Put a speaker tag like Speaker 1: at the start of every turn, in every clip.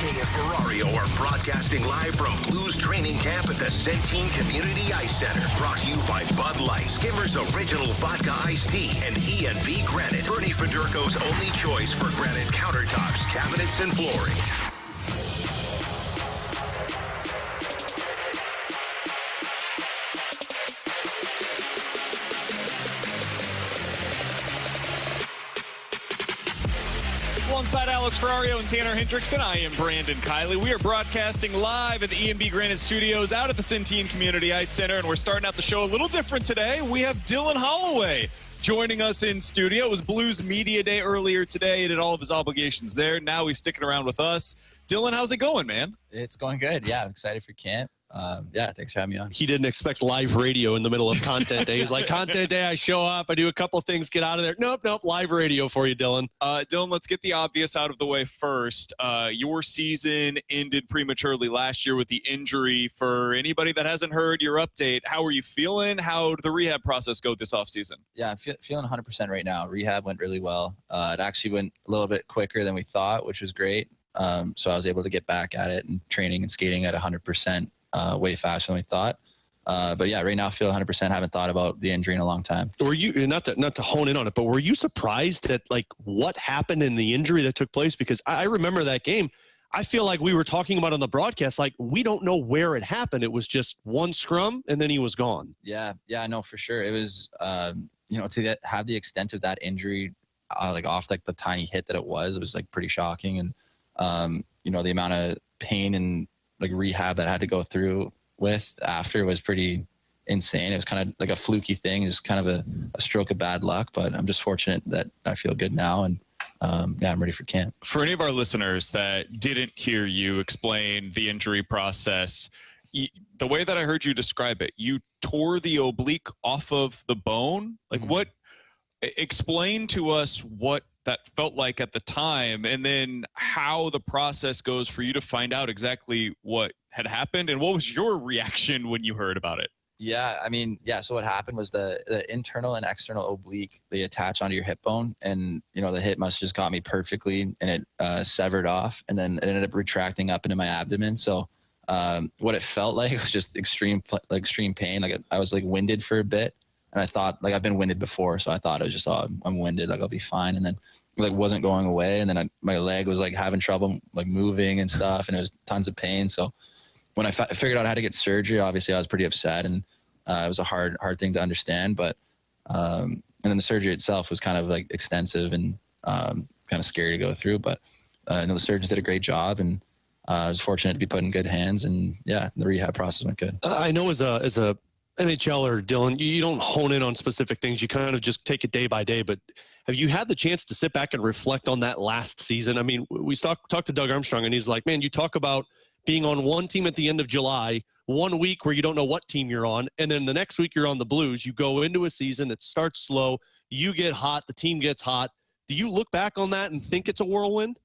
Speaker 1: and Ferrario are broadcasting live from Blues training camp at the Centene Community Ice Center. Brought to you by Bud Light, Skimmer's Original Vodka Iced Tea, and E&B Granite. Bernie Federko's only choice for granite countertops, cabinets, and flooring.
Speaker 2: Alongside Alex Ferrario and Tanner Hendrickson, I am Brandon Kiley. We are broadcasting live at the E&B Granite Studios out at the Centene Community Ice Center, and we're starting out the show a little different today. We have Dylan Holloway joining us in studio. It was Blues Media Day earlier today. He did all of his obligations there. Now he's sticking around with us. Dylan, how's it going, man?
Speaker 3: It's going good. Yeah, I'm excited for camp. Thanks for having me on.
Speaker 4: He didn't expect live radio in the middle of content day. He's like, content day, I show up, I do a couple things, get out of there. Nope, live radio for you, Dylan.
Speaker 2: Dylan, let's get the obvious out of the way first. Your season ended prematurely last year with the injury. For anybody that hasn't heard your update, how are you feeling? How did the rehab process go this offseason?
Speaker 3: Yeah, I'm feeling 100% right now. Rehab went really well. It actually went a little bit quicker than we thought, which was great. So I was able to get back at it and training and skating at 100%. Way faster than we thought. But yeah, right now I feel 100%. Haven't thought about the injury in a long time.
Speaker 4: Were you, not to hone in on it, but were you surprised at like what happened in the injury that took place? Because I remember that game. I feel like we were talking about on the broadcast, like we don't know where it happened. It was just one scrum and then he was gone.
Speaker 3: Yeah, I know for sure. It was, to have the extent of that injury, off like the tiny hit that it was like pretty shocking. And, the amount of pain and like rehab that I had to go through with after was pretty insane. It was kind of like a fluky thing, just kind of a stroke of bad luck, but I'm just fortunate that I feel good now. And I'm ready for camp.
Speaker 2: For any of our listeners that didn't hear you explain the injury process, the way that I heard you describe it, you tore the oblique off of the bone. Like what, explain to us what that felt like at the time, and then how the process goes for you to find out exactly what had happened, and what was your reaction when you heard about it?
Speaker 3: So what happened was the internal and external oblique, they attach onto your hip bone, and the hit must have just got me perfectly, and it severed off, and then it ended up retracting up into my abdomen. So what it felt like was just extreme pain. Like I was like winded for a bit, and I thought, like, I've been winded before, so I thought it was just, I'm winded, like I'll be fine. And then like wasn't going away, and then my leg was like having trouble like moving and stuff, and it was tons of pain. So when I figured out how to get surgery, obviously I was pretty upset, and it was a hard thing to understand. But and then the surgery itself was kind of like extensive and kind of scary to go through. But the surgeons did a great job, and I was fortunate to be put in good hands. And yeah, the rehab process went good.
Speaker 4: I know as a NHLer, Dylan, you don't hone in on specific things. You kind of just take it day by day. But have you had the chance to sit back and reflect on that last season? I mean, we talked to Doug Armstrong, and he's like, man, you talk about being on one team at the end of July, 1 week where you don't know what team you're on, and then the next week you're on the Blues. You go into a season, it starts slow, you get hot, the team gets hot. Do you look back on that and think it's a whirlwind?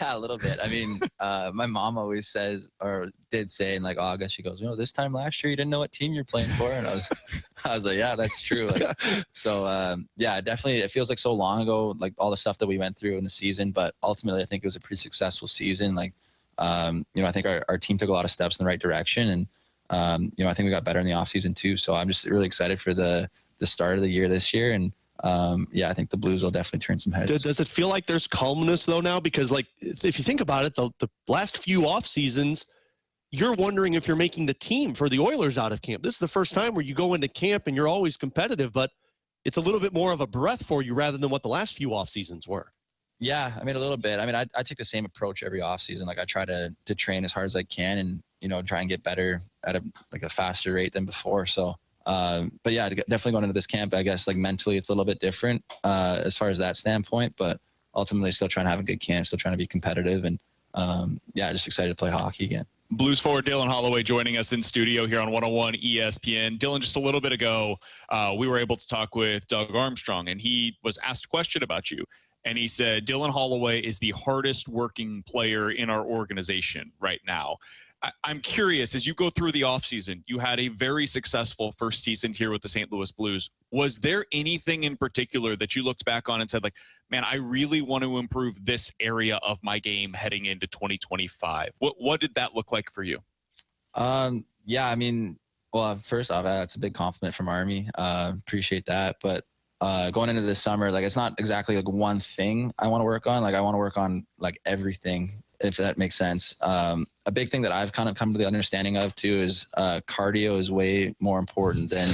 Speaker 3: Yeah, a little bit. I mean, my mom always says, or did say in like August, she goes, this time last year you didn't know what team you're playing for, and I was like, yeah, that's true. Like, so definitely, it feels like so long ago, like all the stuff that we went through in the season. But ultimately, I think it was a pretty successful season. Like, I think our team took a lot of steps in the right direction, and I think we got better in the off season too. So I'm just really excited for the start of the year this year, and I think the Blues will definitely turn some heads.
Speaker 4: Does it feel like there's calmness though now? Because like, if you think about it, the last few off seasons, you're wondering if you're making the team for the Oilers out of camp. This is the first time where you go into camp and you're always competitive, but it's a little bit more of a breath for you rather than what the last few off seasons were.
Speaker 3: Yeah, I mean, a little bit. I mean, I take the same approach every off season. Like I try to train as hard as I can, and try and get better at a faster rate than before. So. But yeah, definitely going into this camp, I guess like mentally it's a little bit different as far as that standpoint, but ultimately still trying to have a good camp, still trying to be competitive, and just excited to play hockey again.
Speaker 2: Blues forward Dylan Holloway joining us in studio here on 101 ESPN. Dylan, just a little bit ago, we were able to talk with Doug Armstrong, and he was asked a question about you. And he said, Dylan Holloway is the hardest working player in our organization right now. I'm curious, as you go through the offseason, you had a very successful first season here with the St. Louis Blues. Was there anything in particular that you looked back on and said, like, man, I really want to improve this area of my game heading into 2025? What did that look like for you?
Speaker 3: Yeah, I mean, well, first off, that's a big compliment from Army. Appreciate that. But going into this summer, like, it's not exactly like one thing I want to work on. Like, I want to work on like everything, if that makes sense. A big thing that I've kind of come to the understanding of too is cardio is way more important than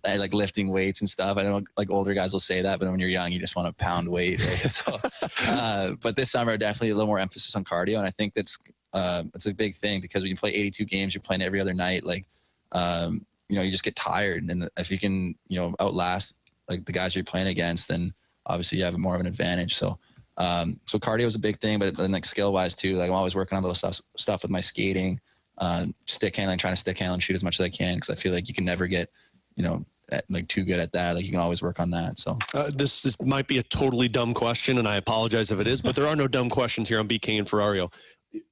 Speaker 3: like lifting weights and stuff. I know like older guys will say that, but when you're young, you just want to pound weight. Right? So, but this summer, definitely a little more emphasis on cardio. And I think it's a big thing, because when you play 82 games, you're playing every other night. Like, you know, you just get tired. And if you can, you know, outlast like the guys you're playing against, then obviously you have more of an advantage. So cardio is a big thing, but then like skill wise too, like I'm always working on little stuff with my skating, stick handling, trying to stick handle and shoot as much as I can. Cause I feel like you can never get, you know, like too good at that. Like you can always work on that. So
Speaker 4: this might be a totally dumb question, and I apologize if it is, but there are no dumb questions here on BK and Ferrario.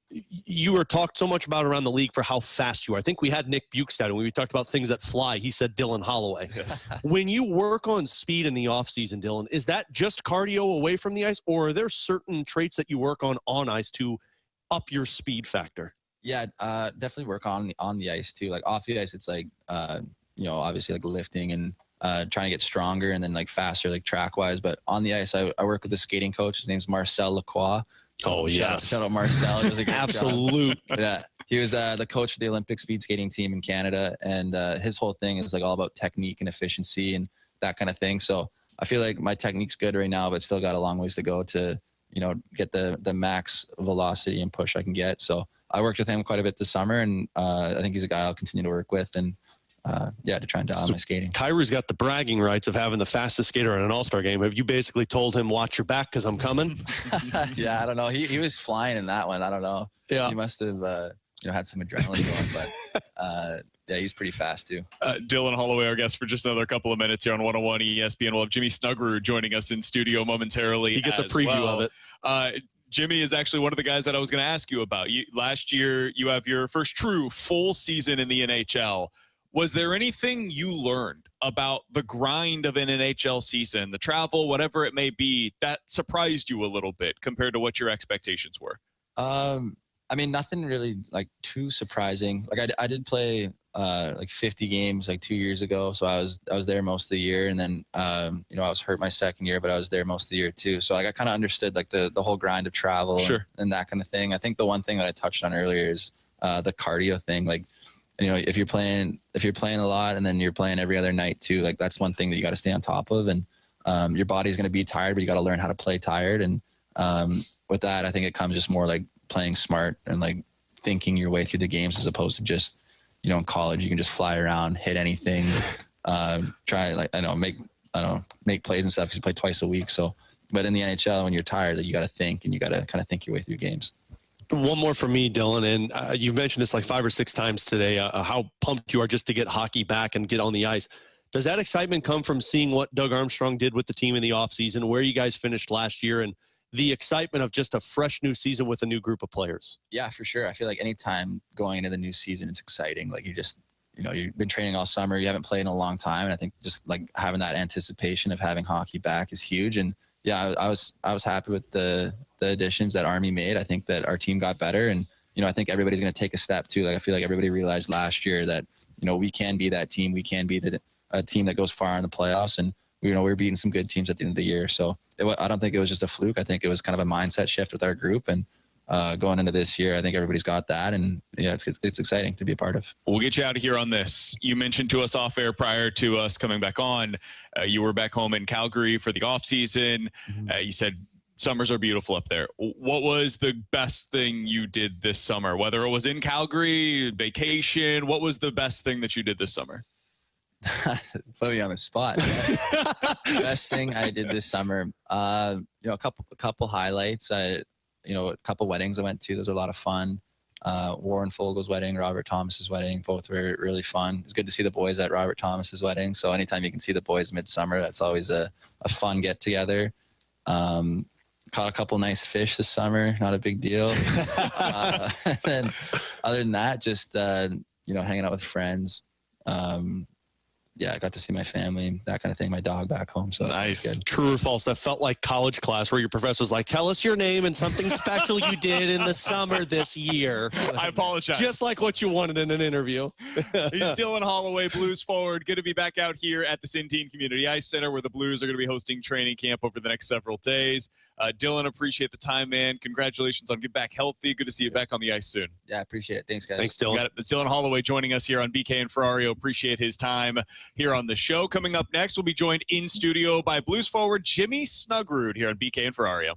Speaker 4: You were talked so much about around the league for how fast you are. I think we had Nick Bukestad, and we talked about things that fly. He said Dylan Holloway. Yes. When you work on speed in the offseason, Dylan, is that just cardio away from the ice, or are there certain traits that you work on ice to up your speed factor?
Speaker 3: Yeah, definitely work on the ice too. Like off the ice, it's like, you know, obviously like lifting and trying to get stronger and then like faster, like track wise. But on the ice, I work with a skating coach. His name's Marcel Lacroix.
Speaker 4: Oh, yes.
Speaker 3: Shout out Marcel. He was a great
Speaker 4: Absolute.
Speaker 3: Yeah. He was the coach for the Olympic speed skating team in Canada. And his whole thing is like all about technique and efficiency and that kind of thing. So I feel like my technique's good right now, but still got a long ways to go to, you know, get the max velocity and push I can get. So I worked with him quite a bit this summer, and I think he's a guy I'll continue to work with. And to try and dial my skating.
Speaker 4: Kyrie's got the bragging rights of having the fastest skater in an all-star game. Have you basically told him, watch your back because I'm coming?
Speaker 3: Yeah, I don't know. He was flying in that one. I don't know. Yeah. He must have, had some adrenaline going, but yeah, he's pretty fast too.
Speaker 2: Dylan Holloway, our guest for just another couple of minutes here on 101 ESPN. We'll have Jimmy Snuggerud joining us in studio momentarily.
Speaker 4: He gets a preview of
Speaker 2: it. Jimmy is actually one of the guys that I was going to ask you about. Last year, you have your first true full season in the NHL. Was there anything you learned about the grind of an NHL season, the travel, whatever it may be, that surprised you a little bit compared to what your expectations were?
Speaker 3: I mean, nothing really like too surprising. Like I did play like 50 games like 2 years ago, so I was there most of the year, and then I was hurt my second year, but I was there most of the year too. So like I kind of understood like the whole grind of travel and that kind of thing. I think the one thing that I touched on earlier is the cardio thing. Like, you know, if you're playing a lot and then you're playing every other night too, like that's one thing that you got to stay on top of. And your body's going to be tired, but you got to learn how to play tired. And with that, I think it comes just more like playing smart and like thinking your way through the games, as opposed to just, you know, in college you can just fly around, hit anything, try like make plays and stuff because you play twice a week. So, but in the NHL, when you're tired, you got to think, and you got to kind of think your way through games.
Speaker 4: One more for me, Dylan, and you've mentioned this like 5 or 6 times today, how pumped you are just to get hockey back and get on the ice. Does that excitement come from seeing what Doug Armstrong did with the team in the offseason, where you guys finished last year, and the excitement of just a fresh new season with a new group of players?
Speaker 3: Yeah, for sure. I feel like anytime going into the new season, it's exciting. Like you've been training all summer, you haven't played in a long time, and I think just like having that anticipation of having hockey back is huge. And yeah, I was happy with the additions that Army made. I think that our team got better, and I think everybody's going to take a step too. Like I feel like everybody realized last year that we can be that team. We can be a team that goes far in the playoffs, and we're beating some good teams at the end of the year. So I don't think it was just a fluke. I think it was kind of a mindset shift with our group, and going into this year, I think everybody's got that, and yeah, it's exciting to be a part of.
Speaker 2: We'll get you out of here on this. You mentioned to us off air prior to us coming back on, you were back home in Calgary for the off season. Mm-hmm. You said summers are beautiful up there. What was the best thing you did this summer? Whether it was in Calgary, vacation, what was the best thing that you did this summer?
Speaker 3: Put me on the spot. Best thing I did this summer, a couple highlights. A couple weddings I went to. Those were a lot of fun. Warren Fogel's wedding, Robert Thomas's wedding, both were really fun. It's good to see the boys at Robert Thomas's wedding. So anytime you can see the boys midsummer, that's always a fun get together. Caught a couple nice fish this summer, not a big deal. And then other than that, just hanging out with friends. I got to see my family, that kind of thing, my dog back home. So
Speaker 2: nice.
Speaker 3: good.
Speaker 4: True or false? That felt like college class where your professor was like, tell us your name and something special you did in the summer this year.
Speaker 2: I apologize.
Speaker 4: Just like what you wanted in an interview.
Speaker 2: He's Dylan Holloway, Blues forward, going to be back out here at the Centene Community Ice Center where the Blues are going to be hosting training camp over the next several days. Dylan, appreciate the time, man. Congratulations on getting back healthy. Good to see you back on the ice soon.
Speaker 3: Yeah, I appreciate it. Thanks, guys.
Speaker 4: Thanks, Dylan.
Speaker 2: It's Dylan Holloway joining us here on BK and Ferrario. Appreciate his time here on the show. Coming up next, we'll be joined in studio by Blues forward Jimmy Snuggerud here on BK and Ferrario.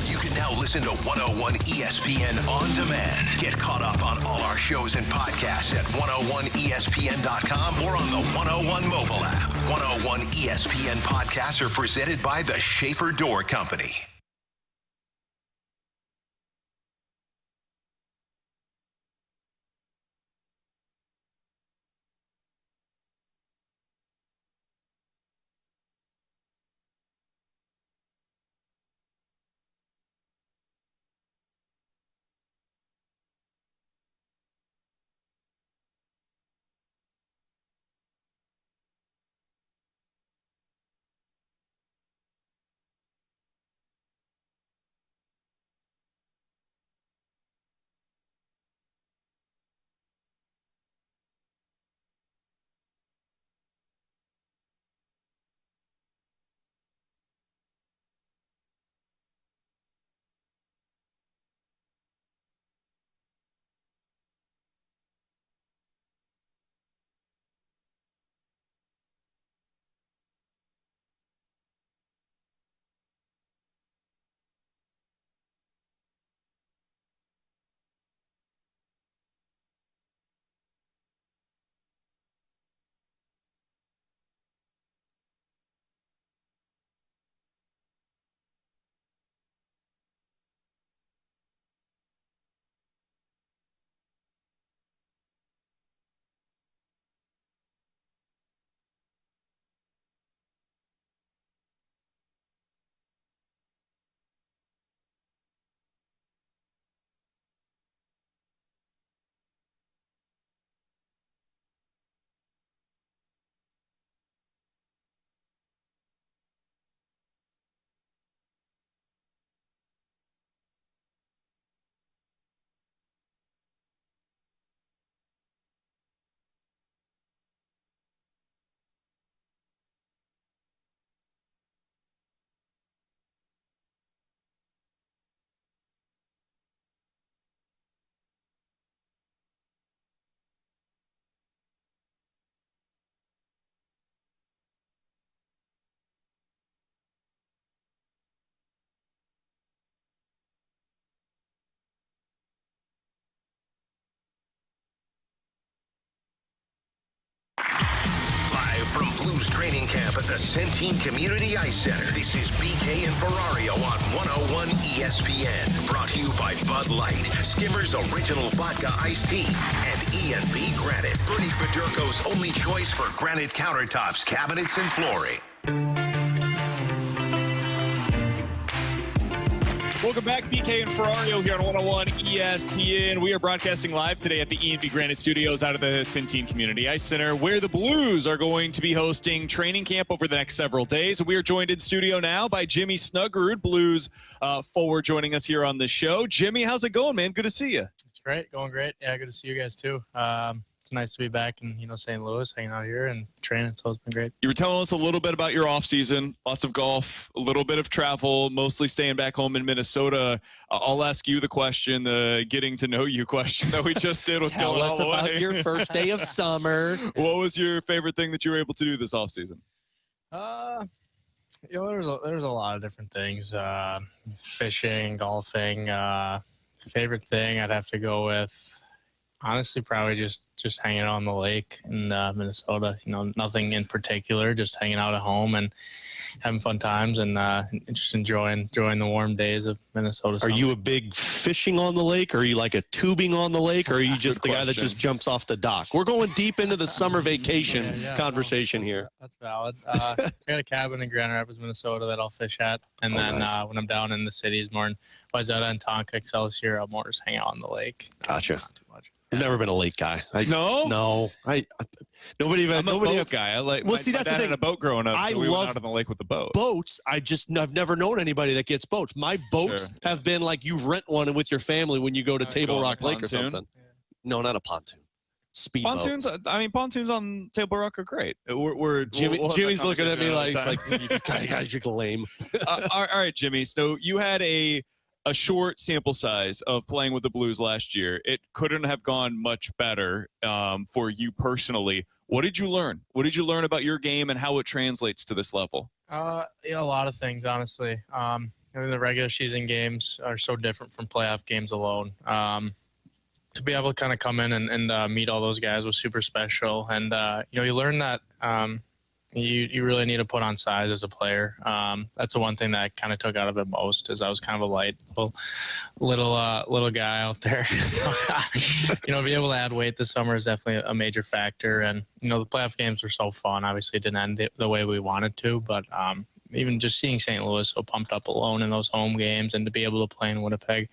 Speaker 1: You can now listen to 101 ESPN on demand. Get caught up on all our shows and podcasts at 101ESPN.com or on the 101 mobile app. 101 ESPN podcasts are presented by the Schaefer Door Company. Live from Blues training camp at the Centene Community Ice Center, this is BK and Ferrario on 101 ESPN. Brought to you by Bud Light, Skimmer's Original Vodka Iced Tea, and E&B Granite, Bernie Federko's only choice for granite countertops, cabinets, and flooring.
Speaker 2: Welcome back, BK and Ferrario here on 101 ESPN. We are broadcasting live today at the E&B Granite Studios out of the Centene Community Ice Center, where the Blues are going to be hosting training camp over the next several days. We are joined in studio now by Jimmy Snuggerud, Blues forward, joining us here on the show. Jimmy, how's it going, man? Good to see you.
Speaker 5: It's great, going great. Yeah, good to see you guys too. It's nice to be back in St. Louis, hanging out here and training. So it's been great.
Speaker 2: You were telling us a little bit about your off season, lots of golf, a little bit of travel, mostly staying back home in Minnesota. I'll ask you the question, the getting to know you question that we just did with
Speaker 4: Tell
Speaker 2: Dylan
Speaker 4: us
Speaker 2: Holloway.
Speaker 4: about your first day of summer.
Speaker 2: What was your favorite thing that you were able to do this off season?
Speaker 5: There's a lot of different things. Fishing, golfing. Favorite thing I'd have to go with, honestly, probably just hanging out on the lake in Minnesota. Nothing in particular, just hanging out at home and having fun times and just enjoying the warm days of Minnesota.
Speaker 4: Are you a big fishing on the lake? Or are you like a tubing on the lake? Or are you just the guy that just jumps off the dock? We're going deep into the summer vacation conversation here.
Speaker 5: That's valid. I got a cabin in Grand Rapids, Minnesota that I'll fish at. And then
Speaker 4: nice.
Speaker 5: when I'm down in the cities more in Wayzata and Tonka, Excelsior, I'll more just hang out on the lake.
Speaker 4: Gotcha.
Speaker 5: Not too much.
Speaker 4: I've never been a lake guy.
Speaker 2: No?
Speaker 4: Nobody even.
Speaker 2: I'm a boat guy. I like.
Speaker 4: Well,
Speaker 2: my,
Speaker 4: see,
Speaker 2: my
Speaker 4: that's
Speaker 2: dad
Speaker 4: the thing.
Speaker 2: had a boat growing up.
Speaker 4: I
Speaker 2: so we
Speaker 4: love
Speaker 2: went out on the lake with the boat.
Speaker 4: boats. I've never known anybody that gets boats. My boats
Speaker 2: Sure.
Speaker 4: have been like you rent one and with your family when you go to Table
Speaker 2: go on a
Speaker 4: Rock Lake or
Speaker 2: pontoon?
Speaker 4: something. No, not a pontoon. Speedboat.
Speaker 2: Pontoons. I mean, pontoons on Table Rock are great. We'll have that
Speaker 4: Jimmy's looking at me
Speaker 2: conversation
Speaker 4: like,
Speaker 2: another time.
Speaker 4: you guys, you're lame.
Speaker 2: All right, Jimmy. So you had a short sample size of playing with the Blues last year. It couldn't have gone much better for you personally. What did you learn? What did you learn about your game and how it translates to this level?
Speaker 5: A lot of things, honestly. The regular season games are so different from playoff games alone. To be able to kind of come in and meet all those guys was super special. And, you learn that you really need to put on size as a player. That's the one thing that I kind of took out of it most is I was kind of a light little guy out there. Be able to add weight this summer is definitely a major factor. And, the playoff games were so fun. Obviously, it didn't end the way we wanted to, but even just seeing St. Louis so pumped up alone in those home games and to be able to play in Winnipeg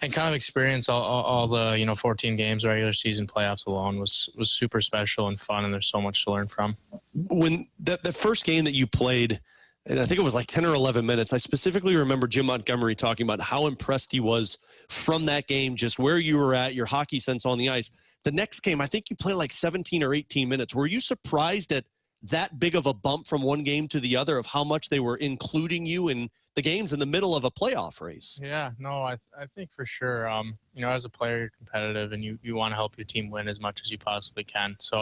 Speaker 5: and kind of experience all the 14 games regular season playoffs alone was super special and fun, and there's so much to learn from.
Speaker 4: When the first game that you played, and I think it was like 10 or 11 minutes, I specifically remember Jim Montgomery talking about how impressed he was from that game, just where you were at, your hockey sense on the ice. The next game, I think you played like 17 or 18 minutes. Were you surprised at that big of a bump from one game to the other of how much they were including you in the games in the middle of a playoff race?
Speaker 5: Yeah, no, I think for sure. As a player, you're competitive and you want to help your team win as much as you possibly can. So,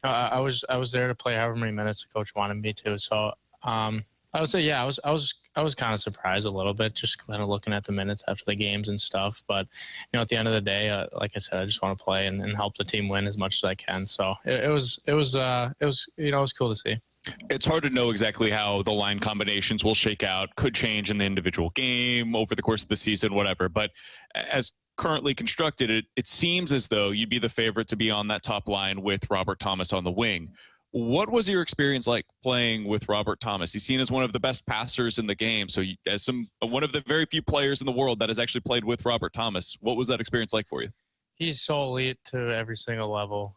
Speaker 5: I was there to play however many minutes the coach wanted me to. So, I would say, yeah, I was kind of surprised a little bit, just kind of looking at the minutes after the games and stuff. But at the end of the day, like I said, I just want to play and help the team win as much as I can. So it was cool to see.
Speaker 2: It's hard to know exactly how the line combinations will shake out. Could change in the individual game over the course of the season, whatever. But as currently constructed, it seems as though you'd be the favorite to be on that top line with Robert Thomas on the wing. What was your experience like playing with Robert Thomas? He's seen as one of the best passers in the game. So as one of the very few players in the world that has actually played with Robert Thomas, what was that experience like for you? He's
Speaker 5: so elite to every single level.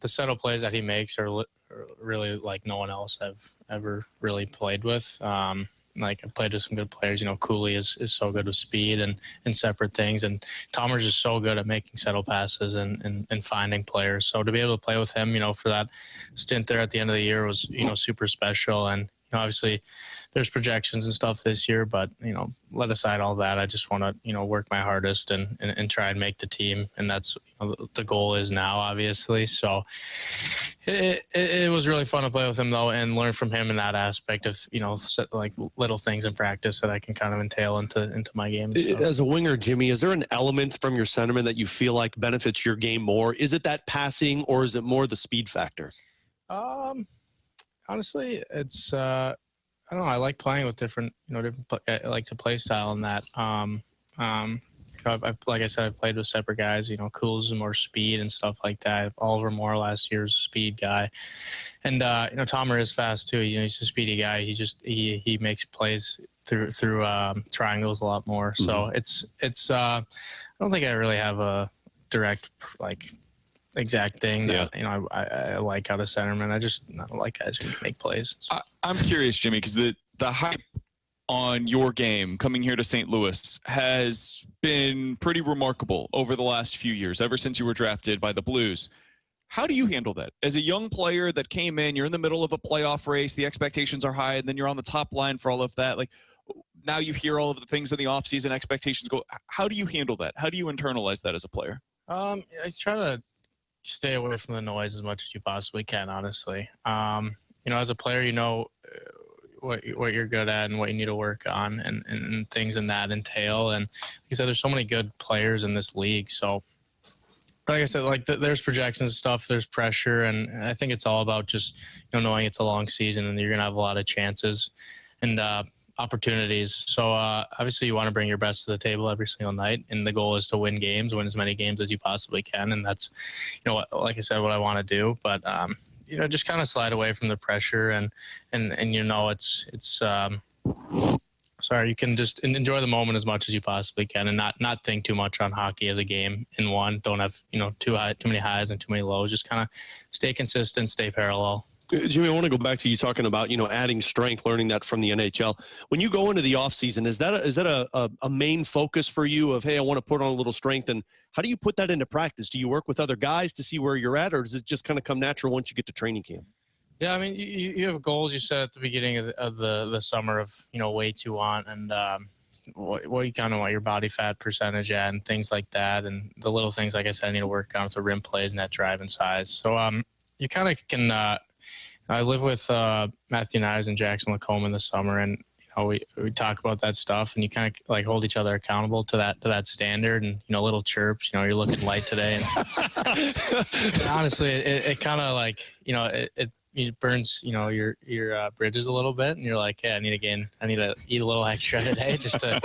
Speaker 5: The settle plays that he makes are really like no one else I've ever really played with. I've played with some good players. Cooley is so good with speed and separate things. And Tomer's is so good at making settle passes and finding players. So to be able to play with him, for that stint there at the end of the year was, super special. And, obviously there's projections and stuff this year, but, let aside all that, I just want to, work my hardest and try and make the team. And that's the goal is now, obviously. So it was really fun to play with him, though, and learn from him in that aspect of, like little things in practice that I can kind of entail into my game. So.
Speaker 4: As a winger, Jimmy, is there an element from your sentiment that you feel like benefits your game more? Is it that passing or is it more the speed factor?
Speaker 5: Honestly, it's I don't know. I like playing with different I like to play style in that. I've like I said, I've played with separate guys. Cool's more speed and stuff like that. Oliver Moore last year's a speed guy, and Tomer is fast too. He's a speedy guy. He makes plays through triangles a lot more. So it's I don't think I really have a direct exact thing that I like out of centerman. I just not like guys who make plays. So.
Speaker 2: I'm curious, Jimmy, because the hype on your game coming here to St. Louis has been pretty remarkable over the last few years, ever since you were drafted by the Blues. How do you handle that? As a young player that came in, you're in the middle of a playoff race, the expectations are high, and then you're on the top line for all of that. Now you hear all of the things in the offseason, expectations go. How do you handle that? How do you internalize that as a player?
Speaker 5: I try to stay away from the noise as much as you possibly can, honestly. As a player, what you're good at and what you need to work on and things in that entail. And like I said, there's so many good players in this league. So like I said, there's projections and stuff, there's pressure. And I think it's all about just, knowing it's a long season and you're going to have a lot of chances and opportunities. So obviously you want to bring your best to the table every single night. And the goal is to win win as many games as you possibly can. And that's, like I said, what I want to do. But, just kind of slide away from the pressure and it's you can just enjoy the moment as much as you possibly can, and not think too much on hockey as a game in one. Don't have too many highs and too many lows. Just kind of stay consistent, stay parallel.
Speaker 4: Jimmy, I want to go back to you talking about, adding strength, learning that from the NHL. When you go into the offseason, is that a main focus for you of, hey, I want to put on a little strength? And how do you put that into practice? Do you work with other guys to see where you're at, or does it just kind of come natural once you get to training camp?
Speaker 5: Yeah, I mean, you have goals you set at the beginning of the summer of, weights you want and what you kind of want your body fat percentage at and things like that. And the little things, like I said, I need to work on with the rim plays, net drive, and size. So you kind of can I live with Matthew Knives and Jackson Lacombe in the summer, and we talk about that stuff, and you kind of like hold each other accountable to that standard, and little chirps, you're looking light today, and honestly, it kind of like it burns your bridges a little bit, and you're like, yeah, I need to eat a little extra today just to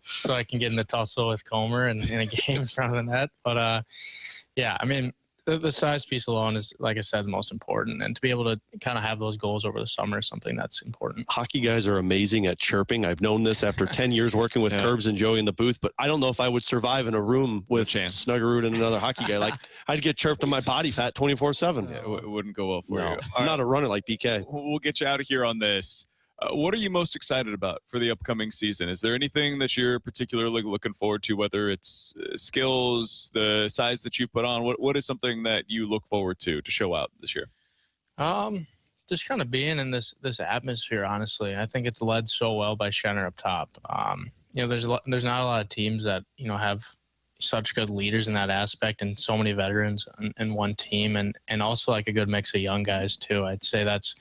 Speaker 5: so I can get in the tussle with Comer and in a game in front of the net. But yeah, I mean, the size piece alone is, like I said, the most important. And to be able to kind of have those goals over the summer is something that's important.
Speaker 4: Hockey guys are amazing at chirping. I've known this after 10 years working with Kerbs and Joey in the booth, but I don't know if I would survive in a room with Snuggerud and another hockey guy. Like, I'd get chirped on my body fat 24/7.
Speaker 2: Yeah, it wouldn't go well for you.
Speaker 4: I'm not a runner like BK.
Speaker 2: We'll get you out of here on this. What are you most excited about for the upcoming season? Is there anything that you're particularly looking forward to, whether it's skills, the size that you put on? What is something that you look forward to show out this year?
Speaker 5: Just kind of being in this atmosphere, honestly. I think it's led so well by Schenner up top. There's not a lot of teams that, have such good leaders in that aspect and so many veterans in one team and also like a good mix of young guys too. I'd say that's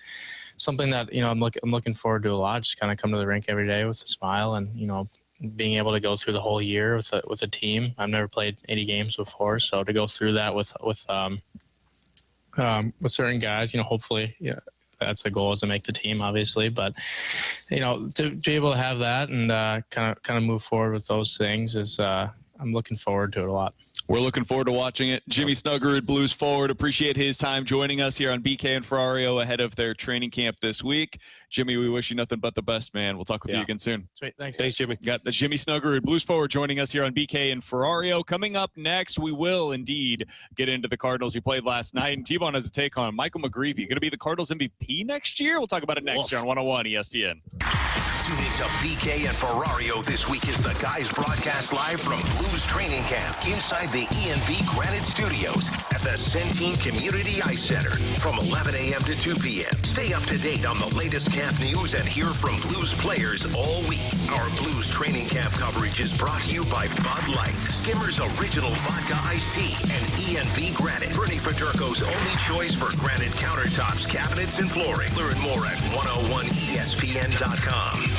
Speaker 5: something that I'm looking forward to a lot. Just kind of come to the rink every day with a smile, and being able to go through the whole year with a team. I've never played 80 games before, so to go through that with certain guys, hopefully, that's the goal, is to make the team, obviously. But to be able to have that and kind of move forward with those things is I'm looking forward to it a lot.
Speaker 2: We're looking forward to watching it. Jimmy Snuggerud, Blues forward. Appreciate his time joining us here on BK and Ferrario ahead of their training camp this week. Jimmy, we wish you nothing but the best, man. We'll talk with you again soon.
Speaker 5: Sweet. Thanks,
Speaker 4: Jimmy.
Speaker 2: Got the Jimmy Snuggerud, Blues forward, joining us here on BK and Ferrario. Coming up next, we will indeed get into the Cardinals who played last night. And T-Bone has a take on Michael McGreevy. Going to be the Cardinals MVP next year? We'll talk about it next year on 101 ESPN.
Speaker 1: Tune into BK and Ferrario this week as the guys broadcast live from Blues training camp inside the ENB Granite Studios at the Centene Community Ice Center from 11 a.m. to 2 p.m. Stay up to date on the latest camp news and hear from Blues players all week. Our Blues training camp coverage is brought to you by Bud Light, Skimmer's Original Vodka Iced Tea, and ENB Granite, Bernie Federko's only choice for granite countertops, cabinets, and flooring. Learn more at 101ESPN.com.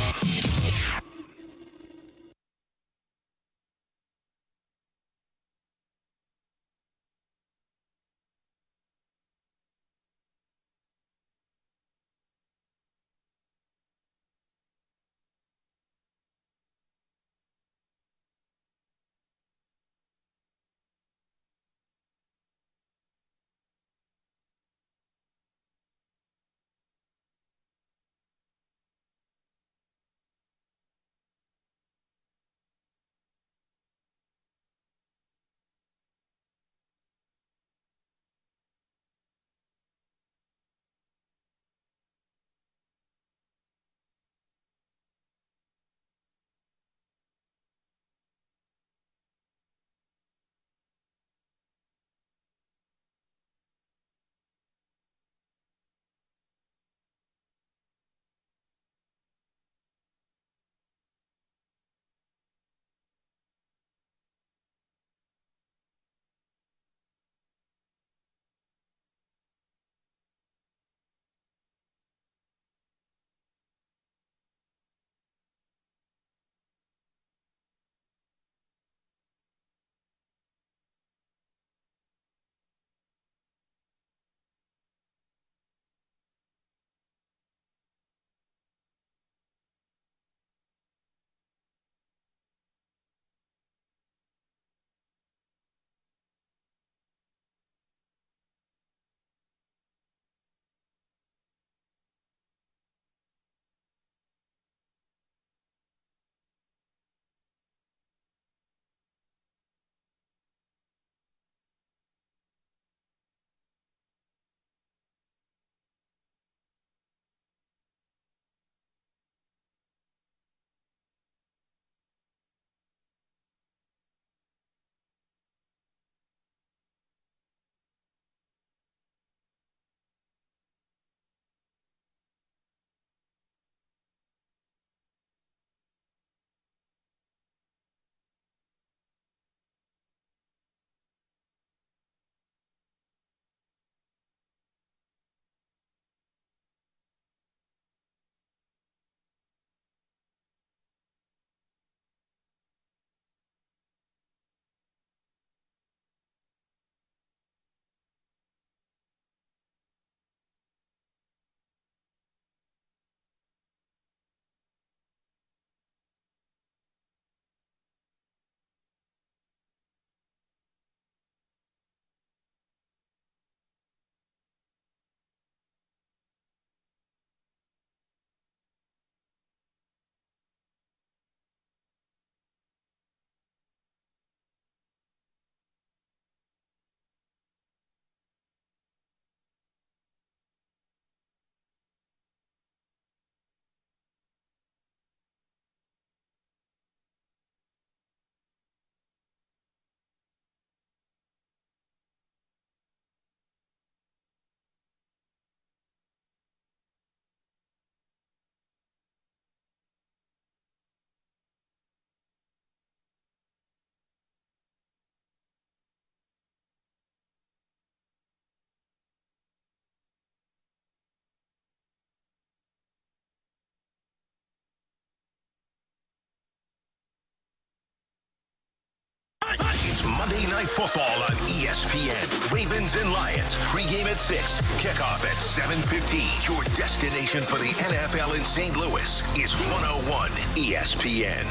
Speaker 1: It's Monday Night Football on ESPN. Ravens and Lions. Pregame at 6. Kickoff at 7:15. Your destination for the NFL in St. Louis is 101 ESPN.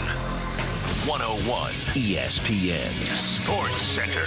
Speaker 1: 101 ESPN Sports Center.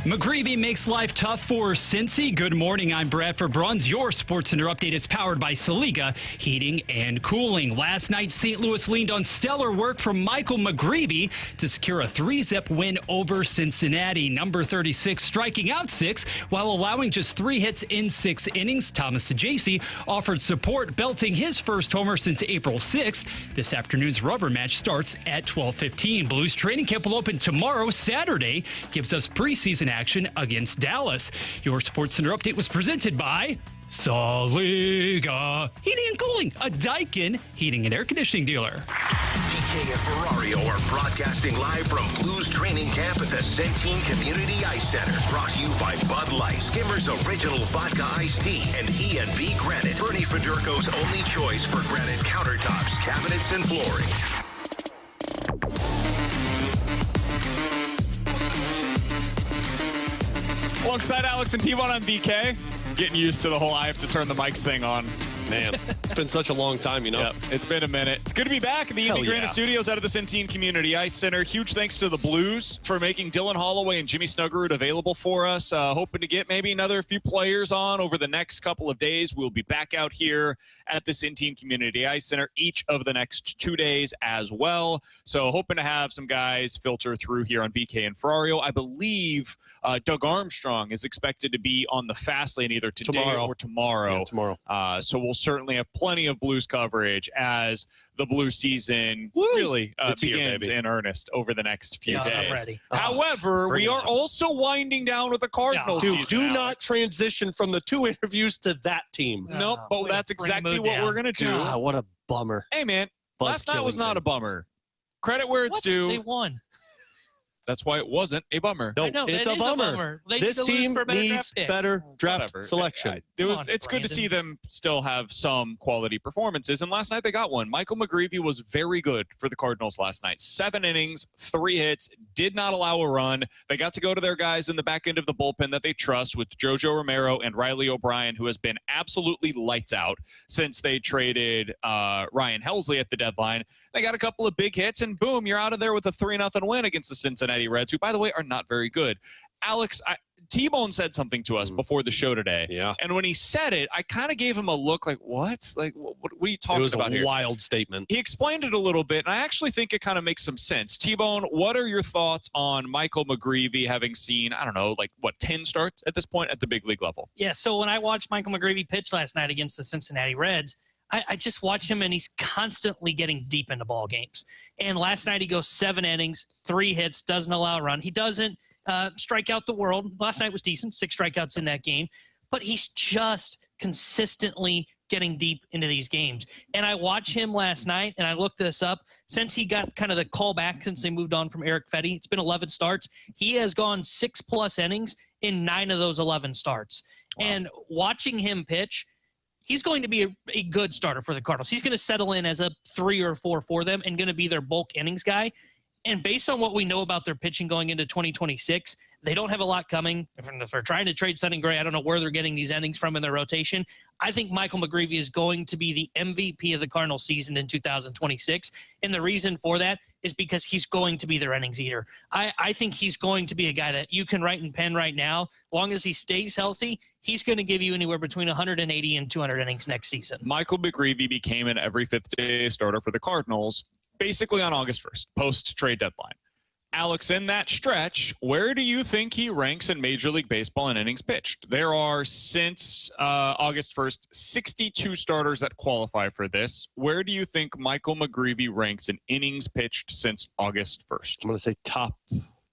Speaker 6: McGreevy makes life tough for Cincy. Good morning, I'm Bradford Bruns. Your Sports Center update is powered by Saliga Heating and Cooling. Last night, St. Louis leaned on stellar work from Michael McGreevy to secure a 3-zip win over Cincinnati. Number 36 striking out 6 while allowing just 3 hits in 6 innings. Thomas Sajaci offered support, belting his first homer since April 6th. This afternoon's rubber match starts at 12:15. Blues training camp will open tomorrow. Saturday gives us preseason action against Dallas. Your Sports Center update was presented by Saliga Heating and Cooling, a Daikin heating and air conditioning dealer.
Speaker 1: BK and Ferrario are broadcasting live from Blues training camp at the Centene Community Ice Center. Brought to you by Bud Light, Skimmer's Original Vodka Iced Tea, and E&B Granite, Bernie Federko's only choice for granite countertops, cabinets, and flooring.
Speaker 2: Alongside Alex and T-Bone on BK. Getting used to the whole I have to turn the mics thing on.
Speaker 4: Man, it's been such a long time, you know?
Speaker 2: Yep, it's been a minute. It's good to be back in the ESPN Granite Studios out of the Centene Community Ice Center. Huge thanks to the Blues for making Dylan Holloway and Jimmy Snuggerud available for us. Hoping to get maybe another few players on over the next couple of days. We'll be back out here at the Centene Community Ice Center each of the next 2 days as well. So hoping to have some guys filter through here on BK and Ferrario. I believe Doug Armstrong is expected to be on the fast lane either today or tomorrow.
Speaker 4: Yeah, tomorrow.
Speaker 2: So we'll certainly have plenty of Blues coverage as the Blues season really begins in earnest over the next few days.
Speaker 7: I'm ready.
Speaker 2: However, we are also winding down with the Cardinals season.
Speaker 4: Do not transition from the 2 interviews to that team.
Speaker 2: Nope, but that's exactly what we're going to do.
Speaker 4: God, what a bummer.
Speaker 2: Hey, man, last night was not a bummer. Credit where it's due.
Speaker 7: They won.
Speaker 2: That's why it wasn't a bummer.
Speaker 4: No,
Speaker 7: know,
Speaker 4: it's a bummer.
Speaker 7: This
Speaker 4: team needs better draft selection.
Speaker 2: It's good to see them still have some quality performances, and last night they got one. Michael McGreevy was very good for the Cardinals last night. 7 innings, 3 hits, did not allow a run. They got to go to their guys in the back end of the bullpen that they trust with Jojo Romero and Riley O'Brien, who has been absolutely lights out since they traded Ryan Helsley at the deadline. They got a couple of big hits, and boom, you're out of there with a 3-0 win against the Cincinnati Reds, who, by the way, are not very good. Alex, T-Bone said something to us before the show today.
Speaker 4: Yeah.
Speaker 2: And when he said it, I kind of gave him a look like, what? Like, what are you talking about here?
Speaker 4: It was a wild statement.
Speaker 2: He explained it a little bit, and I actually think it kind of makes some sense. T-Bone, what are your thoughts on Michael McGreevy having seen, 10 starts at this point at the big league level?
Speaker 7: Yeah, so when I watched Michael McGreevy pitch last night against the Cincinnati Reds, I just watch him, and he's constantly getting deep into ball games. And last night he goes 7 innings, 3 hits, doesn't allow a run. He doesn't strike out the world. Last night was decent, 6 strikeouts in that game. But he's just consistently getting deep into these games. And I watched him last night, and I looked this up. Since he got kind of the call back, since they moved on from Eric Fetty, it's been 11 starts. He has gone 6+ innings in 9 of those 11 starts. Wow. And watching him pitch, he's going to be a good starter for the Cardinals. He's going to settle in as a 3 or 4 for them and going to be their bulk innings guy. And based on what we know about their pitching going into 2026, they don't have a lot coming. If they're trying to trade Sonny Gray, I don't know where they're getting these innings from in their rotation. I think Michael McGreevy is going to be the MVP of the Cardinals season in 2026. And the reason for that is because he's going to be their innings eater. I think he's going to be a guy that you can write in pen right now. As long as he stays healthy, he's going to give you anywhere between 180 and 200 innings next season.
Speaker 2: Michael McGreevy became an every 5th day starter for the Cardinals basically on August 1st, post-trade deadline. Alex, in that stretch, where do you think he ranks in Major League Baseball in innings pitched? There are, since August 1st, 62 starters that qualify for this. Where do you think Michael McGreevy ranks in innings pitched since August 1st?
Speaker 4: I'm going to say top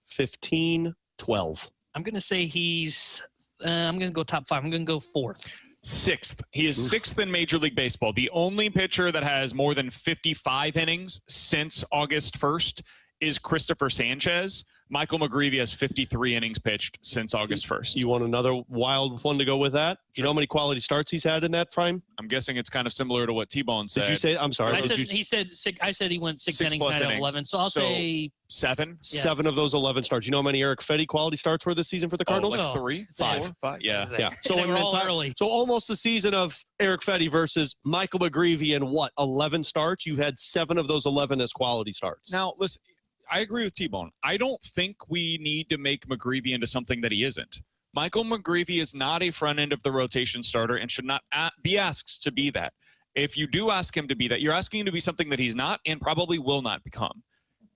Speaker 4: 15, 12.
Speaker 7: I'm going to say he's I'm going to go top 5. I'm going to go 4th.
Speaker 2: 6th. He is 6th in Major League Baseball. The only pitcher that has more than 55 innings since August 1st is Christopher Sanchez. Michael McGreevy has 53 innings pitched since August 1st.
Speaker 4: You want another wild one to go with that? Do you know how many quality starts he's had in that frame?
Speaker 2: I'm guessing it's kind of similar to what T-Bone said.
Speaker 4: Did you say? I'm sorry.
Speaker 7: I said he went six innings, 9 out of 11. So I'll say
Speaker 2: 7.
Speaker 7: Yeah.
Speaker 4: 7 of those 11 starts. You know how many Eric Fetty quality starts were this season for the Cardinals?
Speaker 2: Like 3,
Speaker 4: 5.
Speaker 2: 5. Yeah.
Speaker 4: Yeah. So
Speaker 7: They were all early.
Speaker 4: So almost a season of Eric Fetty versus Michael McGreevy and 11 starts. You had 7 of those 11 as quality starts.
Speaker 2: Now, listen, I agree with T-Bone. I don't think we need to make McGreevy into something that he isn't. Michael McGreevy is not a front end of the rotation starter and should not be asked to be that. If you do ask him to be that, you're asking him to be something that he's not and probably will not become.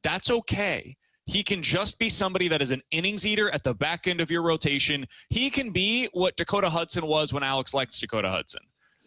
Speaker 2: That's okay. He can just be somebody that is an innings eater at the back end of your rotation. He can be what Dakota Hudson was when Alex likes Dakota Hudson.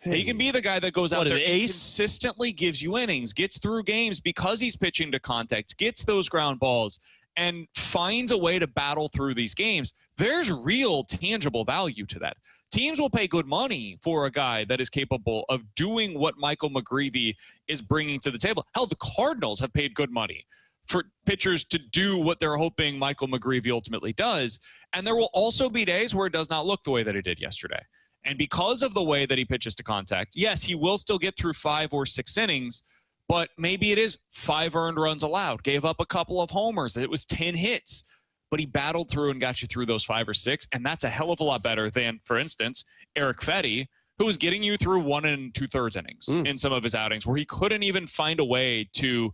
Speaker 2: He can be the guy that goes out there and consistently gives you innings, gets through games because he's pitching to contact, gets those ground balls, and finds a way to battle through these games. There's real tangible value to that. Teams will pay good money for a guy that is capable of doing what Michael McGreevy is bringing to the table. Hell, the Cardinals have paid good money for pitchers to do what they're hoping Michael McGreevy ultimately does. And there will also be days where it does not look the way that it did yesterday. And because of the way that he pitches to contact, yes, he will still get through 5 or 6 innings, but maybe it is 5 earned runs allowed, gave up a couple of homers. It was 10 hits, but he battled through and got you through those 5 or 6. And that's a hell of a lot better than, for instance, Eric Fetty, who was getting you through 1 2/3 innings in some of his outings where he couldn't even find a way to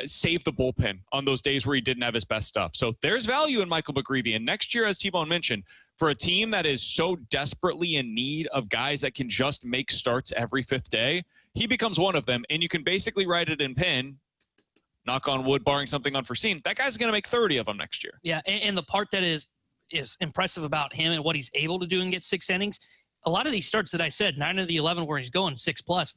Speaker 2: save the bullpen on those days where he didn't have his best stuff. So there's value in Michael McGreevy. And next year, as T-Bone mentioned, for a team that is so desperately in need of guys that can just make starts every 5th day, he becomes one of them. And you can basically write it in pen, knock on wood, barring something unforeseen, that guy's going to make 30 of them next year.
Speaker 7: Yeah, and the part that is impressive about him and what he's able to do and get 6 innings, a lot of these starts that I said, 9 of the 11 where he's going 6+,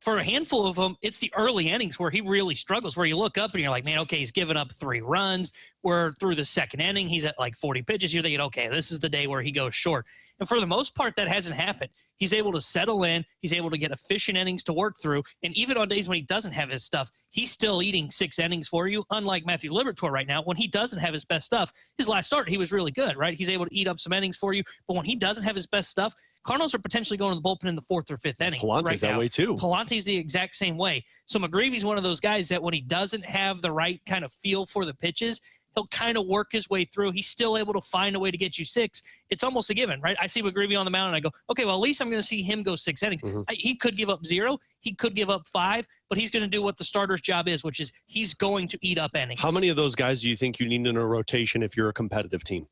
Speaker 7: for a handful of them, it's the early innings where he really struggles, where you look up and you're like, man, okay, he's given up 3 runs. Where through the second inning, he's at like 40 pitches. You're thinking, okay, this is the day where he goes short. And for the most part, that hasn't happened. He's able to settle in. He's able to get efficient innings to work through. And even on days when he doesn't have his stuff, he's still eating 6 innings for you, unlike Matthew Liberatore right now. When he doesn't have his best stuff, his last start, he was really good, right? He's able to eat up some innings for you. But when he doesn't have his best stuff, Cardinals are potentially going to the bullpen in the 4th or 5th inning.
Speaker 4: Palante's that way too.
Speaker 7: Palante's the exact same way. So McGreevy's one of those guys that when he doesn't have the right kind of feel for the pitches, he'll kind of work his way through. He's still able to find a way to get you 6. It's almost a given, right? I see McGreevy on the mound and I go, okay, well, at least I'm going to see him go 6 innings. He could give up 0. He could give up 5, but he's going to do what the starter's job is, which is he's going to eat up innings.
Speaker 4: How many of those guys do you think you need in a rotation if you're a competitive team?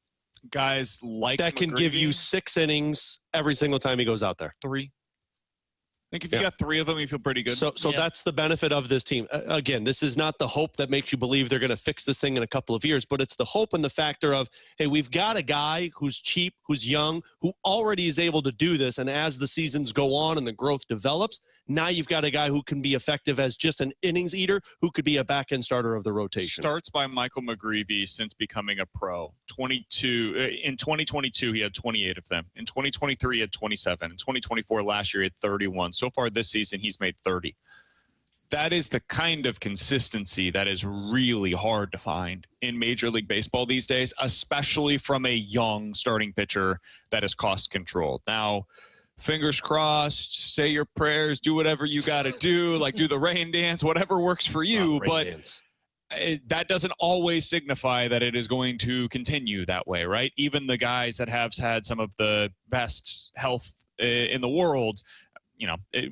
Speaker 2: Guys like
Speaker 4: that can give you 6 innings every single time he goes out there.
Speaker 2: 3. I think if you got 3 of them, you feel pretty good.
Speaker 4: So that's the benefit of this team. Again, this is not the hope that makes you believe they're going to fix this thing in a couple of years, but it's the hope and the factor of, hey, we've got a guy who's cheap, who's young, who already is able to do this. And as the seasons go on and the growth develops, now you've got a guy who can be effective as just an innings eater, who could be a back-end starter of the rotation.
Speaker 2: Starts by Michael McGreevy since becoming a pro. In 2022, he had 28 of them. In 2023, he had 27. In 2024, last year, he had 31. So far this season, he's made 30. That is the kind of consistency that is really hard to find in Major League Baseball these days, especially from a young starting pitcher that is cost controlled. Now, fingers crossed, say your prayers, do whatever you got to do, like do the rain dance, whatever works for you. But that doesn't always signify that it is going to continue that way, right? Even the guys that have had some of the best health in the world,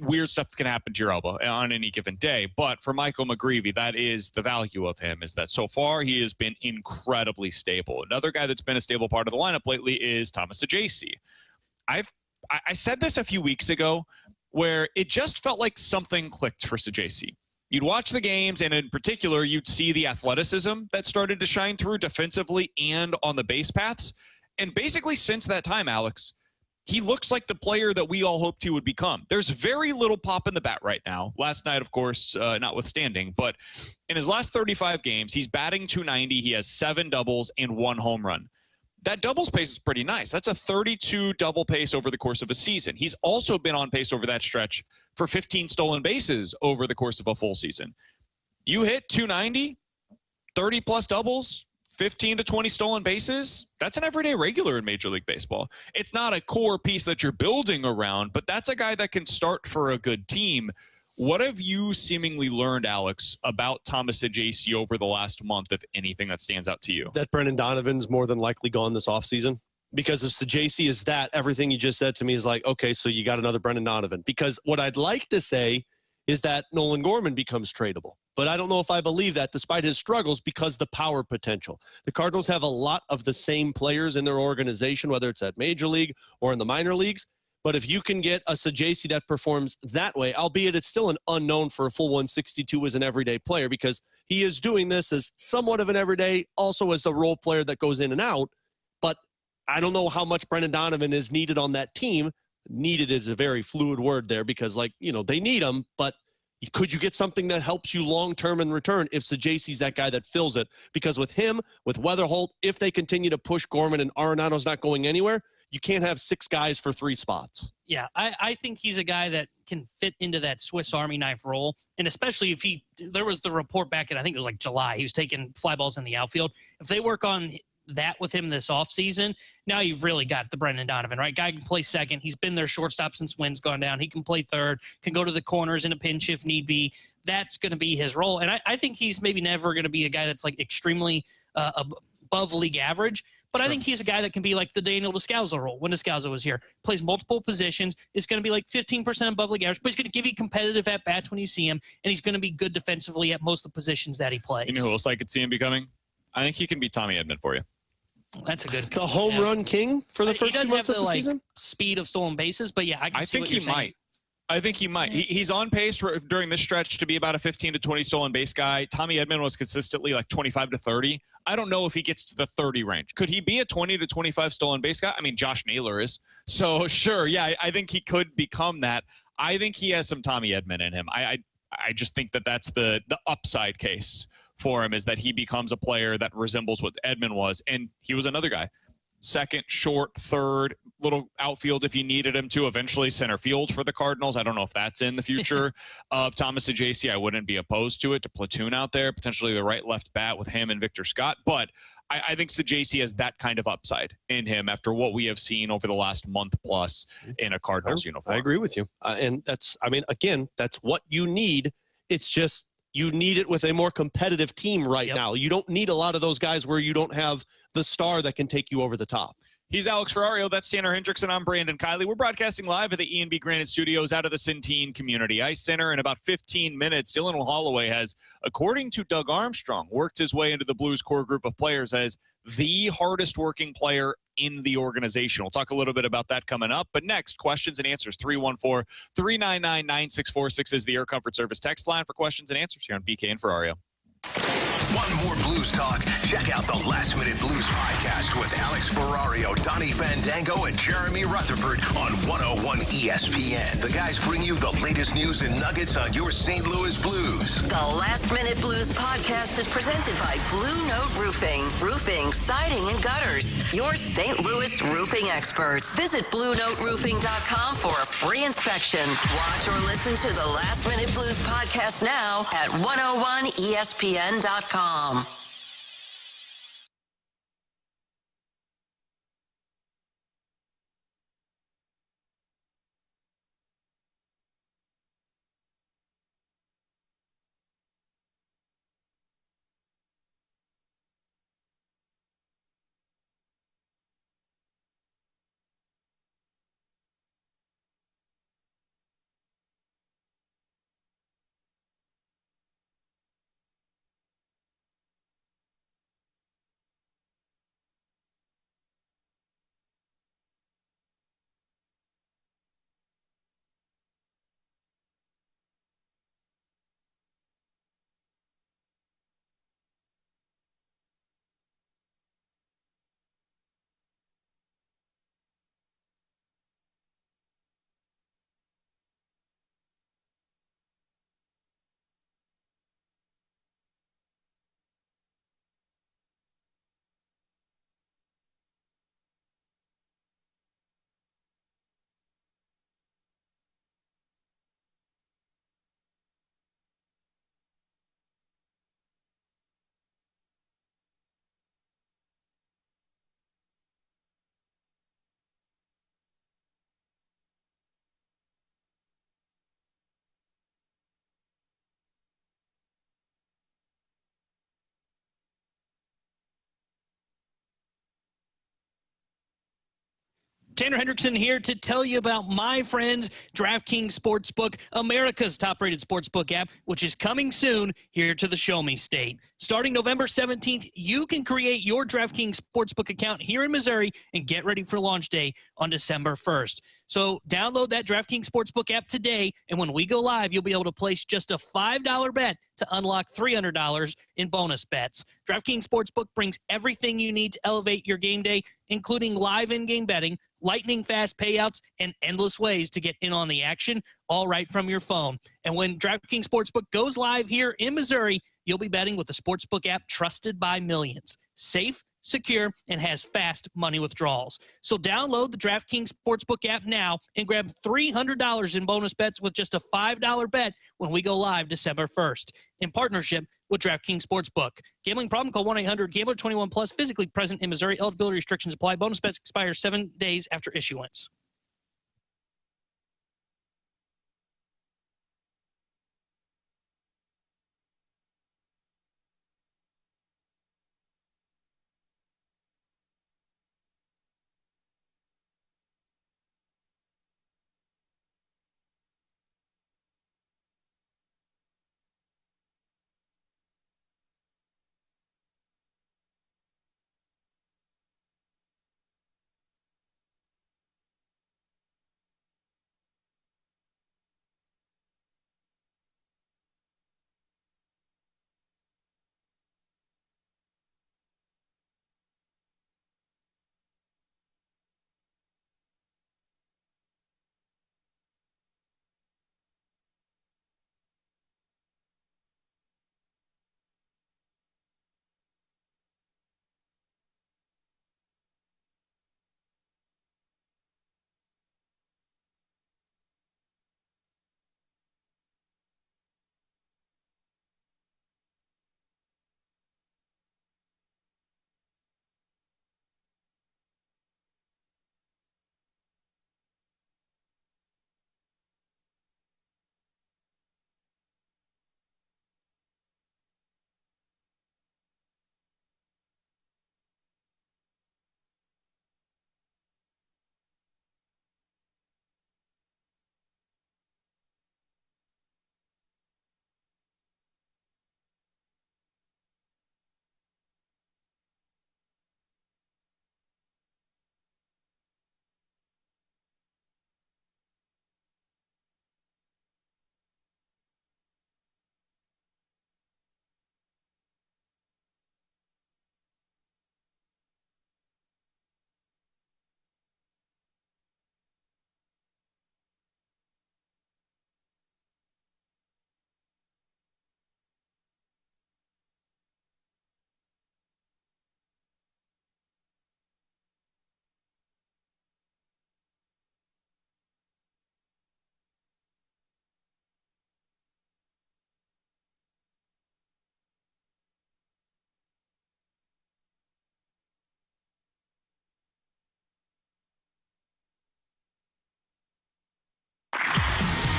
Speaker 2: weird stuff can happen to your elbow on any given day. But for Michael McGreevy, that is the value of him, is that so far he has been incredibly stable. Another guy that's been a stable part of the lineup lately is Thomas Ajayci. I said this a few weeks ago where it just felt like something clicked for Ajayci. You'd watch the games, and in particular, you'd see the athleticism that started to shine through defensively and on the base paths. And basically since that time, Alex, he looks like the player that we all hoped he would become. There's very little pop in the bat right now. Last night, of course, notwithstanding. But in his last 35 games, he's batting .290. He has 7 doubles and 1 home run. That doubles pace is pretty nice. That's a 32 double pace over the course of a season. He's also been on pace over that stretch for 15 stolen bases over the course of a full season. You hit .290, 30 plus doubles, 15 to 20 stolen bases, that's an everyday regular in Major League Baseball. It's not a core piece that you're building around, but that's a guy that can start for a good team. What have you seemingly learned, Alex, about Thomas Saggese over the last month, if anything, that stands out to you?
Speaker 4: That Brendan Donovan's more than likely gone this offseason. Because if Saggese is that, everything you just said to me is like, okay, so you got another Brendan Donovan. Because what I'd like to say is that Nolan Gorman becomes tradable. But I don't know if I believe that despite his struggles because the power potential. The Cardinals have a lot of the same players in their organization, whether it's at Major League or in the minor leagues. But if you can get a Saggese that performs that way, albeit it's still an unknown for a full 162 as an everyday player because he is doing this as somewhat of an everyday, also as a role player that goes in and out. But I don't know how much Brendan Donovan is needed on that team. Needed is a very fluid word there because, like, you know, they need him, but could you get something that helps you long-term in return if Saggese's that guy that fills it? Because with him, with Weatherholt, if they continue to push Gorman and Arenado's not going anywhere, you can't have 6 guys for 3 spots.
Speaker 7: Yeah, I think he's a guy that can fit into that Swiss Army knife role. And especially if there was the report back in, I think it was like July, he was taking fly balls in the outfield. If they work on that with him this offseason, now you've really got the Brendan Donovan, right? Guy can play second. He's been their shortstop since Wynn's gone down. He can play third, can go to the corners in a pinch if need be. That's going to be his role. And I think he's maybe never going to be a guy that's like extremely above league average. But sure. I think he's a guy that can be like the Daniel Descalso role when Descalso was here. Plays multiple positions. Is going to be like 15% above league average, but he's going to give you competitive at-bats when you see him, and he's going to be good defensively at most of the positions that he plays.
Speaker 2: You know who else I could see him becoming? I think he can be Tommy Edman for you.
Speaker 7: That's a good.
Speaker 4: The home run king for the first 2 months of the season?
Speaker 7: Speed of stolen bases, but yeah, I
Speaker 2: think he might. I think he might. He's on pace during this stretch to be about a 15 to 20 stolen base guy. Tommy Edman was consistently like 25 to 30. I don't know if he gets to the 30 range. Could he be a 20 to 25 stolen base guy? I mean, Josh Naylor is. So sure, yeah, I think he could become that. I think he has some Tommy Edman in him. I just think that's the upside case for him, is that he becomes a player that resembles what Edman was. And he was another guy. Second, short, third, little outfield if you needed him to, eventually center field for the Cardinals. I don't know if that's in the future of Thomas Saggese. I wouldn't be opposed to it, to platoon out there, potentially the right left bat with him and Victor Scott. But I think Saggese has that kind of upside in him after what we have seen over the last month plus in a Cardinals uniform.
Speaker 4: I agree with you. And that's what you need. It's just, you need it with a more competitive team right now. You don't need a lot of those guys where you don't have the star that can take you over the top.
Speaker 2: He's Alex Ferrario. That's Tanner Hendrickson. I'm Brandon Kiley. We're broadcasting live at the E&B Granite Studios out of the Centene Community Ice Center. In about 15 minutes, Dylan Holloway has, according to Doug Armstrong, worked his way into the Blues core group of players as the hardest working player in the organization. We'll talk a little bit about that coming up. But next, questions and answers. 314-399-9646 is the Air Comfort Service text line for questions and answers here on BK and Ferrario.
Speaker 1: Want more Blues talk? Check out the Last Minute Blues podcast with Alex Ferrario, Donnie Fandango, and Jeremy Rutherford on 101 ESPN. The guys bring you the latest news and nuggets on your St. Louis Blues.
Speaker 8: The Last Minute Blues podcast is presented by Blue Note Roofing. Roofing, siding, and gutters. Your St. Louis roofing experts. Visit BlueNoteRoofing.com for a free inspection. Watch or listen to the Last Minute Blues podcast now at 101ESPN.com.
Speaker 7: Tanner Hendrickson here to tell you about my friends DraftKings Sportsbook, America's top-rated sportsbook app, which is coming soon here to the Show Me State. Starting November 17th, you can create your DraftKings Sportsbook account here in Missouri and get ready for launch day on December 1st. So download that DraftKings Sportsbook app today, and when we go live, you'll be able to place just a $5 bet to unlock $300 in bonus bets. DraftKings Sportsbook brings everything you need to elevate your game day, including live in-game betting, lightning-fast payouts, and endless ways to get in on the action, all right from your phone. And when DraftKings Sportsbook goes live here in Missouri, you'll be betting with the Sportsbook app trusted by millions. Safe, secure, and has fast money withdrawals. So download the DraftKings Sportsbook app now and grab $300 in bonus bets with just a $5 bet when we go live December 1st in partnership with DraftKings Sportsbook. Gambling problem? Call 1-800-GAMBLER21+. Physically present in Missouri. Eligibility restrictions apply. Bonus bets expire 7 days after issuance.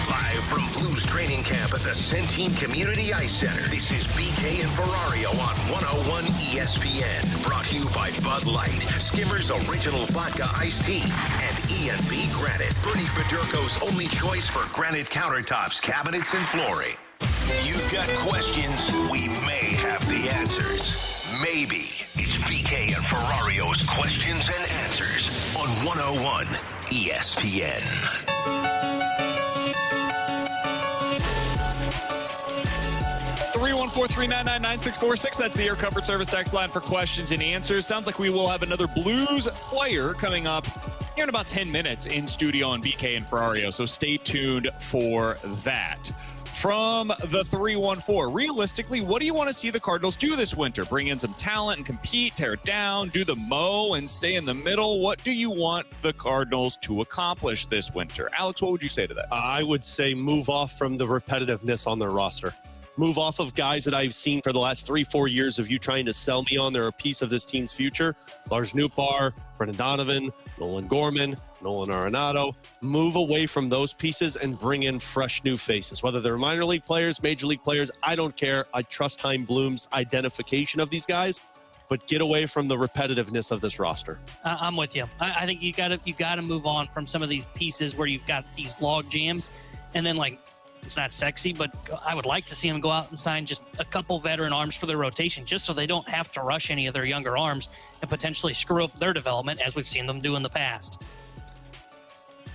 Speaker 1: Live from Blues training camp at the Centene Community Ice Center, this is BK and Ferrario on 101 ESPN. Brought to you by Bud Light, Skimmer's Original Vodka Iced Tea, and E&B Granite, Bernie Federko's only choice for granite countertops, cabinets, and flooring. You've got questions, we may have the answers. Maybe. It's BK and Ferrario's Questions and Answers on 101 ESPN.
Speaker 2: 314-399-9646. That's the Air Comfort Service text line for questions and answers. Sounds like we will have another Blues player coming up here in about 10 minutes in studio on BK and Ferrario, so stay tuned for that. From the 314, realistically, what do you want to see the Cardinals do this winter? Bring in some talent and compete, tear it down, do the mow and stay in the middle? What do you want the Cardinals to accomplish this winter? Alex, what would you say to that?
Speaker 4: I would say move off from the repetitiveness on their roster. Move off of guys that I've seen for the last 3-4 years of you trying to sell me on. They're a piece of this team's future. Lars Nootbaar, Brendan Donovan, Nolan Gorman, Nolan Arenado. Move away from those pieces and bring in fresh new faces. Whether they're minor league players, major league players, I don't care. I trust Chaim Bloom's identification of these guys. but get away from the repetitiveness of this roster.
Speaker 7: I'm with you. I think you gotta move on from some of these pieces where you've got these log jams, and then like it's not sexy, but I would like to see them go out and sign just a couple veteran arms for their rotation, just so they don't have to rush any of their younger arms and potentially screw up their development as we've seen them do in the past.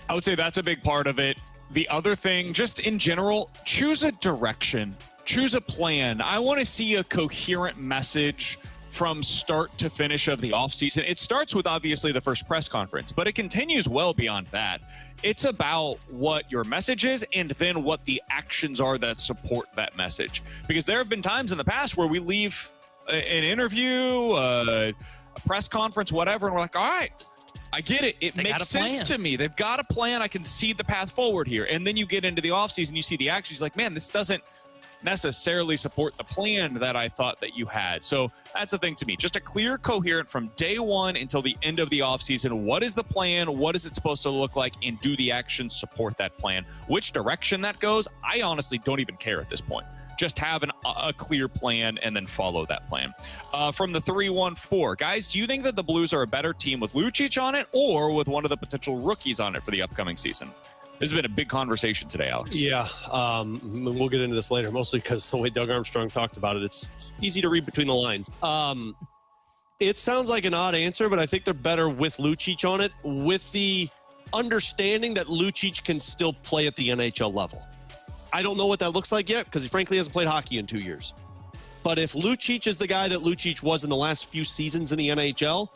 Speaker 2: I would say that's a big part of it. The other thing, just in general, choose a direction, choose a plan. I want to see a coherent message from start to finish of the offseason. It starts with obviously the first press conference, but it continues well beyond that. It's about what your message is and then what the actions are that support that message. Because there have been times in the past where we leave an interview, a press conference, whatever, and we're like, all right, I get it. It makes sense to me. They've got a plan. I can see the path forward here. And then you get into the offseason, you see the actions, like, man, this doesn't necessarily support the plan that I thought that you had. So that's the thing to me. Just a clear, coherent from day one until the end of the offseason. What is the plan? What is it supposed to look like? And do the actions support that plan? Which direction that goes, I honestly don't even care at this point. Just have a clear plan and then follow that plan. From the 314, guys, do you think that the Blues are a better team with Lucic on it or with one of the potential rookies on it for the upcoming season? This has been a big conversation today, Alex.
Speaker 4: Yeah, we'll get into this later, mostly because the way Doug Armstrong talked about it, it's easy to read between the lines. It sounds like an odd answer, but I think they're better with Lucic on it, with the understanding that Lucic can still play at the NHL level. I don't know what that looks like yet because he frankly hasn't played hockey in 2 years. But if Lucic is the guy that Lucic was in the last few seasons in the NHL,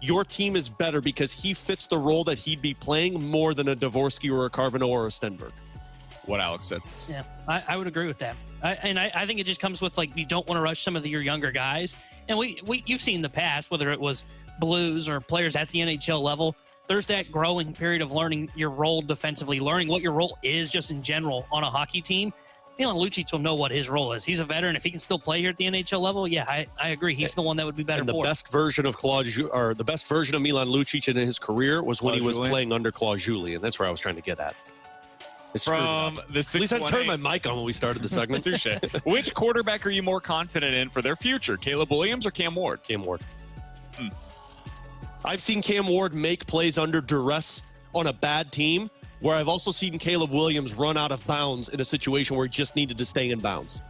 Speaker 4: your team is better because he fits the role that he'd be playing more than a Dvorsky or a Carbonneau or a Stenberg.
Speaker 2: What Alex said.
Speaker 7: Yeah, I would agree with that. I think it just comes with, like, you don't want to rush some of your younger guys. And you've seen in the past, whether it was Blues or players at the NHL level, there's that growing period of learning your role defensively, learning what your role is just in general on a hockey team. Milan Lucic will know what his role is. He's a veteran. If he can still play here at the NHL level, yeah, I agree. He's the one that would be better
Speaker 4: and the
Speaker 7: for.
Speaker 4: Best version of the best version of Milan Lucic in his career was when he was playing under Claude Julien. That's where I was trying to get at.
Speaker 2: From the 618.
Speaker 4: At least I turned my mic on when we started the segment.
Speaker 2: Touche. Which quarterback are you more confident in for their future, Caleb Williams or Cam Ward?
Speaker 4: Cam Ward. I've seen Cam Ward make plays under duress on a bad team, where I've also seen Caleb Williams run out of bounds in a situation where he just needed to stay in bounds.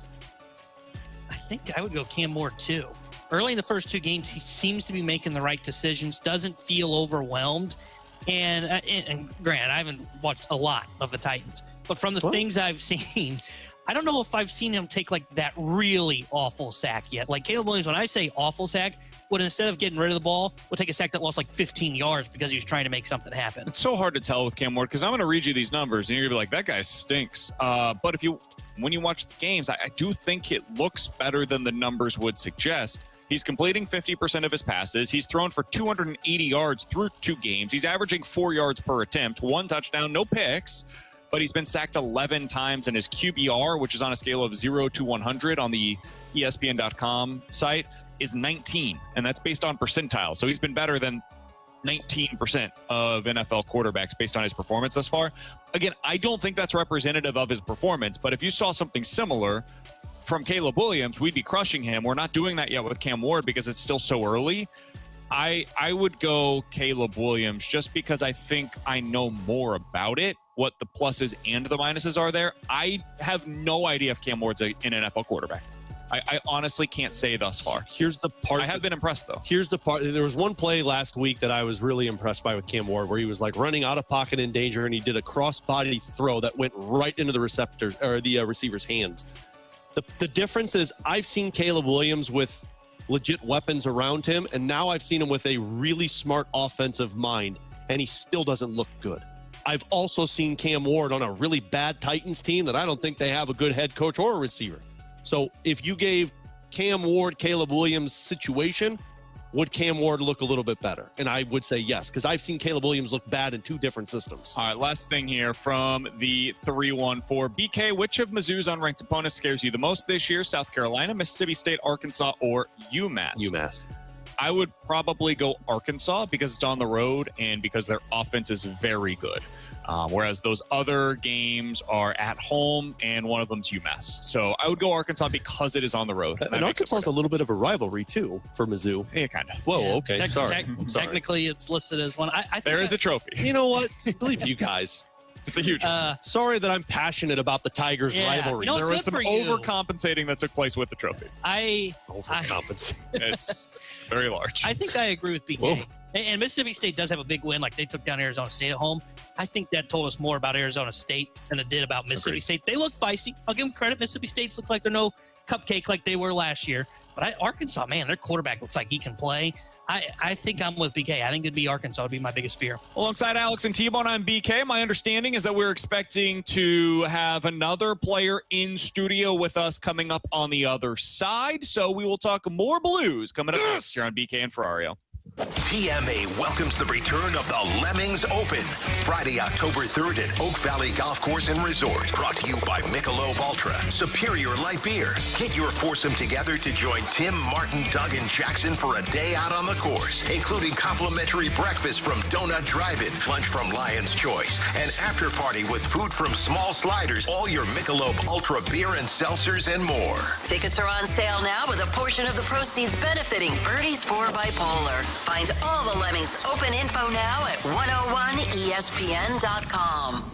Speaker 7: I think I would go Cam Ward too. Early in the first 2 games, he seems to be making the right decisions, doesn't feel overwhelmed. And granted, I haven't watched a lot of the Titans, but from the things I've seen, I don't know if I've seen him take like that really awful sack yet. Like Caleb Williams, when I say awful sack, would instead of getting rid of the ball, would take a sack that lost like 15 yards because he was trying to make something happen.
Speaker 2: It's so hard to tell with Cam Ward because I'm going to read you these numbers and you're going to be like, that guy stinks. But when you watch the games, I do think it looks better than the numbers would suggest. He's completing 50% of his passes. He's thrown for 280 yards through 2 games. He's averaging 4 yards per attempt, 1 touchdown, no picks. But he's been sacked 11 times, and his QBR, which is on a scale of 0 to 100 on the ESPN.com site, is 19, and that's based on percentile. So he's been better than 19% of NFL quarterbacks based on his performance thus far. Again, I don't think that's representative of his performance, but if you saw something similar from Caleb Williams, we'd be crushing him. We're not doing that yet with Cam Ward because it's still so early. I would go Caleb Williams just because I think I know more about it, what the pluses and the minuses are there. I have no idea if Cam Ward's an NFL quarterback. I honestly can't say thus far.
Speaker 4: Here's the part.
Speaker 2: I have been impressed, though.
Speaker 4: Here's the part. There was one play last week that I was really impressed by with Cam Ward where he was like running out of pocket in danger, and he did a cross-body throw that went right into the receiver's hands. The difference is I've seen Caleb Williams with legit weapons around him, and now I've seen him with a really smart offensive mind, and he still doesn't look good. I've also seen Cam Ward on a really bad Titans team that I don't think they have a good head coach or a receiver. So if you gave Cam Ward, Caleb Williams situation, would Cam Ward look a little bit better? And I would say yes, because I've seen Caleb Williams look bad in 2 different systems.
Speaker 2: All right, last thing here from the 314. BK, which of Mizzou's unranked opponents scares you the most this year? South Carolina, Mississippi State, Arkansas, or UMass?
Speaker 4: UMass.
Speaker 2: I would probably go Arkansas because it's on the road and because their offense is very good. Whereas those other games are at home and one of them's UMass. So I would go Arkansas because it is on the road.
Speaker 4: And Arkansas is a little bit of a rivalry, too, for Mizzou.
Speaker 2: Yeah, kind of.
Speaker 4: Whoa, okay, sorry.
Speaker 7: Technically, it's listed as one. I think
Speaker 2: there is a trophy.
Speaker 4: You know what? I believe you guys.
Speaker 2: It's a huge
Speaker 4: sorry that I'm passionate about the Tigers rivalry.
Speaker 7: You know,
Speaker 2: there was some overcompensating that took place with the trophy.
Speaker 4: Overcompensating.
Speaker 2: It's very large.
Speaker 7: I think I agree with BK.
Speaker 4: Whoa.
Speaker 7: And Mississippi State does have a big win. Like, they took down Arizona State at home. I think that told us more about Arizona State than it did about Mississippi State. They look feisty. I'll give them credit. Mississippi State's look like they're no cupcake like they were last year. But Arkansas, man, their quarterback looks like he can play. I think I'm with BK. I think it'd be Arkansas would be my biggest fear.
Speaker 2: Alongside Alex and T-Bone, I'm BK. My understanding is that we're expecting to have another player in studio with us coming up on the other side. So we will talk more Blues coming up next here on BK and Ferrario.
Speaker 1: TMA welcomes the return of the Lemmings Open, Friday, October 3rd at Oak Valley Golf Course and Resort. Brought to you by Michelob Ultra, Superior Light Beer. Get your foursome together to join Tim, Martin, Doug, and Jackson for a day out on the course, including complimentary breakfast from Donut Drive-In, lunch from Lion's Choice, and after party with food from Small Sliders, all your Michelob Ultra beer and seltzers and more.
Speaker 8: Tickets are on sale now with a portion of the proceeds benefiting Birdies for Bipolar. Find all the Lemmings Open info now at 101ESPN.com.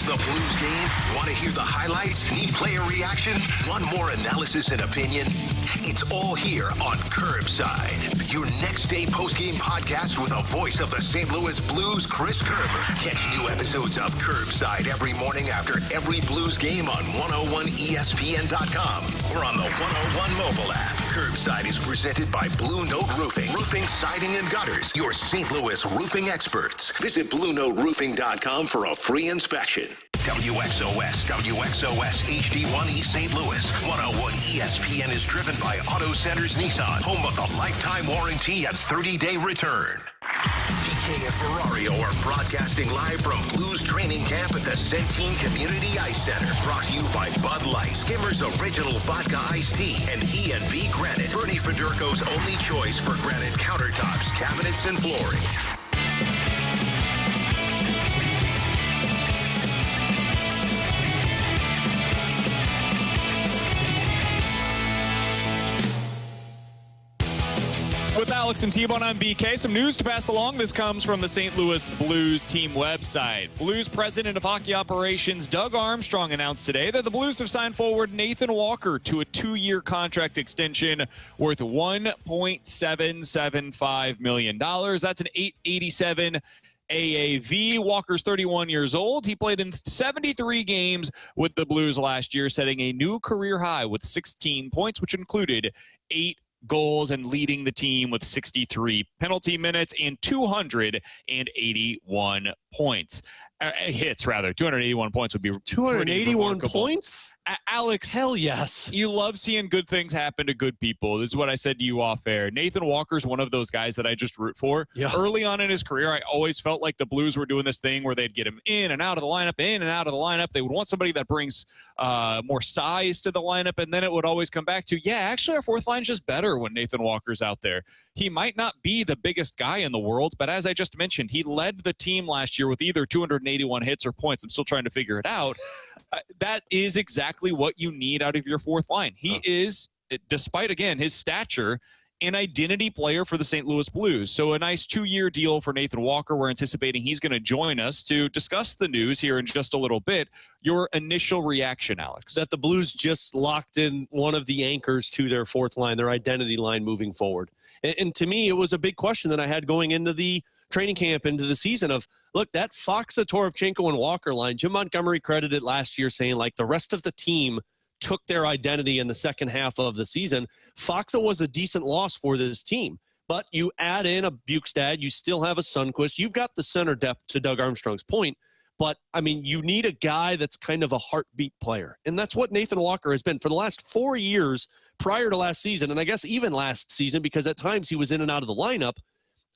Speaker 1: The Blues game? Want to hear the highlights? Need player reaction? Want more analysis and opinion? It's all here on Curbside, your next day post-game podcast with a voice of the St. Louis Blues, Chris Kerber. Catch new episodes of Curbside every morning after every Blues game on 101ESPN.com or on the 101 mobile app. Curbside is presented by Blue Note Roofing. Roofing, siding, and gutters. Your St. Louis roofing experts. Visit BlueNoteRoofing.com for a free inspection. WXOS HD1 East St. Louis. 101 ESPN is driven by Auto Centers Nissan, home of the lifetime warranty and 30-day return. BK and Ferrario are broadcasting live from Blues training camp at the Centene Community Ice Center. Brought to you by Bud Light, Skimmer's Original Vodka Iced Tea, and E&B Granite. Bernie Federko's only choice for granite countertops, cabinets, and flooring.
Speaker 2: With Alex and T-Bone on BK, some news to pass along. This comes from the St. Louis Blues team website. Blues president of hockey operations Doug Armstrong announced today that the Blues have signed forward Nathan Walker to a 2-year contract extension worth $1.775 million. That's an $887 AAV. Walker's 31 years old. He played in 73 games with the Blues last year, setting a new career high with 16 points, which included 8 goals and leading the team with 63 penalty minutes and 281 points. Hits, rather. 281 points would be
Speaker 4: 281 points?
Speaker 2: Alex,
Speaker 4: hell yes.
Speaker 2: You love seeing good things happen to good people. This is what I said to you off air. Nathan Walker's one of those guys that I just root for.
Speaker 4: Yeah.
Speaker 2: Early on in his career, I always felt like the Blues were doing this thing where they'd get him in and out of the lineup, in and out of the lineup. They would want somebody that brings more size to the lineup, and then it would always come back to, yeah, actually our fourth line's just better when Nathan Walker's out there. He might not be the biggest guy in the world, but as I just mentioned, he led the team last year with either 281 hits or points. I'm still trying to figure it out. That is exactly what you need out of your fourth line. He is, despite, again, his stature, an identity player for the St. Louis Blues. So a nice 2-year deal for Nathan Walker. We're anticipating he's going to join us to discuss the news here in just a little bit. Your initial reaction, Alex?
Speaker 4: That the Blues just locked in one of the anchors to their fourth line, their identity line moving forward. And to me, it was a big question that I had going into the training camp, into the season of, look, that Faksa, Toropchenko, and Walker line, Jim Montgomery credited last year saying, like, the rest of the team took their identity in the second half of the season. Faksa was a decent loss for this team. But you add in a Bukestad, you still have a Sundqvist. You've got the center depth, to Doug Armstrong's point. But, I mean, you need a guy that's kind of a heartbeat player. And that's what Nathan Walker has been for the last 4 years prior to last season. And I guess even last season, because at times he was in and out of the lineup.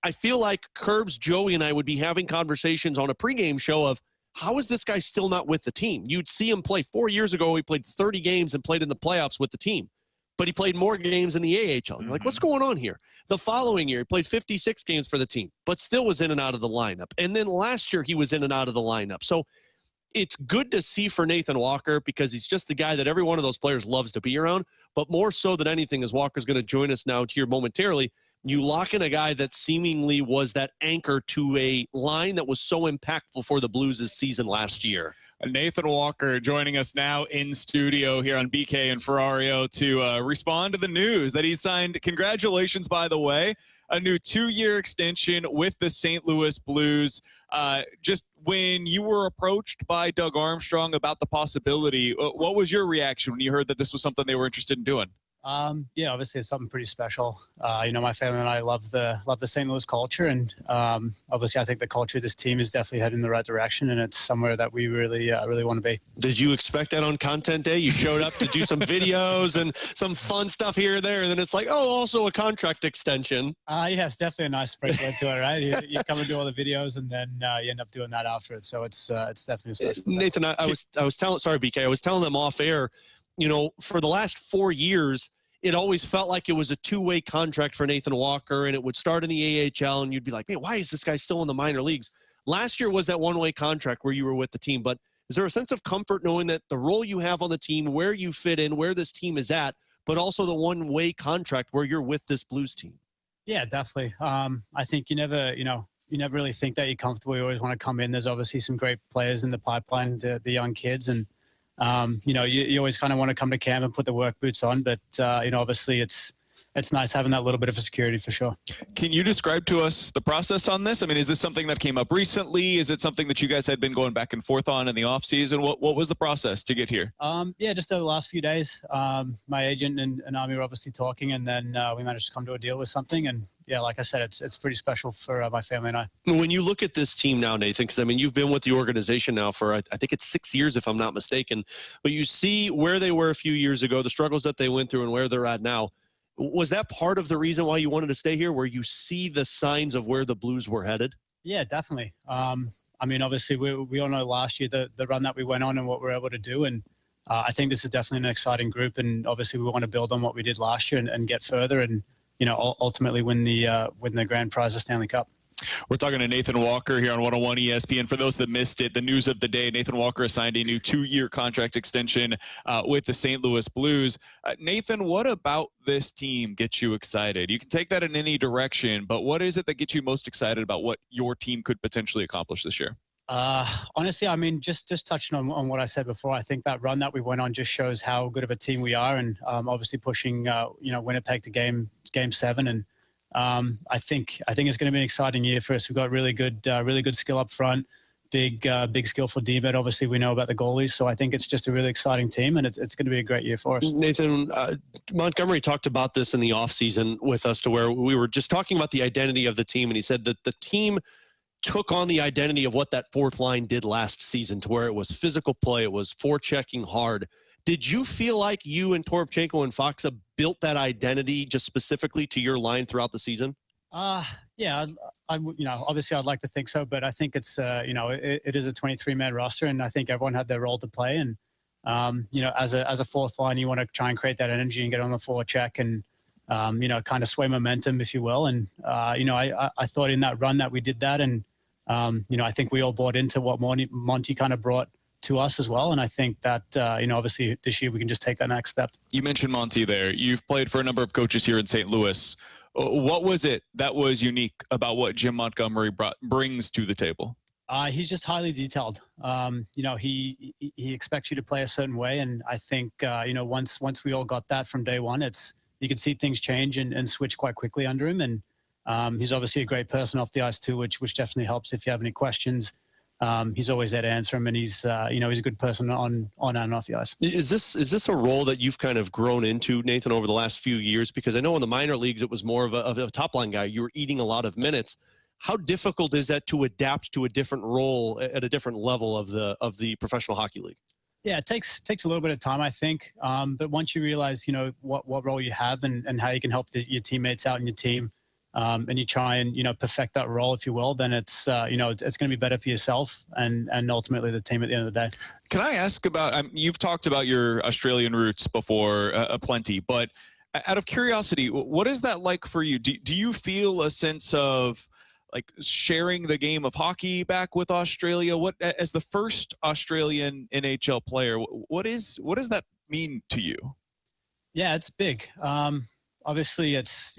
Speaker 4: I feel like Curbs, Joey, and I would be having conversations on a pregame show of, how is this guy still not with the team? You'd see him play 4 years ago. He played 30 games and played in the playoffs with the team. But he played more games in the AHL. You're like, what's going on here? The following year, he played 56 games for the team, but still was in and out of the lineup. And then last year, he was in and out of the lineup. So it's good to see for Nathan Walker because he's just the guy that every one of those players loves to be around. But more so than anything, as Walker's going to join us now here momentarily, you lock in a guy that seemingly was that anchor to a line that was so impactful for the Blues' season last year.
Speaker 2: Nathan Walker joining us now in studio here on BK and Ferrario to respond to the news that he signed. Congratulations, by the way, a new 2-year extension with the St. Louis Blues. Just when you were approached by Doug Armstrong about the possibility, what was your reaction when you heard that this was something they were interested in doing?
Speaker 5: Yeah, obviously it's something pretty special. My family and I love the St. Louis culture, and obviously I think the culture of this team is definitely heading in the right direction, and it's somewhere that we really want to be.
Speaker 4: Did you expect that on content day? You showed up to do some videos and some fun stuff here and there, and then it's like, oh, also a contract extension.
Speaker 5: Yeah, it's definitely a nice sprinkle into it, right? You come and do all the videos, and then you end up doing that after it. So it's definitely special.
Speaker 4: Nathan, I was telling, sorry, BK, I was telling them off air. For the last 4 years, it always felt like it was a two-way contract for Nathan Walker, and it would start in the AHL, and you'd be like, man, why is this guy still in the minor leagues? Last year was that one-way contract where you were with the team, but is there a sense of comfort knowing that the role you have on the team, where you fit in, where this team is at, but also the one-way contract where you're with this Blues team? Yeah, definitely. I think you never really think that you're comfortable. You always want to come in. There's obviously some great players in the pipeline, the young kids, and you always kind of want to come to camp and put the work boots on, but obviously it's
Speaker 9: it's nice having that little bit of a security for sure.
Speaker 2: Can you describe to us the process on this? I mean, is this something that came up recently? Is it something that you guys had been going back and forth on in the off season? What was the process to get here?
Speaker 9: Yeah, just over the last few days, my agent and Army were obviously talking, and then we managed to come to a deal with something. And yeah, like I said, it's pretty special for my family and I.
Speaker 4: When you look at this team now, Nathan, because I mean, you've been with the organization now for, I think it's 6 years, if I'm not mistaken, but you see where they were a few years ago, the struggles that they went through and where they're at now. Was that part of the reason why you wanted to stay here, where you see the signs of where the Blues were headed?
Speaker 9: Yeah, definitely. I mean, obviously, we all know last year the run that we went on and what we were able to do. And I think this is definitely an exciting group. And obviously, we want to build on what we did last year and get further and, ultimately win the grand prize of Stanley Cup.
Speaker 2: We're talking to Nathan Walker here on 101 ESPN. For those that missed it, the news of the day, Nathan Walker signed a new 2-year contract extension with the St. Louis Blues. Nathan, what about this team gets you excited? You can take that in any direction, but what is it that gets you most excited about what your team could potentially accomplish this year?
Speaker 9: Honestly, I mean, just touching on what I said before, I think that run that we went on just shows how good of a team we are, and obviously pushing, Winnipeg to game 7. And I think it's going to be an exciting year for us. We've got really good skill up front, big skillful D-men. Obviously, we know about the goalies, so I think it's just a really exciting team, and it's going to be a great year for us.
Speaker 4: Nathan, Montgomery talked about this in the offseason with us, to where we were just talking about the identity of the team, and he said that the team took on the identity of what that fourth line did last season, to where it was physical play, it was forechecking hard. Did you feel like you and Toropchenko and Faksa built that identity just specifically to your line throughout the season?
Speaker 9: Yeah, obviously I'd like to think so, but I think it's, it is a 23-man roster, and I think everyone had their role to play. And, as a fourth line, you want to try and create that energy and get on the forecheck and, kind of sway momentum, if you will. And, I thought in that run that we did that. And, I think we all bought into what Monty kind of brought to us as well. And I think that, obviously this year we can just take that next step. You
Speaker 2: mentioned Monty there. You've played for a number of coaches here in St. Louis. What was it that was unique about what Jim Montgomery brings to the table?
Speaker 9: He's just highly detailed. He expects you to play a certain way. And I think, once we all got that from day one, you could see things change and switch quite quickly under him. And he's obviously a great person off the ice too, which definitely helps if you have any questions. He's always there to answer them, and he's a good person on and off the ice.
Speaker 4: Is this a role that you've kind of grown into, Nathan, over the last few years? Because I know in the minor leagues it was more of a top line guy. You were eating a lot of minutes. How difficult is that to adapt to a different role at a different level of the professional hockey league?
Speaker 9: Yeah, it takes a little bit of time, I think. But once you realize, what role you have and how you can help your teammates out in your team, and you try and, perfect that role, if you will, then it's going to be better for yourself and ultimately the team at the end of the day.
Speaker 2: Can I ask about, you've talked about your Australian roots before plenty, but out of curiosity, what is that like for you? Do you feel a sense of like sharing the game of hockey back with Australia? What, as the first Australian NHL player, what does that mean to you?
Speaker 9: Yeah, it's big. Obviously it's,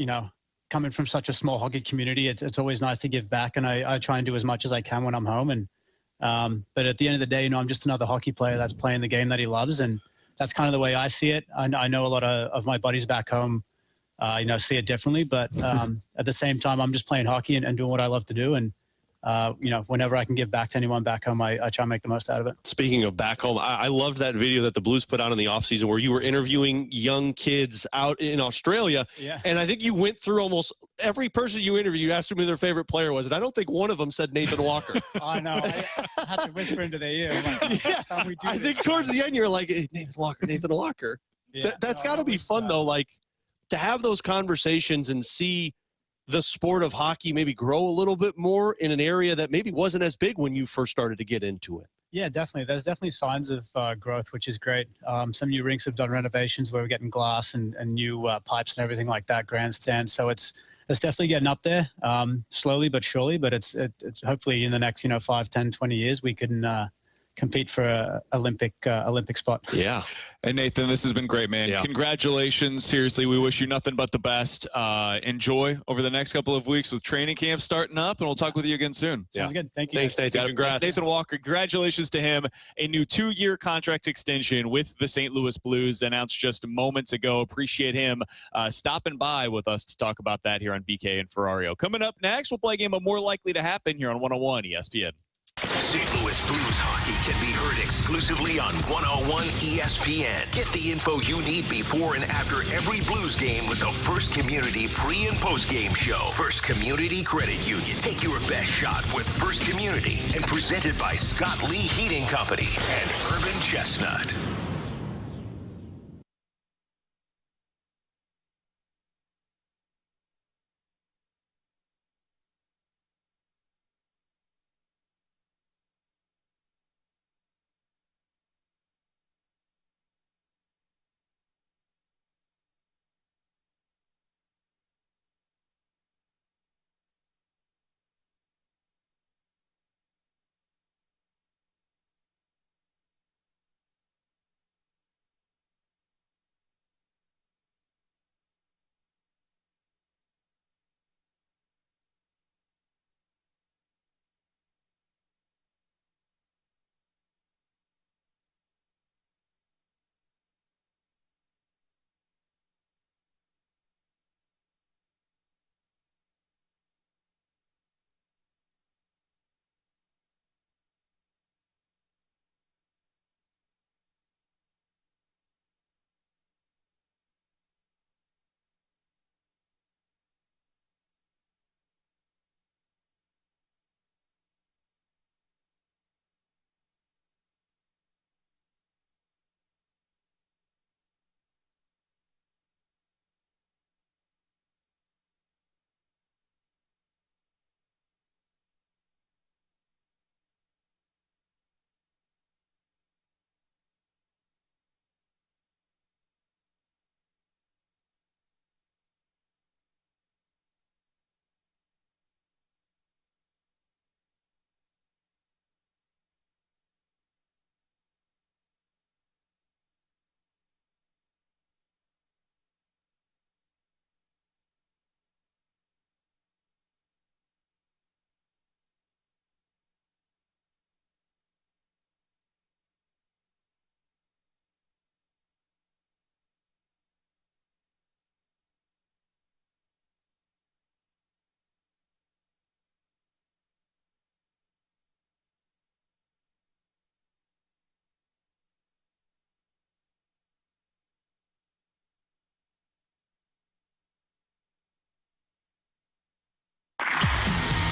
Speaker 9: coming from such a small hockey community, it's always nice to give back, and I try and do as much as I can when I'm home. And but at the end of the day, I'm just another hockey player that's playing the game that he loves, and that's kind of the way I see it. I know a lot of my buddies back home, see it differently, but at the same time, I'm just playing hockey and doing what I love to do. And whenever I can give back to anyone back home, I try and make the most out of it.
Speaker 4: Speaking of back home, I loved that video that the Blues put out in the offseason where you were interviewing young kids out in Australia.
Speaker 9: Yeah.
Speaker 4: And I think you went through almost every person you interviewed. You asked them who their favorite player was. And I don't think one of them said Nathan Walker.
Speaker 9: I know. I had to whisper into their ear. Like,
Speaker 4: yeah. I think towards the end, you were like, hey, Nathan Walker. Yeah. That's got to be fun, though, like to have those conversations and see the sport of hockey maybe grow a little bit more in an area that maybe wasn't as big when you first started to get into it.
Speaker 9: Yeah, definitely. There's definitely signs of growth, which is great. Some new rinks have done renovations where we're getting glass and new pipes and everything like that, grandstands. So it's definitely getting up there, slowly but surely. But it's hopefully in the next 5, 10, 20 years we can compete for a Olympic spot.
Speaker 4: Yeah.
Speaker 2: And Nathan, this has been great, man.
Speaker 4: Yeah.
Speaker 2: Congratulations. Seriously, we wish you nothing but the best. Enjoy over the next couple of weeks with training camp starting up, and we'll talk with you again soon.
Speaker 9: Sounds good. Thank you.
Speaker 4: Thanks, Nathan. Congrats.
Speaker 2: Nathan Walker, congratulations to him. A new 2-year contract extension with the St. Louis Blues announced just moments ago. Appreciate him stopping by with us to talk about that here on BK and Ferrario. Coming up next, we'll play a game of More Likely to Happen here on 101 ESPN.
Speaker 1: St. Louis Blues hockey can be heard exclusively on 101 ESPN. Get the info you need before and after every Blues game with the First Community pre- and post-game show. First Community Credit Union. Take your best shot with First Community. And presented by Scott Lee Heating Company and Urban Chestnut.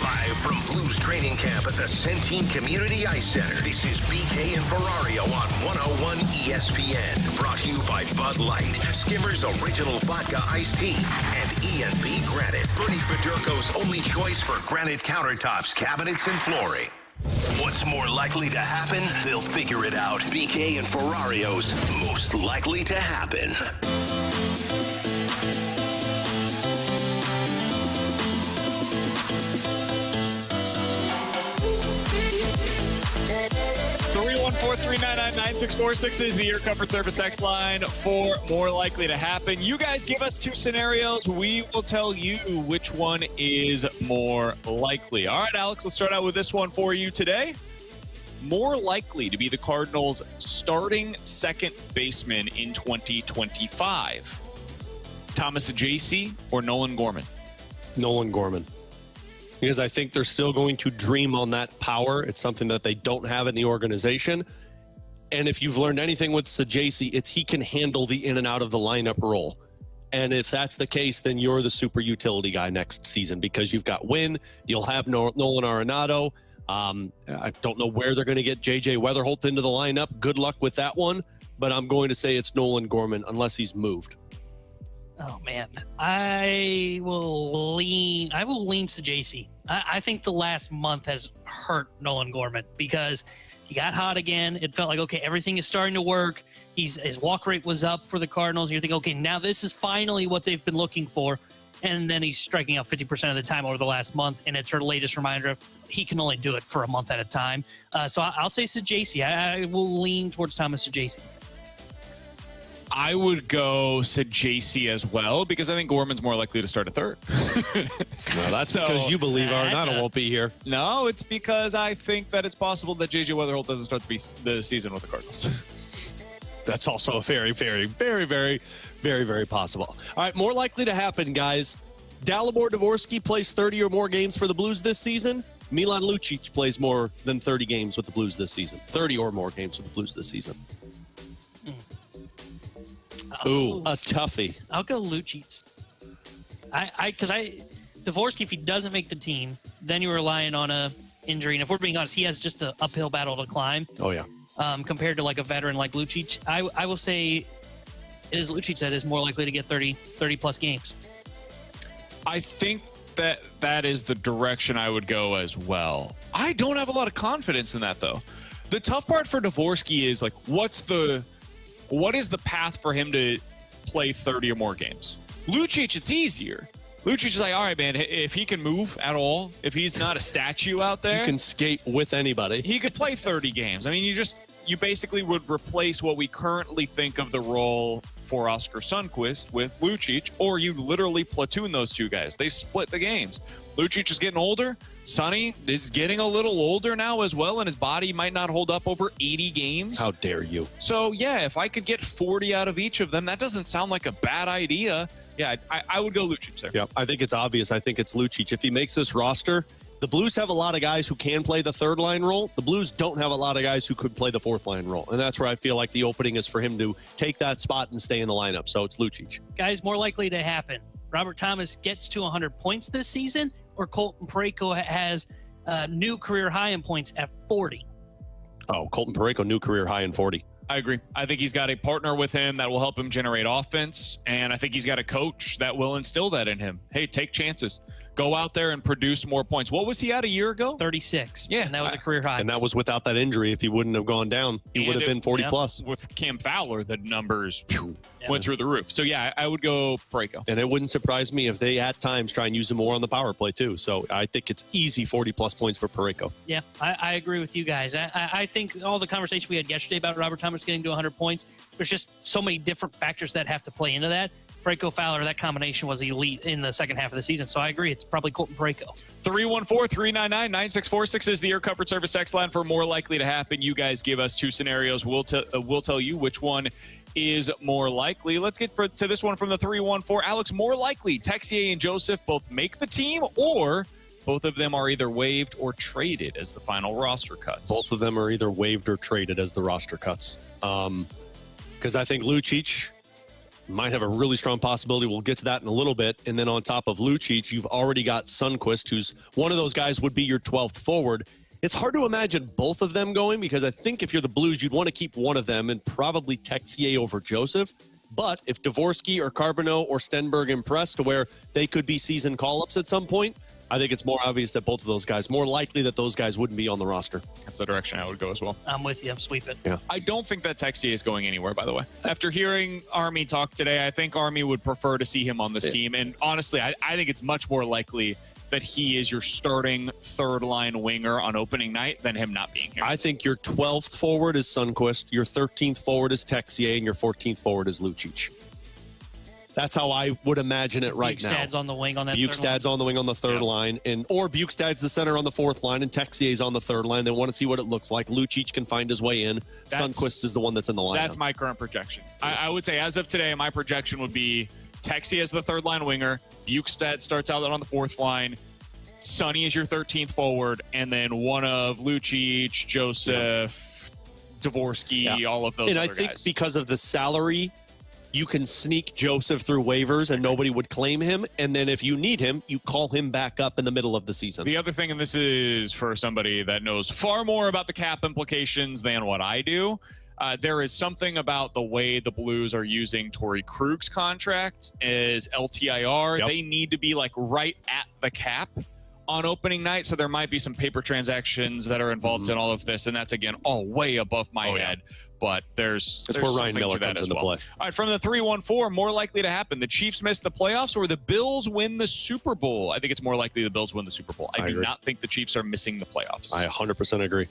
Speaker 1: Live from Blues training camp at the Centene Community Ice Center, this is BK and Ferrario on 101 ESPN. Brought to you by Bud Light, Skimmer's Original Vodka Iced Tea, and E&B Granite, Bernie Federko's only choice for granite countertops, cabinets, and flooring. What's more likely to happen? They'll figure it out. BK and Ferrario's Most Likely to Happen.
Speaker 2: 314-399-9646 is the Your Comfort Service text line for More Likely to Happen. You guys give us 2 scenarios. We will tell you which one is more likely. All right, Alex, let's start out with this one for you today. More likely to be the Cardinals' starting second baseman in 2025. Thomas Ajacey or Nolan Gorman?
Speaker 4: Nolan Gorman. Because I think they're still going to dream on that power. It's something that they don't have in the organization. And if you've learned anything with Sajasi, it's he can handle the in and out of the lineup role. And if that's the case, then you're the super utility guy next season because you've got Wynn, you'll have Nolan Arenado. I don't know where they're going to get J.J. Weatherholt into the lineup. Good luck with that one. But I'm going to say it's Nolan Gorman unless he's moved.
Speaker 7: Oh man, I will lean Sajasi. I think the last month has hurt Nolan Gorman because he got hot again. It felt like, okay, everything is starting to work. His walk rate was up for the Cardinals. You're thinking, okay, now this is finally what they've been looking for. And then he's striking out 50% of the time over the last month. And it's her latest reminder of he can only do it for a month at a time. So I'll say Sajaci. I will lean towards Thomas Sajaci.
Speaker 2: I would go Sajaci as well because I think Gorman's more likely to start a third.
Speaker 4: No, that's because you believe Arenado won't be here.
Speaker 2: No, it's because I think that it's possible that J.J. Weatherholt doesn't start the season with the Cardinals.
Speaker 4: That's also very, very, very, very, very, very possible. All right, more likely to happen, guys. Dalibor Dvorsky plays 30 or more games for the Blues this season. Milan Lucic plays more than 30 games with the Blues this season. 30 or more games with the Blues this season. Ooh, a toughie.
Speaker 7: I'll go Lucic. Because Dvorsky, if he doesn't make the team, then you're relying on a injury. And if we're being honest, he has just an uphill battle to climb.
Speaker 4: Oh, yeah.
Speaker 7: Compared to like a veteran like Lucic. I will say it is Lucic that is more likely to get 30 plus games.
Speaker 2: I think that is the direction I would go as well. I don't have a lot of confidence in that, though. The tough part for Dvorsky is, like, what is the path for him to play 30 or more games? Lucic, it's easier. Lucic is like, all right, man, if he can move at all, if he's not a statue out there.
Speaker 4: You can skate with anybody.
Speaker 2: He could play 30 games. I mean, you basically would replace what we currently think of the role for Oscar Sundqvist with Lucic, or you literally platoon those two guys. They split the games. Lucic is getting older. Sonny is getting a little older now as well, and his body might not hold up over 80 games.
Speaker 4: How dare you?
Speaker 2: So, yeah, if I could get 40 out of each of them, that doesn't sound like a bad idea. Yeah, I would go Lucic there.
Speaker 4: Yeah, I think it's obvious. I think it's Lucic. If he makes this roster, the Blues have a lot of guys who can play the third line role. The Blues don't have a lot of guys who could play the fourth line role. And that's where I feel like the opening is for him to take that spot and stay in the lineup. So it's Lucic.
Speaker 7: Guys, more likely to happen. Robert Thomas gets to 100 points this season, or Colton Parayko has a new career high in points at 40.
Speaker 4: Oh, Colton Parayko, new career high in 40.
Speaker 2: I agree. I think he's got a partner with him that will help him generate offense, and I think he's got a coach that will instill that in him. Hey, take chances. Go out there and produce more points. What was he at a year ago?
Speaker 7: 36.
Speaker 2: Yeah.
Speaker 7: And that was a career high.
Speaker 4: And that was without that injury. If he wouldn't have gone down, he would have been 40 plus.
Speaker 2: With Cam Fowler, the numbers went through the roof. So, yeah, I would go Parayko.
Speaker 4: And it wouldn't surprise me if they, at times, try and use him more on the power play, too. So I think it's easy 40-plus points for Parayko.
Speaker 7: Yeah, I agree with you guys. I think all the conversation we had yesterday about Robert Thomas getting to 100 points, there's just so many different factors that have to play into that. Parayko Fowler, that combination was elite in the second half of the season. So I agree. It's probably Colton Parayko.
Speaker 2: 314-399-9646 is the Air Comfort Service text line for more likely to happen. You guys give us two scenarios. We'll tell you which one is more likely. Let's get to this one from the 314. Alex, more likely Texier and Joseph both make the team, or both of them are either waived or traded as the final roster cuts?
Speaker 4: Both of them are either waived or traded as the roster cuts. Because I think Lucic might have a really strong possibility. We'll get to that in a little bit. And then on top of Lucic, you've already got Sundqvist, who's one of those guys would be your 12th forward. It's hard to imagine both of them going, because I think if you're the Blues, you'd want to keep one of them and probably Texier over Joseph. But if Dvorsky or Carbono or Stenberg impress to where they could be season call-ups at some point, I think it's more obvious that both of those guys, more likely that those guys wouldn't be on the roster.
Speaker 2: That's the direction I would go as well.
Speaker 7: I'm with you. I'm sweeping.
Speaker 4: Yeah.
Speaker 2: I don't think that Texier is going anywhere, by the way. After hearing Army talk today, I think Army would prefer to see him on this team. And honestly, I think it's much more likely that he is your starting third-line winger on opening night than him not being here.
Speaker 4: I think your 12th forward is Sundqvist, your 13th forward is Texier, and your 14th forward is Lucic. That's how I would imagine it right now.
Speaker 7: Bukestad's on the wing on that
Speaker 4: Bukestad's on the wing on the third line, or Bukestad's the center on the fourth line, and Texier's on the third line. They want to see what it looks like. Lucic can find his way in. Sundqvist is the one that's in the lineup.
Speaker 2: That's my current projection. I would say as of today, my projection would be Texier as the third line winger. Bukestad starts out on the fourth line. Sonny is your 13th forward, and then one of Lucic, Joseph, Dvorsky, all of those
Speaker 4: and
Speaker 2: other
Speaker 4: I think
Speaker 2: guys.
Speaker 4: Because of the salary, you can sneak Joseph through waivers and nobody would claim him. And then if you need him, you call him back up in the middle of the season.
Speaker 2: The other thing, and this is for somebody that knows far more about the cap implications than what I do, there is something about the way the Blues are using Torrey Krug's contract as LTIR.
Speaker 4: Yep.
Speaker 2: They need to be like right at the cap on opening night, so there might be some paper transactions that are involved in all of this, and that's, again, all way above my head. But there's
Speaker 4: where Ryan Miller
Speaker 2: that
Speaker 4: comes
Speaker 2: as
Speaker 4: into
Speaker 2: well.
Speaker 4: play.
Speaker 2: All right, from the 314, more likely to happen: the Chiefs miss the playoffs or the Bills win the Super Bowl? I think it's more likely the Bills win the Super Bowl. I do
Speaker 4: agree.
Speaker 2: not think the Chiefs are missing the playoffs.
Speaker 4: I 100% agree.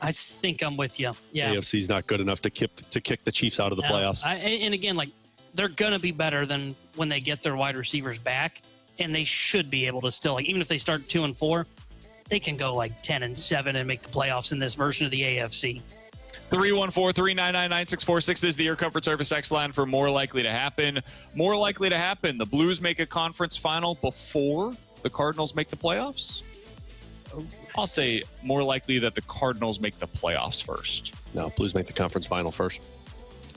Speaker 7: I think I'm with you. Yeah.
Speaker 4: AFC's not good enough to kick the Chiefs out of the playoffs.
Speaker 7: And again, like, they're going to be better than when they get their wide receivers back, and they should be able to still, like, even if they start 2-4, they can go like 10-7 and make the playoffs in this version of the AFC.
Speaker 2: 314-399-9646 is the Air Comfort Service text line for more likely to happen. More likely to happen: the Blues make a conference final before the Cardinals make the playoffs? I'll say more likely that the Cardinals make the playoffs first.
Speaker 4: No, Blues make the conference final first.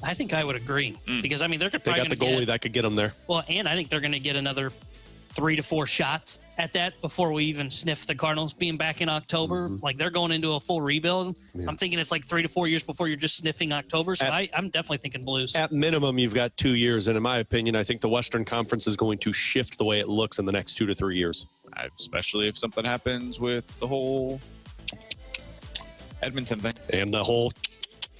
Speaker 7: I think I would agree because, I mean, they're
Speaker 4: They
Speaker 7: probably
Speaker 4: got the goalie that could get them there.
Speaker 7: Well, and I think they're going to get another 3 to 4 shots at that before we even sniff the Cardinals being back in October. Like, they're going into a full rebuild.
Speaker 4: Yeah.
Speaker 7: I'm thinking it's like 3 to 4 years before you're just sniffing October. So I'm definitely thinking Blues.
Speaker 4: At minimum, you've got 2 years. And in my opinion, I think the Western Conference is going to shift the way it looks in the next 2 to 3 years.
Speaker 2: Especially if something happens with the whole Edmonton thing.
Speaker 4: And the whole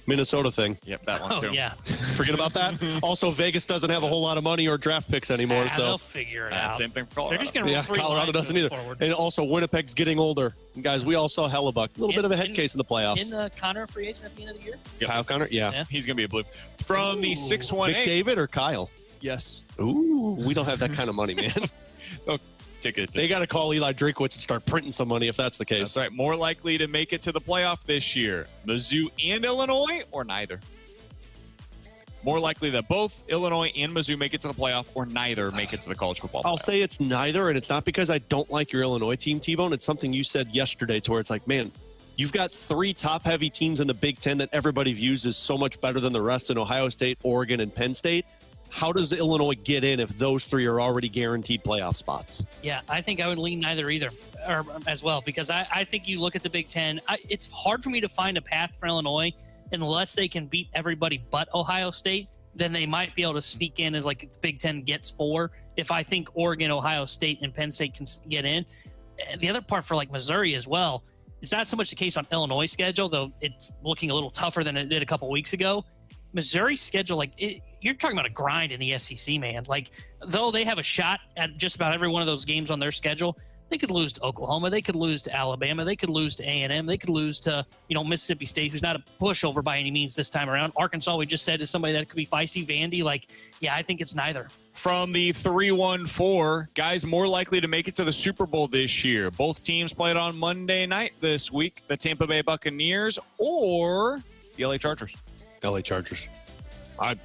Speaker 4: Minnesota thing.
Speaker 2: Yep, that one too.
Speaker 7: Yeah.
Speaker 4: Forget about that. Also, Vegas doesn't have a whole lot of money or draft picks anymore. So
Speaker 7: They'll figure it out.
Speaker 2: Same thing for Colorado.
Speaker 7: They're just going to
Speaker 4: yeah, Colorado doesn't either.
Speaker 7: Forward.
Speaker 4: And also, Winnipeg's getting older. Guys, we all saw Hellebuck. A little bit of a head case in the playoffs.
Speaker 7: In Connor a free agent at the end of the year?
Speaker 2: Yep.
Speaker 4: Kyle Connor? Yeah.
Speaker 2: He's going to be a Blue. From the 618.
Speaker 4: McDavid or Kyle?
Speaker 2: Yes.
Speaker 4: Ooh, we don't have that kind of money, man.
Speaker 2: Ticket.
Speaker 4: They got to call Eli Drinkwitz and start printing some money if that's the case.
Speaker 2: That's right. More likely to make it to the playoff this year: Mizzou and Illinois, or neither? More likely that both Illinois and Mizzou make it to the playoff, or neither make it to the college football playoff.
Speaker 4: I'll say it's neither, and it's not because I don't like your Illinois team, T-Bone. It's something you said yesterday to where it's like, man, you've got 3 top-heavy teams in the Big Ten that everybody views as so much better than the rest in Ohio State, Oregon, and Penn State. How does Illinois get in if those 3 are already guaranteed playoff spots?
Speaker 7: Yeah, I think I would lean neither either, or as well, because I think you look at the Big Ten. It's hard for me to find a path for Illinois unless they can beat everybody but Ohio State. Then they might be able to sneak in as like the Big Ten gets 4. If I think Oregon, Ohio State, and Penn State can get in. The other part for like Missouri as well, it's not so much the case on Illinois' schedule, though it's looking a little tougher than it did a couple weeks ago. Missouri's schedule, you're talking about a grind in the SEC, man. Like, though they have a shot at just about every one of those games on their schedule, they could lose to Oklahoma, they could lose to Alabama, they could lose to A&M, they could lose to, Mississippi State, who's not a pushover by any means this time around. Arkansas, we just said, is somebody that could be feisty. Vandy, I think it's neither.
Speaker 2: From the 314, guys more likely to make it to the Super Bowl this year: both teams played on Monday night this week, the Tampa Bay Buccaneers or the LA Chargers.
Speaker 4: LA Chargers. As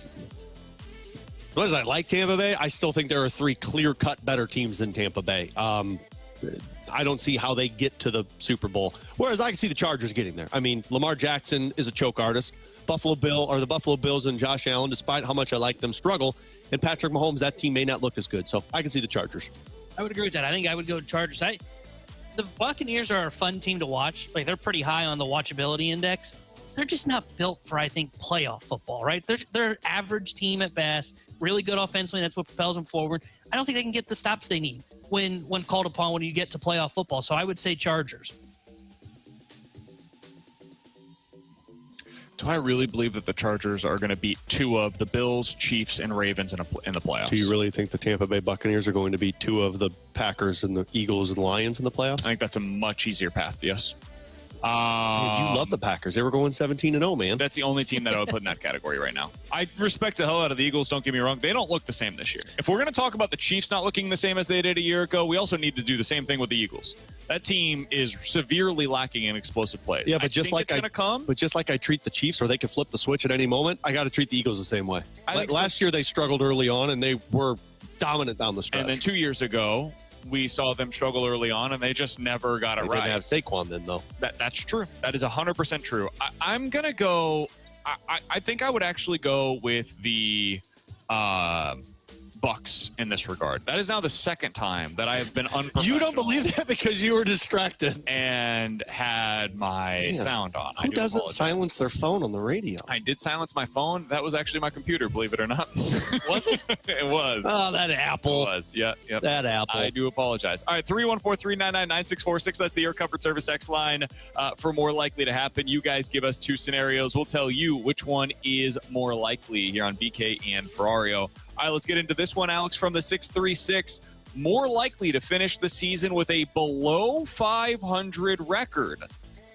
Speaker 4: much as I like Tampa Bay, I still think there are 3 clear-cut better teams than Tampa Bay. I don't see how they get to the Super Bowl. Whereas I can see the Chargers getting there. I mean, Lamar Jackson is a choke artist. The Buffalo Bills and Josh Allen, despite how much I like them, struggle. And Patrick Mahomes, that team may not look as good. So I can see the Chargers.
Speaker 7: I would agree with that. I think I would go Chargers. The Buccaneers are a fun team to watch. They're pretty high on the watchability index. They're just not built for, I think, playoff football, right? They're an average team at best, really good offensively. That's what propels them forward. I don't think they can get the stops they need when called upon when you get to playoff football. So I would say Chargers.
Speaker 2: Do I really believe that the Chargers are going to beat 2 of the Bills, Chiefs, and Ravens in the playoffs?
Speaker 4: Do you really think the Tampa Bay Buccaneers are going to beat 2 of the Packers and the Eagles and Lions in the playoffs?
Speaker 2: I think that's a much easier path, yes.
Speaker 4: You love the Packers. They were going 17-0, man.
Speaker 2: That's the only team that I would put in that category right now. I respect the hell out of the Eagles, don't get me wrong. They don't look the same this year. If we're going to talk about the Chiefs not looking the same as they did a year ago, we also need to do the same thing with the Eagles. That team is severely lacking in explosive plays.
Speaker 4: Yeah, but just like I treat the Chiefs, where they could flip the switch at any moment, I got to treat the Eagles the same way. Last year they struggled early on, and they were dominant down the stretch.
Speaker 2: And then 2 years ago, we saw them struggle early on, and they just never got it right.
Speaker 4: They didn't have Saquon then, though.
Speaker 2: That's true. That is 100% true. I'm going to go – I think I would actually go with the Bucks in this regard. That is now the second time that I have been unprofessional.
Speaker 4: You don't believe that because you were distracted
Speaker 2: and had my sound on.
Speaker 4: Who doesn't silence their phone on the radio?
Speaker 2: I did silence my phone. That was actually my computer, believe it or not.
Speaker 7: Was it?
Speaker 2: It was.
Speaker 4: Oh, that Apple.
Speaker 2: It was. Yeah. Yep.
Speaker 4: That Apple.
Speaker 2: I do apologize. All right, 314-399-9646. That's the Air Comfort Service X line for more likely to happen. You guys give us two scenarios. We'll tell you which one is more likely here on BK and Ferrario. All right, let's get into this one, Alex, from the 636. More likely to finish the season with a below 500 record,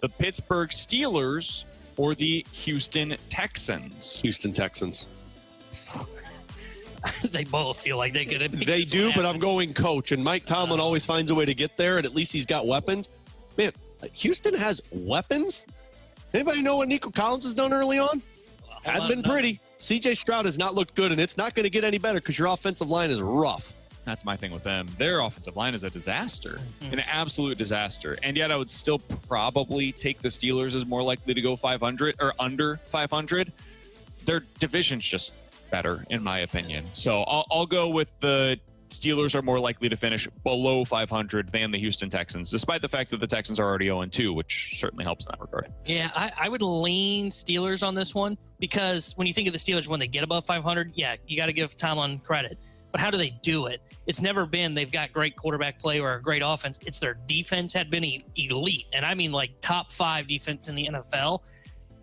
Speaker 2: the Pittsburgh Steelers or the Houston Texans?
Speaker 4: Houston Texans.
Speaker 7: They both feel like they could.
Speaker 4: They do, but I'm going coach. And Mike Tomlin always finds a way to get there, and at least he's got weapons. Man, Houston has weapons? Anybody know what Nico Collins has done early on? Hadn't been pretty. C.J. Stroud has not looked good, and it's not going to get any better because your offensive line is rough.
Speaker 2: That's my thing with them. Their offensive line is a disaster, an absolute disaster. And yet I would still probably take the Steelers as more likely to go 500 or under 500. Their division's just better, in my opinion. So I'll go with the Steelers are more likely to finish below 500 than the Houston Texans, despite the fact that the Texans are already 0-2, which certainly helps in that regard.
Speaker 7: Yeah, I would lean Steelers on this one because when you think of the Steelers when they get above 500, yeah, you got to give Tomlin credit. But how do they do it? It's never been they've got great quarterback play or a great offense. It's their defense had been elite, and I mean like top 5 defense in the NFL.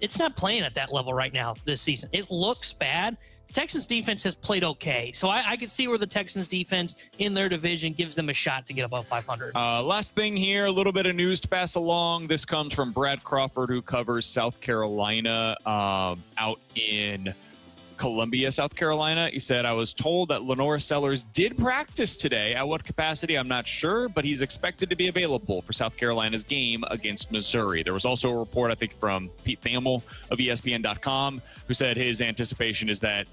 Speaker 7: It's not playing at that level right now this season. It looks bad. Texans defense has played okay. So I could see where the Texans defense in their division gives them a shot to get above 500.
Speaker 2: Last thing here, a little bit of news to pass along. This comes from Brad Crawford, who covers South Carolina out in Columbia, South Carolina. He said, I was told that Lenora Sellers did practice today. At what capacity, I'm not sure, but he's expected to be available for South Carolina's game against Missouri. There was also a report, I think, from Pete Thamel of ESPN.com, who said his anticipation is that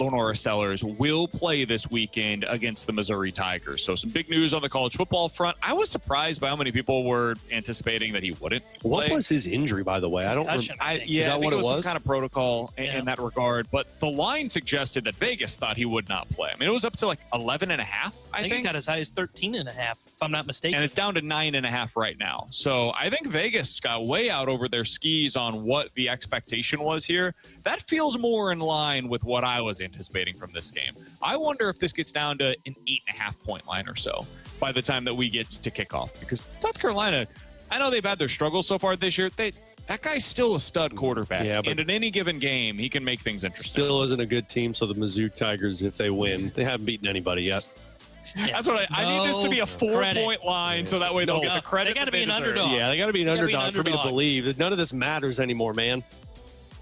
Speaker 2: Lenora Sellers will play this weekend against the Missouri Tigers. So some big news on the college football front. I was surprised by how many people were anticipating that he wouldn't play.
Speaker 4: What was his injury, by the way? I don't
Speaker 7: Concussion,
Speaker 4: remember.
Speaker 2: Is that what it was? Some kind of protocol
Speaker 7: Yeah.
Speaker 2: in that regard. But the line suggested that Vegas thought he would not play. I mean, it was up to like 11.5,
Speaker 7: I think it got as high as 13.5, if I'm not mistaken.
Speaker 2: and it's down to 9.5 right now. So I think Vegas got way out over their skis on what the expectation was here. That feels more in line with what I was anticipating from this game. I wonder if this gets down to an 8.5 point line or so by the time that we get to kickoff, because South Carolina, I know they've had their struggles so far this year. That guy's still a stud quarterback.
Speaker 4: Yeah, but
Speaker 2: and in any given game, he can make things interesting.
Speaker 4: Still isn't a good team, so the Mizzou Tigers, if they win, they haven't beaten anybody yet.
Speaker 7: Yeah.
Speaker 2: That's what I need this to be a 4-point line so that way they'll get the credit.
Speaker 7: They got to be an
Speaker 2: deserve.
Speaker 7: underdog.
Speaker 4: Yeah, they got to be an
Speaker 7: Gotta be an
Speaker 4: underdog for me to
Speaker 7: underdog.
Speaker 4: believe that none of this matters anymore, man.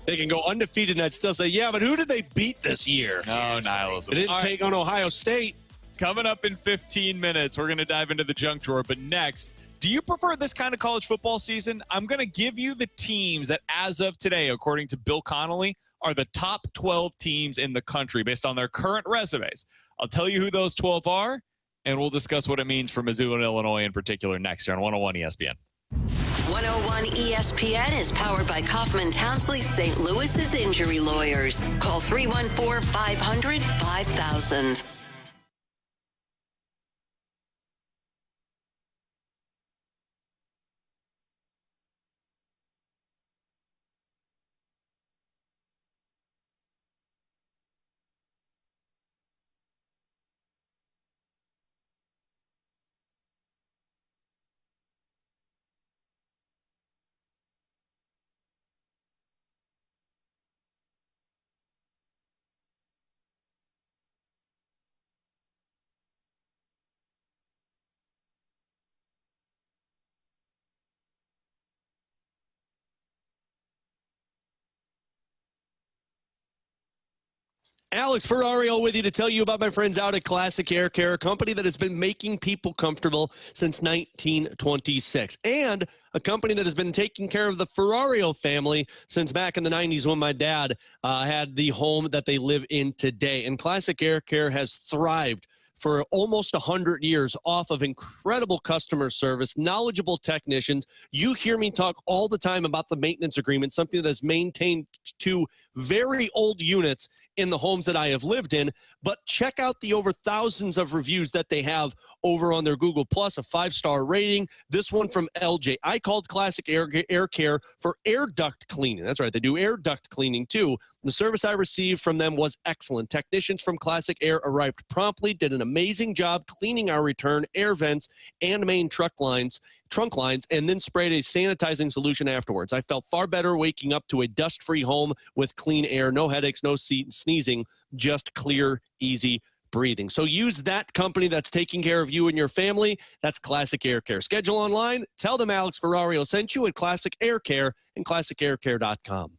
Speaker 4: They can go undefeated and I'd still say, yeah, but who did they beat this year?
Speaker 2: No, nihilism.
Speaker 4: They didn't
Speaker 2: All right.
Speaker 4: take on Ohio State.
Speaker 2: Coming up in 15 minutes, we're going to dive into the junk drawer. But next, do you prefer this kind of college football season? I'm going to give you the teams that, as of today, according to Bill Connolly, are the top 12 teams in the country based on their current resumes. I'll tell you who those 12 are, and we'll discuss what it means for Mizzou and Illinois in particular next year on 101 ESPN.
Speaker 8: 101 ESPN is powered by Kaufman Townsley St. Louis's injury lawyers. Call 314-500-5000.
Speaker 4: Alex Ferrario with you to tell you about my friends out at Classic Air Care, a company that has been making people comfortable since 1926, and a company that has been taking care of the Ferrario family since back in the 90s when my dad had the home that they live in today. And Classic Air Care has thrived for almost 100 years off of incredible customer service, knowledgeable technicians. You hear me talk all the time about the maintenance agreement, something that has maintained two very old units in the homes that I have lived in, but check out the over thousands of reviews that they have over on their Google Plus, a 5-star rating. This one from LJ. I called Classic Air Care for air duct cleaning. That's right. They do air duct cleaning too. The service I received from them was excellent. Technicians from Classic Air arrived promptly, did an amazing job cleaning our return air vents and main trunk lines, and then sprayed a sanitizing solution afterwards. I felt far better waking up to a dust-free home with clean air, no headaches, no sneezing, just clear, easy breathing. So use that company that's taking care of you and your family. That's Classic Air Care. Schedule online. Tell them Alex Ferrario sent you at Classic Air Care and ClassicAirCare.com.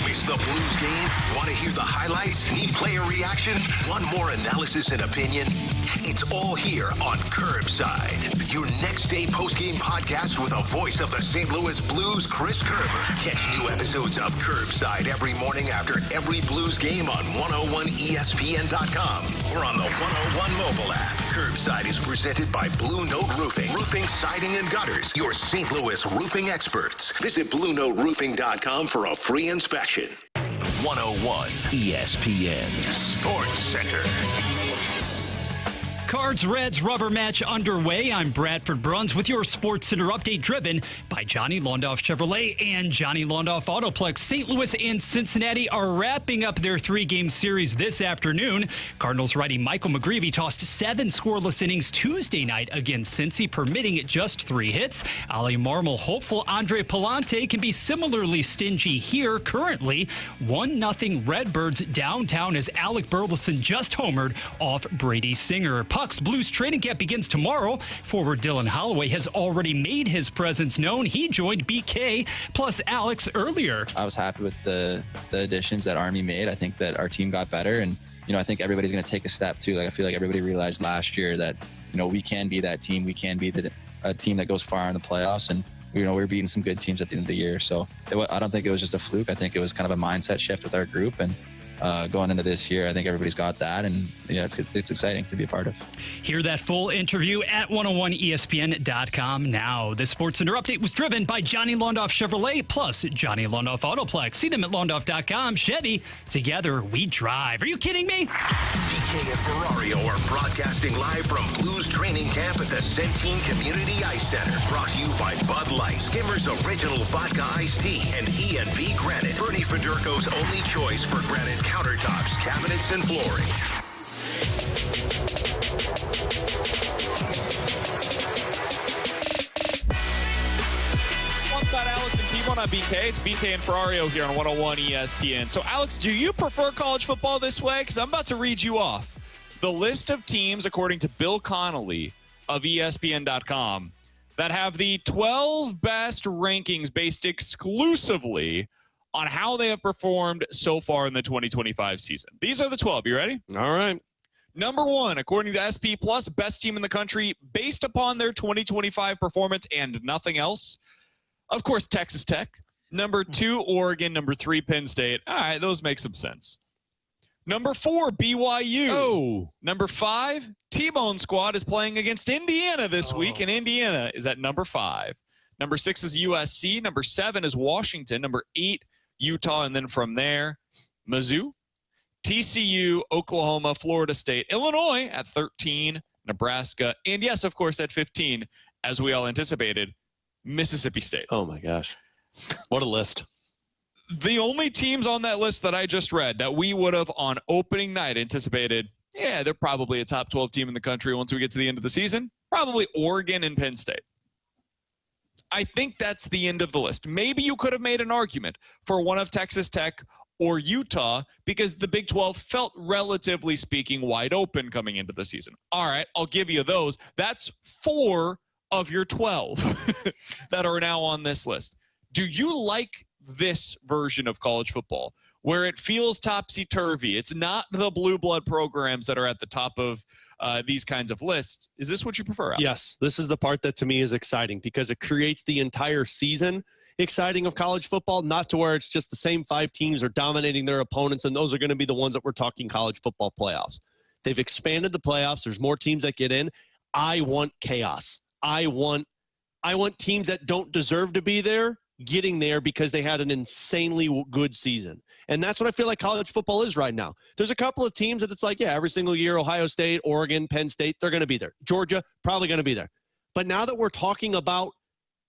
Speaker 1: Miss the Blues game? Want to hear the highlights? Need player reaction? Want more analysis and opinion? It's all here on Curbside, your next day post-game podcast with a voice of the St. Louis Blues, Chris Kerber. Catch new episodes of Curbside every morning after every Blues game on 101ESPN.com or on the 101 mobile app. Curbside is presented by Blue Note Roofing, roofing, siding, and gutters, your St. Louis roofing experts. Visit BlueNoteRoofing.com for a free inspection. 101 ESPN Sports Center.
Speaker 6: Cards-Reds rubber match underway. I'm Bradford Bruns with your Sports Center update driven by Johnny Londoff Chevrolet and Johnny Londoff Autoplex. St. Louis and Cincinnati are wrapping up their three-game series this afternoon. Cardinals righty Michael McGreevy tossed 7 scoreless innings Tuesday night against Cincy, permitting just 3 hits. Ali Marmol hopeful Andre Palante can be similarly stingy here. Currently 1-0 Redbirds downtown as Alec Burleson just homered off Brady Singer. Puck's Blues training camp begins tomorrow. Forward Dylan Holloway has already made his presence known. He joined BK plus Alex earlier.
Speaker 3: I was happy with the additions that Army made. I think that our team got better, and I think everybody's going to take a step too. Like I feel like everybody realized last year that we can be that team. We can be a team that goes far in the playoffs, and we were beating some good teams at the end of the year. So I don't think it was just a fluke. I think it was kind of a mindset shift with our group, and going into this year, I think everybody's got that, and it's exciting to be a part of.
Speaker 6: Hear that full interview at 101ESPN.com now. This SportsCenter update was driven by Johnny Londoff Chevrolet plus Johnny Londoff Autoplex. See them at Londoff.com. Chevy, together we drive. Are you kidding me?
Speaker 1: BK and Ferrario are broadcasting live from Blues training camp at the Centene Community Ice Center. Brought to you by Bud Light, Skimmers Original Vodka Iced Tea, and E&B Granite. Bernie Federko's only choice for granite countertops, cabinets, and flooring.
Speaker 2: One side, Alex and T1 on BK. It's BK and Ferrario here on 101 ESPN. So, Alex, do you prefer college football this way? Because I'm about to read you off the list of teams, according to Bill Connolly of ESPN.com, that have the 12 best rankings based exclusively on how they have performed so far in the 2025 season. These are the 12. You ready?
Speaker 4: All right.
Speaker 2: Number 1, according to SP Plus, best team in the country based upon their 2025 performance and nothing else. Of course, Texas Tech. Number 2, Oregon. Number 3, Penn State. All right, those make some sense. Number 4, BYU.
Speaker 4: Oh.
Speaker 2: Number 5, T-Bone Squad is playing against Indiana this week, and Indiana is at number 5. Number 6 is USC. Number 7 is Washington. Number 8, Utah, and then from there, Mizzou, TCU, Oklahoma, Florida State, Illinois at 13, Nebraska, and yes, of course, at 15, as we all anticipated, Mississippi State.
Speaker 4: Oh, my gosh. What a list.
Speaker 2: The only teams on that list that I just read that we would have on opening night anticipated, yeah, they're probably a top 12 team in the country once we get to the end of the season, probably Oregon and Penn State. I think that's the end of the list. Maybe you could have made an argument for one of Texas Tech or Utah because the Big 12 felt, relatively speaking, wide open coming into the season. All right, I'll give you those. That's 4 of your 12 that are now on this list. Do you like this version of college football where it feels topsy-turvy? It's not the blue blood programs that are at the top of these kinds of lists. Is this what you prefer, Alex?
Speaker 4: Yes, this is the part that to me is exciting because it creates the entire season exciting of college football, not to where it's just the same 5 teams are dominating their opponents, and those are going to be the ones that we're talking college football playoffs. They've expanded the playoffs. There's more teams that get in. I want chaos. I want teams that don't deserve to be there getting there because they had an insanely good season. And that's what I feel like college football is right now. There's a couple of teams that it's like, yeah, every single year, Ohio State, Oregon, Penn State, they're going to be there. Georgia, probably going to be there. But now that we're talking about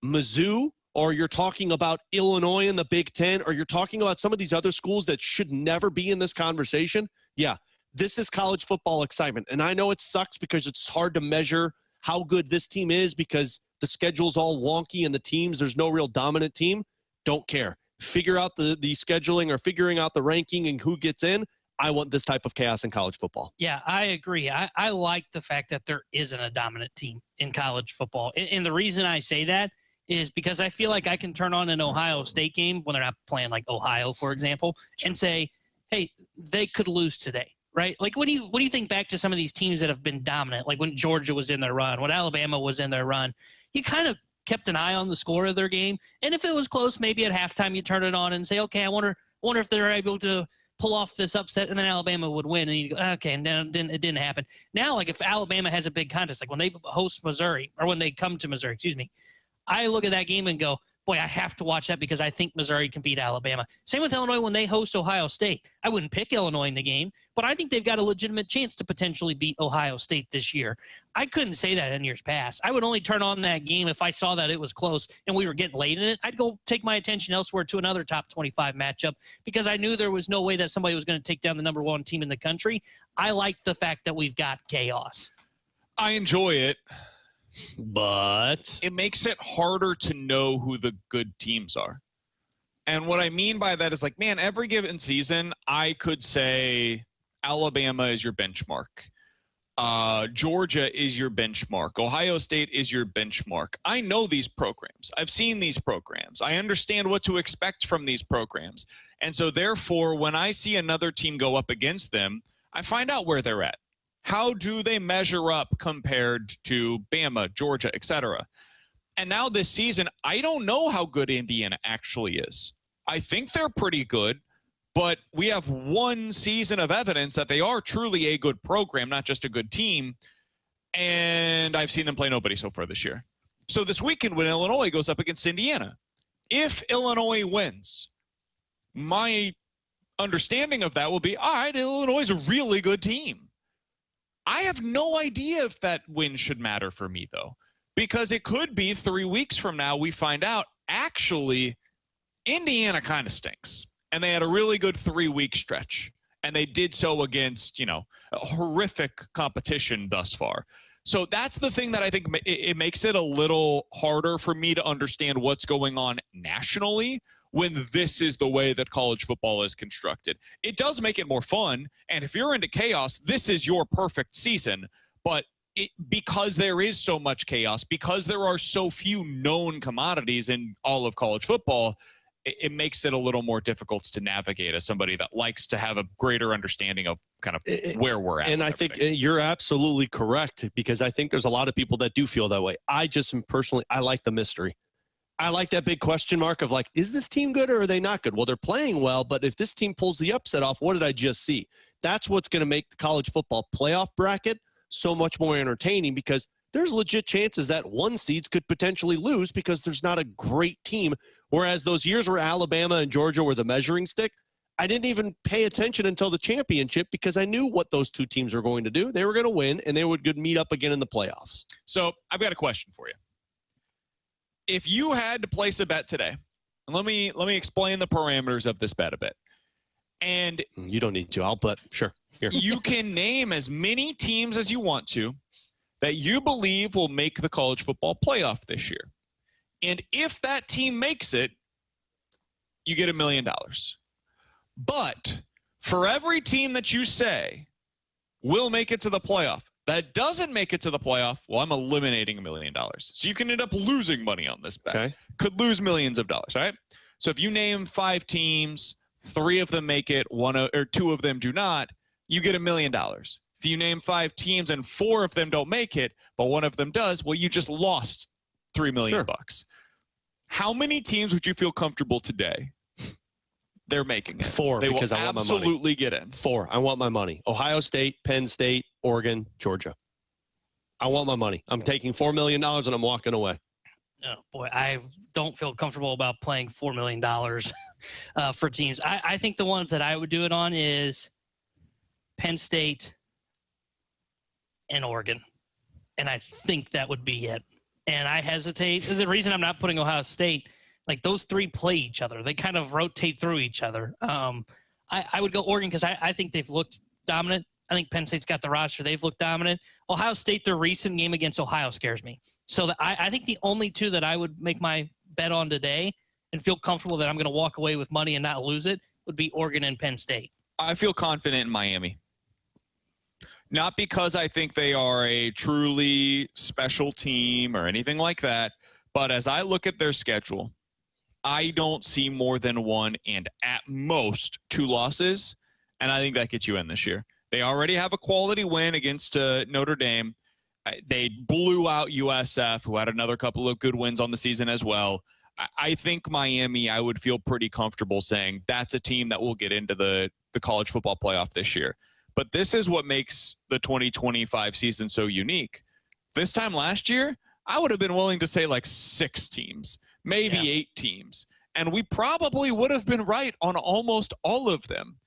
Speaker 4: Mizzou, or you're talking about Illinois in the Big Ten, or you're talking about some of these other schools that should never be in this conversation, yeah, this is college football excitement. And I know it sucks because it's hard to measure how good this team is because the schedule's all wonky and the teams, there's no real dominant team. Don't care. Figure out the scheduling or figuring out the ranking and who gets in. I want this type of chaos in college football.
Speaker 7: Yeah, I agree. I like the fact that there isn't a dominant team in college football. And the reason I say that is because I feel like I can turn on an Ohio State game when they're not playing like Ohio, for example, and say, hey, they could lose today. Right? Like, when you think back to some of these teams that have been dominant, like when Georgia was in their run, when Alabama was in their run, you kind of kept an eye on the score of their game. And if it was close, maybe at halftime you turn it on and say, okay, I wonder if they're able to pull off this upset, and then Alabama would win. And you go, okay, and then it didn't happen. Now, like if Alabama has a big contest, like when they host Missouri, or when they come to Missouri, I look at that game and go, boy, I have to watch that because I think Missouri can beat Alabama. Same with Illinois when they host Ohio State. I wouldn't pick Illinois in the game, but I think they've got a legitimate chance to potentially beat Ohio State this year. I couldn't say that in years past. I would only turn on that game if I saw that it was close and we were getting late in it. I'd go take my attention elsewhere to another top 25 matchup because I knew there was no way that somebody was going to take down the number 1 team in the country. I like the fact that we've got chaos.
Speaker 2: I enjoy it.
Speaker 4: But
Speaker 2: it makes it harder to know who the good teams are. And what I mean by that is like, man, every given season, I could say Alabama is your benchmark. Georgia is your benchmark. Ohio State is your benchmark. I know these programs. I've seen these programs. I understand what to expect from these programs. And so therefore, when I see another team go up against them, I find out where they're at. How do they measure up compared to Bama, Georgia, etc.? And now this season, I don't know how good Indiana actually is. I think they're pretty good, but we have one season of evidence that they are truly a good program, not just a good team. And I've seen them play nobody so far this year. So this weekend when Illinois goes up against Indiana, if Illinois wins, my understanding of that will be, all right, Illinois is a really good team. I have no idea if that win should matter for me, though, because it could be 3 weeks from now we find out, actually, Indiana kind of stinks. And they had a really good 3-week stretch. And they did so against, a horrific competition thus far. So that's the thing that I think it makes it a little harder for me to understand what's going on nationally when this is the way that college football is constructed. It does make it more fun, and if you're into chaos, this is your perfect season. But because there is so much chaos, because there are so few known commodities in all of college football, it makes it a little more difficult to navigate as somebody that likes to have a greater understanding of kind of where we're at.
Speaker 4: And I think you're absolutely correct, because I think there's a lot of people that do feel that way. I just am personally, I like the mystery. I like that big question mark of like, is this team good or are they not good? Well, they're playing well, but if this team pulls the upset off, what did I just see? That's what's going to make the college football playoff bracket so much more entertaining, because there's legit chances that one seeds could potentially lose because there's not a great team. Whereas those years where Alabama and Georgia were the measuring stick, I didn't even pay attention until the championship because I knew what those two teams were going to do. They were going to win, and they would meet up again in the playoffs.
Speaker 2: So I've got a question for you. If you had to place a bet today, and let me explain the parameters of this bet a bit. And
Speaker 4: you don't need to, I'll bet. Sure. Here.
Speaker 2: You can name as many teams as you want to that you believe will make the college football playoff this year. And if that team makes it, you get $1 million. But for every team that you say will make it to the playoff that doesn't make it to the playoff, well, I'm eliminating $1 million. So you can end up losing money on this bet.
Speaker 4: Okay.
Speaker 2: Could lose millions of dollars, all right? So if you name 5 teams, 3 of them make it, 2 of them do not, you get $1 million. If you name 5 teams and 4 of them don't make it, but 1 of them does, well, you just lost $3 million.
Speaker 4: Sure.
Speaker 2: Bucks. How many teams would you feel comfortable today they're making it?
Speaker 4: 4,
Speaker 2: they
Speaker 4: because
Speaker 2: will
Speaker 4: I want my money.
Speaker 2: Absolutely get in.
Speaker 4: 4. I want my money. Ohio State, Penn State, Oregon, Georgia. I want my money. I'm taking $4 million and I'm walking away.
Speaker 7: Oh, boy, I don't feel comfortable about playing $4 million for teams. I think the ones that I would do it on is Penn State and Oregon. And I think that would be it. And I hesitate. The reason I'm not putting Ohio State, like those 3 play each other. They kind of rotate through each other. I would go Oregon because I think they've looked dominant. I think Penn State's got the roster. They've looked dominant. Ohio State, their recent game against Ohio scares me. So I think the only 2 that I would make my bet on today and feel comfortable that I'm going to walk away with money and not lose it would be Oregon and Penn State.
Speaker 2: I feel confident in Miami. Not because I think they are a truly special team or anything like that, but as I look at their schedule, I don't see more than 1 and at most 2 losses, and I think that gets you in this year. They already have a quality win against Notre Dame. They blew out USF, who had another couple of good wins on the season as well. I think Miami, I would feel pretty comfortable saying that's a team that will get into the college football playoff this year. But this is what makes the 2025 season so unique. This time last year, I would have been willing to say like 6 teams, maybe 8 teams. And we probably would have been right on almost all of them.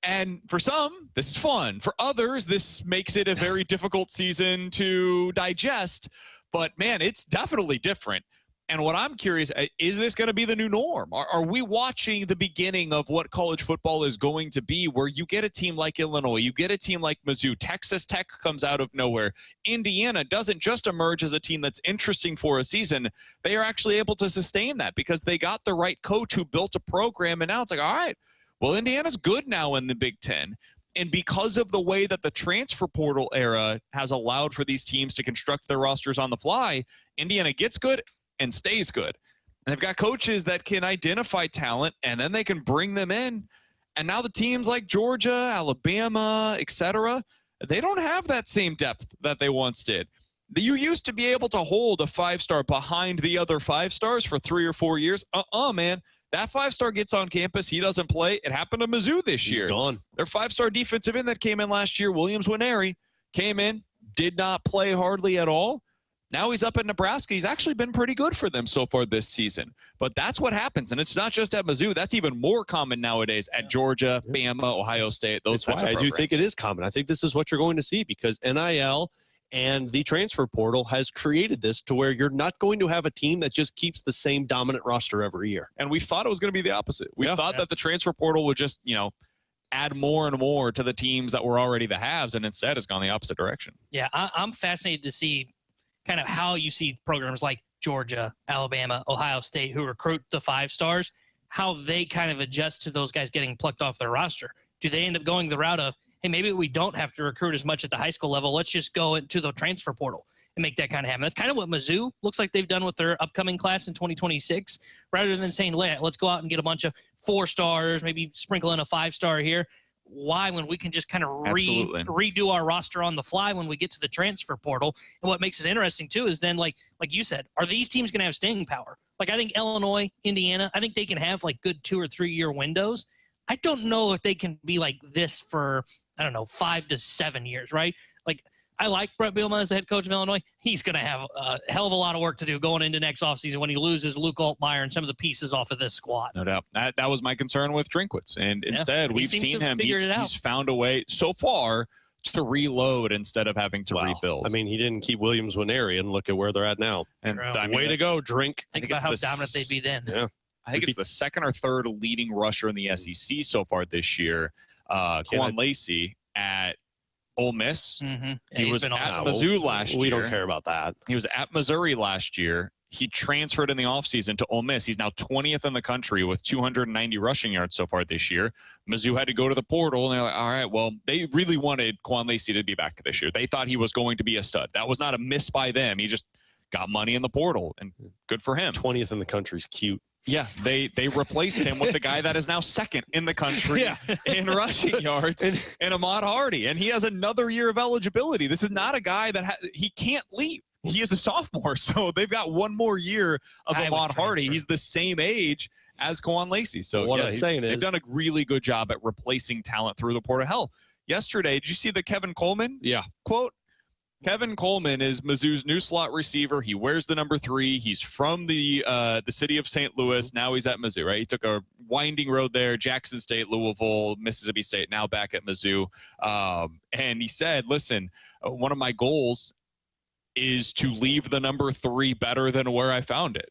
Speaker 2: And for some, this is fun. For others, this makes it a very difficult season to digest. But, man, it's definitely different. And what I'm curious, is this going to be the new norm? Are we watching the beginning of what college football is going to be, where you get a team like Illinois, you get a team like Mizzou, Texas Tech comes out of nowhere. Indiana doesn't just emerge as a team that's interesting for a season. They are actually able to sustain that because they got the right coach who built a program, and now it's like, all right, well, Indiana's good now in the Big Ten. And because of the way that the transfer portal era has allowed for these teams to construct their rosters on the fly, Indiana gets good and stays good. And they've got coaches that can identify talent, and then they can bring them in. And now the teams like Georgia, Alabama, etc., they don't have that same depth that they once did. You used to be able to hold a 5-star behind the other 5 stars for 3 or 4 years. Man. That 5-star gets on campus. He doesn't play. It happened to Mizzou this year.
Speaker 4: He's gone.
Speaker 2: Their 5-star defensive end that came in last year, Williams Winery, came in, did not play hardly at all. Now he's up in Nebraska. He's actually been pretty good for them so far this season. But that's what happens, and it's not just at Mizzou. That's even more common nowadays at Georgia, Bama, Ohio State. Those
Speaker 4: That's why I do think it is common. I think this is what you're going to see because NIL and the transfer portal has created this to where you're not going to have a team that just keeps the same dominant roster every year.
Speaker 2: And we thought it was going to be the opposite. We thought that the transfer portal would just, add more and more to the teams that were already the haves, and instead it's gone the opposite direction.
Speaker 7: Yeah, I'm fascinated to see kind of how you see programs like Georgia, Alabama, Ohio State who recruit the 5 stars, how they kind of adjust to those guys getting plucked off their roster. Do they end up going the route of, hey, maybe we don't have to recruit as much at the high school level. Let's just go into the transfer portal and make that kind of happen. That's kind of what Mizzou looks like they've done with their upcoming class in 2026, rather than saying, let's go out and get a bunch of 4 stars, maybe sprinkle in a 5-star here. Why, when we can just kind of redo our roster on the fly when we get to the transfer portal? And what makes it interesting, too, is then, like you said, are these teams going to have staying power? Like, I think Illinois, Indiana, I think they can have, good 2 or 3 year windows. I don't know if they can be like this for, 5 to 7 years, right? I like Brett Bielema as the head coach of Illinois. He's going to have a hell of a lot of work to do going into next offseason when he loses Luke Altmaier and some of the pieces off of this squad.
Speaker 2: No doubt. That was my concern with Drinkwitz. And instead, we've seen him. He's found a way so far to reload instead of having to rebuild.
Speaker 4: I mean, he didn't keep Williams Winery, and look at where they're at now.
Speaker 2: And
Speaker 4: way to go, Drink.
Speaker 7: Think about how dominant they'd be then.
Speaker 4: Yeah.
Speaker 2: I think it's the second or third leading rusher in the SEC so far this year. Quan Lacey at Ole Miss.
Speaker 7: Mm-hmm.
Speaker 2: He was at Mizzou last year.
Speaker 4: We don't care about that.
Speaker 2: He was at Missouri last year. He transferred in the offseason to Ole Miss. He's now 20th in the country with 290 rushing yards so far this year. Mizzou had to go to the portal, and they're like, all right, well, they really wanted Quan Lacey to be back this year. They thought he was going to be a stud. That was not a miss by them. He just got money in the portal, and good for him.
Speaker 4: 20th in the country is cute.
Speaker 2: Yeah, they replaced him with the guy that is now second in the country in rushing yards, and Ahmad Hardy. And he has another year of eligibility. This is not a guy that he can't leave. He is a sophomore, so they've got one more year of Ahmad Hardy. He's the same age as Quan Lacey. So
Speaker 4: what I'm saying is,
Speaker 2: they've done a really good job at replacing talent through the portal. Hell, yesterday, did you see the Kevin Coleman quote? Kevin Coleman is Mizzou's new slot receiver. He wears the number 3. He's from the city of St. Louis. Now he's at Mizzou, right? He took a winding road there, Jackson State, Louisville, Mississippi State, now back at Mizzou. And he said, listen, one of my goals is to leave the number 3 better than where I found it.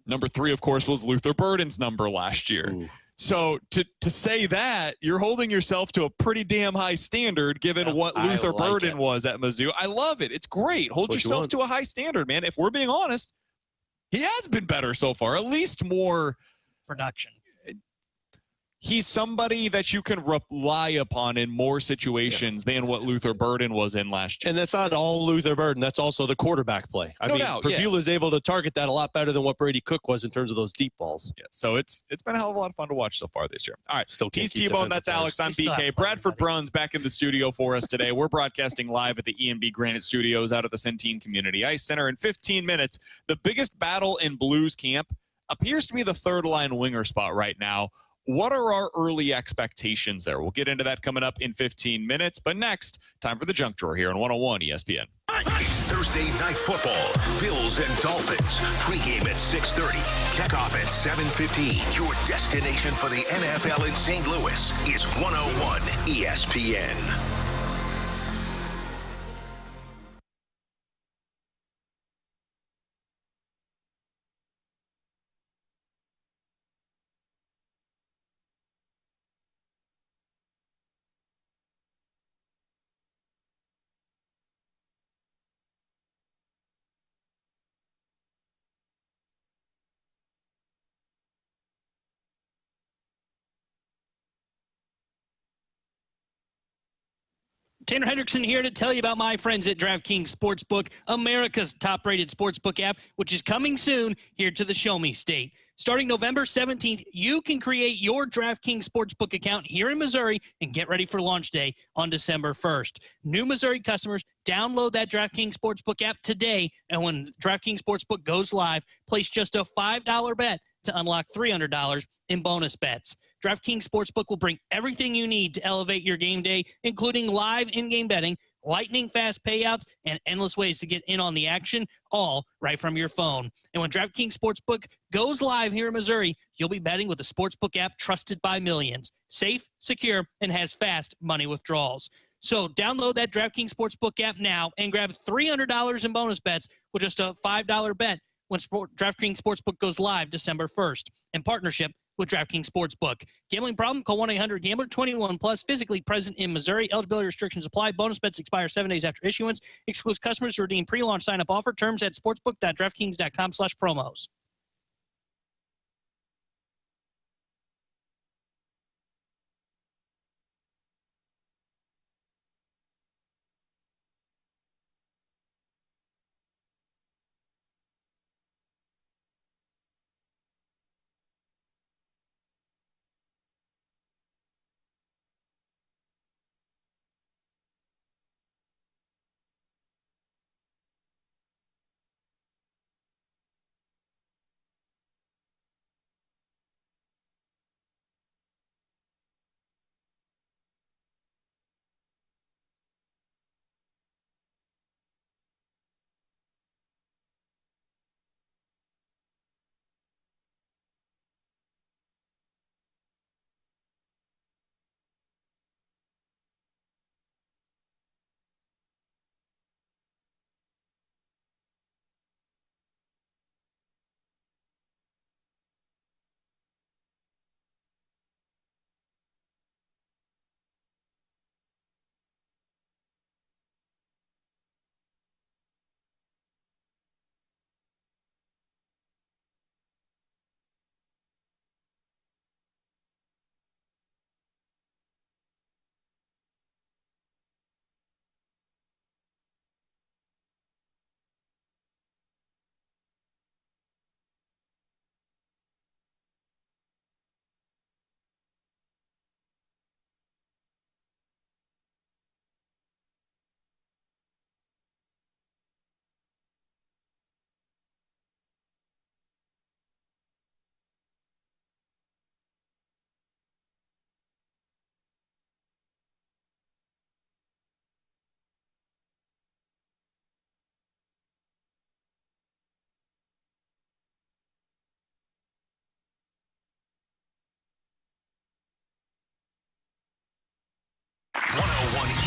Speaker 2: Number 3, of course, was Luther Burden's number last year.
Speaker 4: Ooh.
Speaker 2: So to say that, you're holding yourself to a pretty damn high standard given what Luther Burden was at Mizzou. I love it. It's great. Hold yourself to a high standard, man. If we're being honest, he has been better so far, at least more
Speaker 7: production.
Speaker 2: He's somebody that you can rely upon in more situations than what Luther Burden was in last year.
Speaker 4: And that's not all Luther Burden. That's also the quarterback play. I mean, Purvula is able to target that a lot better than what Brady Cook was in terms of those deep balls.
Speaker 2: Yeah, so it's been a hell of a lot of fun to watch so far this year. All right,
Speaker 4: still
Speaker 2: he's T-Bone, that's Alex, I'm BK. Bradford Bruns back in the studio for us today. We're broadcasting live at the EMB Granite Studios out at the Centene Community Ice Center. In 15 minutes, the biggest battle in Blues camp appears to be the third-line winger spot right now. What are our early expectations there? We'll get into that coming up in 15 minutes. But next, time for the junk drawer here on 101 ESPN.
Speaker 1: It's Thursday Night Football. Bills and Dolphins. Pregame at 6:30. Kickoff at 7:15. Your destination for the NFL in St. Louis is 101 ESPN.
Speaker 7: Tanner Hendrickson here to tell you about my friends at DraftKings Sportsbook, America's top-rated sportsbook app, which is coming soon here to the Show Me State. Starting November 17th, you can create your DraftKings Sportsbook account here in Missouri and get ready for launch day on December 1st. New Missouri customers, download that DraftKings Sportsbook app today, and when DraftKings Sportsbook goes live, place just a $5 bet to unlock $300 in bonus bets. DraftKings Sportsbook will bring everything you need to elevate your game day, including live in-game betting, lightning-fast payouts, and endless ways to get in on the action, all right from your phone. And when DraftKings Sportsbook goes live here in Missouri, you'll be betting with a sportsbook app trusted by millions. Safe, secure, and has fast money withdrawals. So download that DraftKings Sportsbook app now and grab $300 in bonus bets with just a $5 bet when DraftKings Sportsbook goes live December 1st in partnership with DraftKings Sportsbook. Gambling problem? Call 1-800-GAMBLER. 21 plus. Physically present in Missouri. Eligibility restrictions apply. Bonus bets expire 7 days after issuance. Excludes customers who redeem pre-launch sign-up offer. Terms at sportsbook.draftkings.com/promos.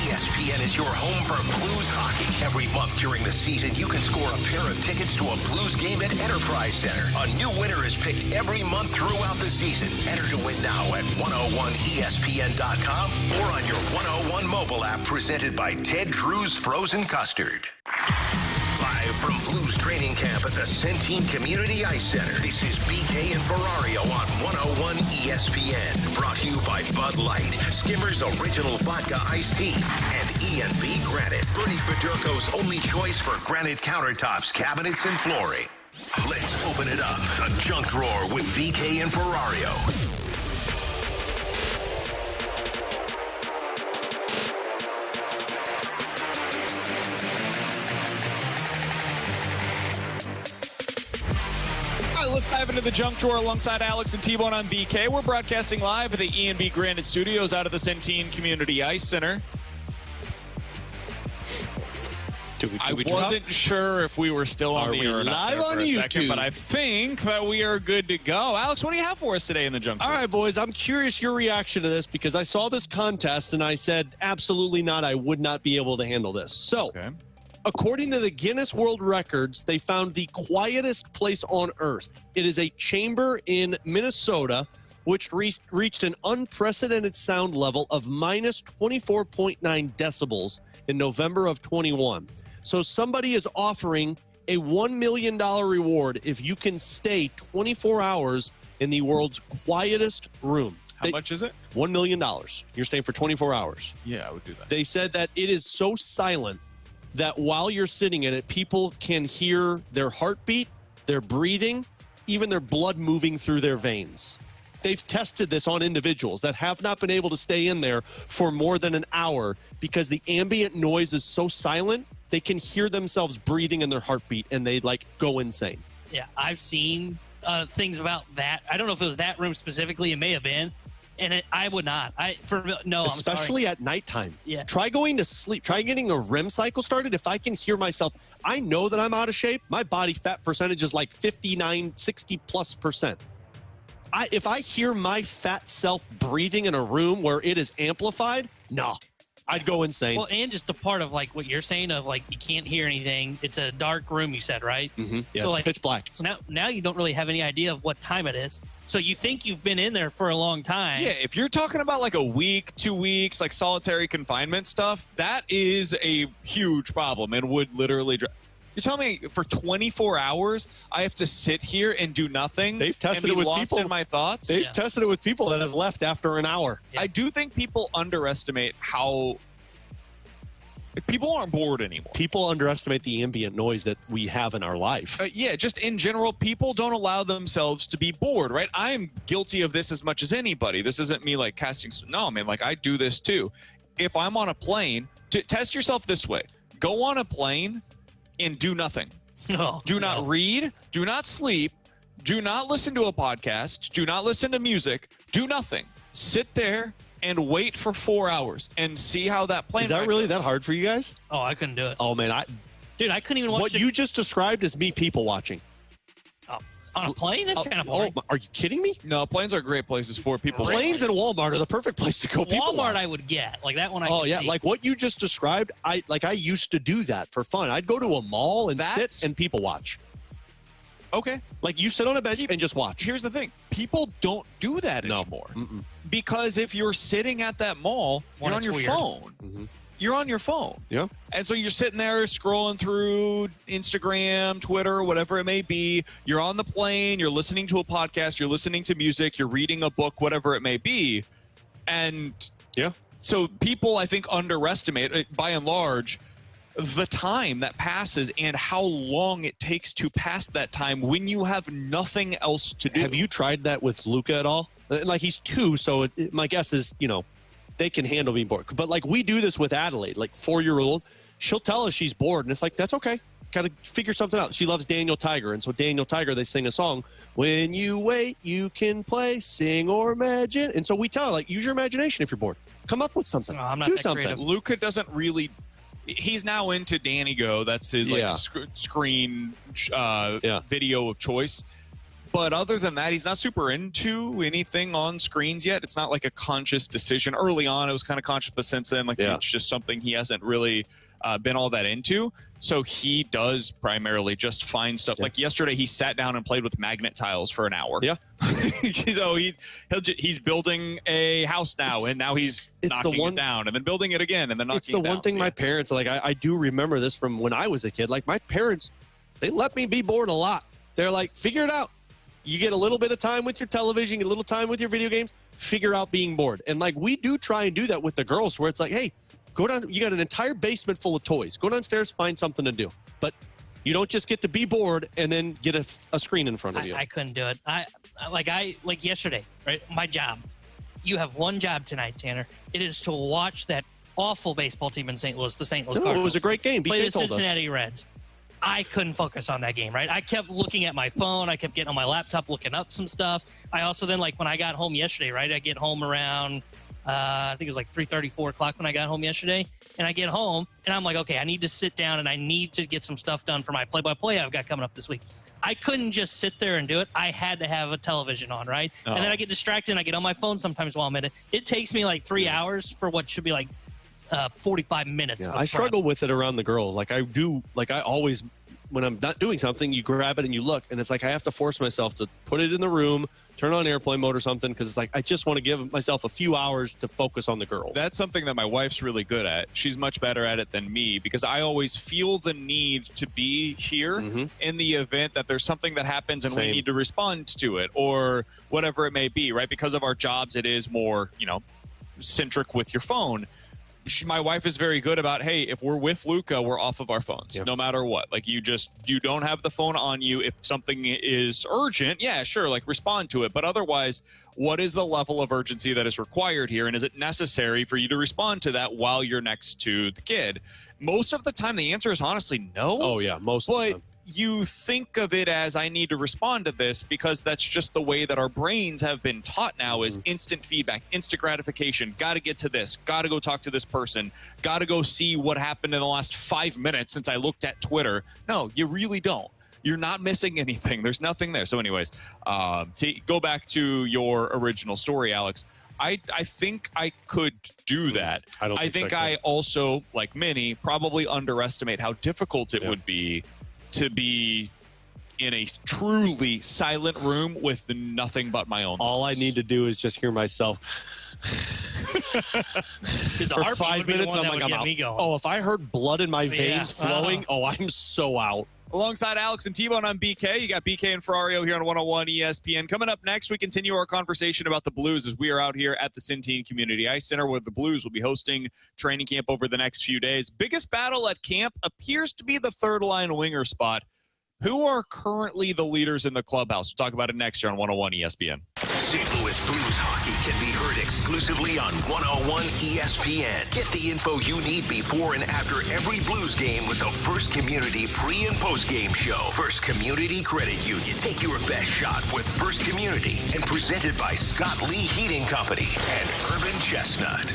Speaker 1: ESPN is your home for Blues hockey. Every month during the season, you can score a pair of tickets to a Blues game at Enterprise Center. A new winner is picked every month throughout the season. Enter to win now at 101ESPN.com or on your 101 mobile app presented by Ted Drew's Frozen Custard. Live from Blues training camp at the Centene Community Ice Center, this is BK and Ferrario on 101 ESPN. Brought to you by Bud Light, Skimmer's Original Vodka Iced Tea, and E&B Granite, Bernie Federko's only choice for granite countertops, cabinets, and flooring. Let's open it up. The Junk Drawer with BK and Ferrario.
Speaker 2: Let's dive into the junk drawer alongside Alex and T-Bone on BK. We're broadcasting live at the E&B Granite Studios out of the Centene Community Ice Center. I wasn't sure if we were still on the air or not
Speaker 4: live on YouTube,
Speaker 2: but I think that we are good to go. Alex, what do you have for us today in the junk drawer?
Speaker 4: All right, boys, I'm curious your reaction to this because I saw this contest and I said, absolutely not. I would not be able to handle this. So, according to the Guinness World Records, they found the quietest place on Earth. It is a chamber in Minnesota, which reached an unprecedented sound level of minus 24.9 decibels in November of 21. So somebody is offering a $1 million reward if you can stay 24 hours in the world's quietest room.
Speaker 2: How much is it?
Speaker 4: $1 million. You're staying for 24 hours.
Speaker 2: Yeah, I would do that.
Speaker 4: They said that it is so silent that while you're sitting in it, people can hear their heartbeat, their breathing, even their blood moving through their veins. They've tested this on individuals that have not been able to stay in there for more than an hour because the ambient noise is so silent, they can hear themselves breathing in their heartbeat, and they go insane.
Speaker 7: Yeah, I've seen things about that. I don't know if it was that room specifically. It may have been. And I would not.
Speaker 4: Especially at nighttime.
Speaker 7: Yeah.
Speaker 4: Try going to sleep. Try getting a REM cycle started. If I can hear myself, I know that I'm out of shape. My body fat percentage is like 59, 60+%. If I hear my fat self breathing in a room where it is amplified, I'd go insane.
Speaker 7: Well, and just the part of what you're saying of you can't hear anything. It's a dark room, you said, right?
Speaker 4: Mm-hmm. Yeah,
Speaker 7: so
Speaker 4: it's pitch black.
Speaker 7: So now you don't really have any idea of what time it is. So you think you've been in there for a long time.
Speaker 2: Yeah, if you're talking about a week, 2 weeks, solitary confinement stuff, that is a huge problem and would literally You're telling me for 24 hours I have to sit here and do nothing?
Speaker 4: They've tested it with people
Speaker 2: in my thoughts.
Speaker 4: They've tested it with people that have left after an hour.
Speaker 2: Yeah. I do think people underestimate how people aren't bored anymore.
Speaker 4: People underestimate the ambient noise that we have in our life.
Speaker 2: Yeah, just in general, people don't allow themselves to be bored, right? I'm guilty of this as much as anybody. This isn't me casting. No, man, I do this too. If I'm on a plane, test yourself this way. Go on a plane and do nothing. Do not read. Do not sleep. Do not listen to a podcast. Do not listen to music. Do nothing. Sit there and wait for 4 hours and see how that plane.
Speaker 4: Is that really that hard for you guys?
Speaker 7: Oh, I couldn't do it.
Speaker 4: Oh man,
Speaker 7: I couldn't even watch
Speaker 4: what you just described is me people watching.
Speaker 7: Oh, on a plane? That's kind of boring.
Speaker 4: Oh, are you kidding me?
Speaker 2: No, planes are great places for people.
Speaker 4: Planes and Walmart are the perfect place to go. People
Speaker 7: Walmart,
Speaker 4: watch.
Speaker 7: I would get that one.
Speaker 4: Oh yeah,
Speaker 7: see.
Speaker 4: What you just described. I used to do that for fun. I'd go to a mall and sit and people watch.
Speaker 2: Okay.
Speaker 4: You sit on a bench and just watch.
Speaker 2: Here's the thing. People don't do that anymore.
Speaker 4: Mm-mm.
Speaker 2: Because if you're sitting at that mall, you're on your phone.
Speaker 4: Mm-hmm.
Speaker 2: You're on your phone.
Speaker 4: Yeah.
Speaker 2: And so you're sitting there scrolling through Instagram, Twitter, whatever it may be. You're on the plane. You're listening to a podcast. You're listening to music. You're reading a book, whatever it may be. And
Speaker 4: yeah.
Speaker 2: So people, I think, underestimate, by and large, the time that passes and how long it takes to pass that time when you have nothing else to do.
Speaker 4: Have you tried that with Luca at all? He's 2, so my guess is, they can handle being bored. But we do this with Adelaide, 4-year-old. She'll tell us she's bored, and it's that's okay. Got to figure something out. She loves Daniel Tiger, and so Daniel Tiger, they sing a song. When you wait, you can play, sing, or imagine. And so we tell her, use your imagination if you're bored. Come up with something.
Speaker 7: No, I'm not
Speaker 4: do
Speaker 7: that
Speaker 4: something.
Speaker 7: creative.
Speaker 2: Luca doesn't really. He's now into Danny Go. That's his screen video of choice. But other than that, he's not super into anything on screens yet. It's not a conscious decision. Early on, it was kind of conscious, but since then, it's just something he hasn't really been all that into. So he does primarily just find stuff.
Speaker 4: Yeah.
Speaker 2: Yesterday, he sat down and played with magnet tiles for an hour.
Speaker 4: Yeah.
Speaker 2: So he's building a house now, and now he's knocking it down, and then building it again, and then knocking it down.
Speaker 4: It's the one thing my parents, I do remember this from when I was a kid. My parents, they let me be bored a lot. They're figure it out. You get a little bit of time with your television, get a little time with your video games, figure out being bored. And we do try and do that with the girls where it's hey, go down, you got an entire basement full of toys. Go downstairs, find something to do. But you don't just get to be bored and then get a screen in front of you.
Speaker 7: I couldn't do it. I yesterday, right? My job. You have one job tonight, Tanner. It is to watch that awful baseball team in St. Louis, the St. Louis Cardinals.
Speaker 4: It was a great game.
Speaker 7: Play the Cincinnati Reds. I couldn't focus on that game, right? I kept looking at my phone. I kept getting on my laptop, looking up some stuff. I also then, when I got home yesterday, right? I get home around, I think it was 3:30, 4 o'clock when I got home yesterday. And I get home, and I'm okay, I need to sit down, and I need to get some stuff done for my play-by-play I've got coming up this week. I couldn't just sit there and do it. I had to have a television on, right? Oh. And then I get distracted, and I get on my phone sometimes while I'm in it. It takes me 3 hours for what should be 45 minutes.
Speaker 4: Yeah, I struggle with it around the girls. I do, I always, when I'm not doing something, you grab it and you look, and it's I have to force myself to put it in the room, turn on airplane mode or something, because it's I just want to give myself a few hours to focus on the girls.
Speaker 2: That's something that my wife's really good at. She's much better at it than me, because I always feel the need to be here in the event that there's something that happens and we need to respond to it, or whatever it may be, right? Because of our jobs, it is more, centric with your phone. my wife is very good about, hey, if we're with Luca, we're off of our phones, no matter what. Like, you don't have the phone on you. If something is urgent, yeah, sure, like, respond to it. But otherwise, what is the level of urgency that is required here? And is it necessary for you to respond to that while you're next to the kid? Most of the time, the answer is honestly no.
Speaker 4: Oh, yeah, most of the time.
Speaker 2: You think of it as, I need to respond to this, because that's just the way that our brains have been taught now, is instant feedback, instant gratification. Got to get to this. Got to go talk to this person. Got to go see what happened in the last 5 minutes since I looked at Twitter. No, you really don't. You're not missing anything. There's nothing there. So anyways, to go back to your original story, Alex, I think I could do that. I think I also, like many, probably underestimate how difficult it would be to be in a truly silent room with nothing but my own thoughts.
Speaker 4: All I need to do is just hear myself. For 5 minutes, I'm like, I'm out. Oh, if I heard blood in my veins flowing, I'm so out.
Speaker 2: Alongside Alex and T-Bone, I'm BK. You got BK and Ferrario here on 101 ESPN. Coming up next, we continue our conversation about the Blues as we are out here at the Centene Community Ice Center, where the Blues will be hosting training camp over the next few days. Biggest battle at camp appears to be the third-line winger spot. Who are currently the leaders in the clubhouse? We'll talk about it next year on 101 ESPN.
Speaker 1: St. Louis Blues hockey can be heard exclusively on 101 ESPN. Get the info you need before and after every Blues game with the First Community pre- and post-game show. First Community Credit Union. Take your best shot with First Community. And presented by Scott Lee Heating Company and Urban Chestnut.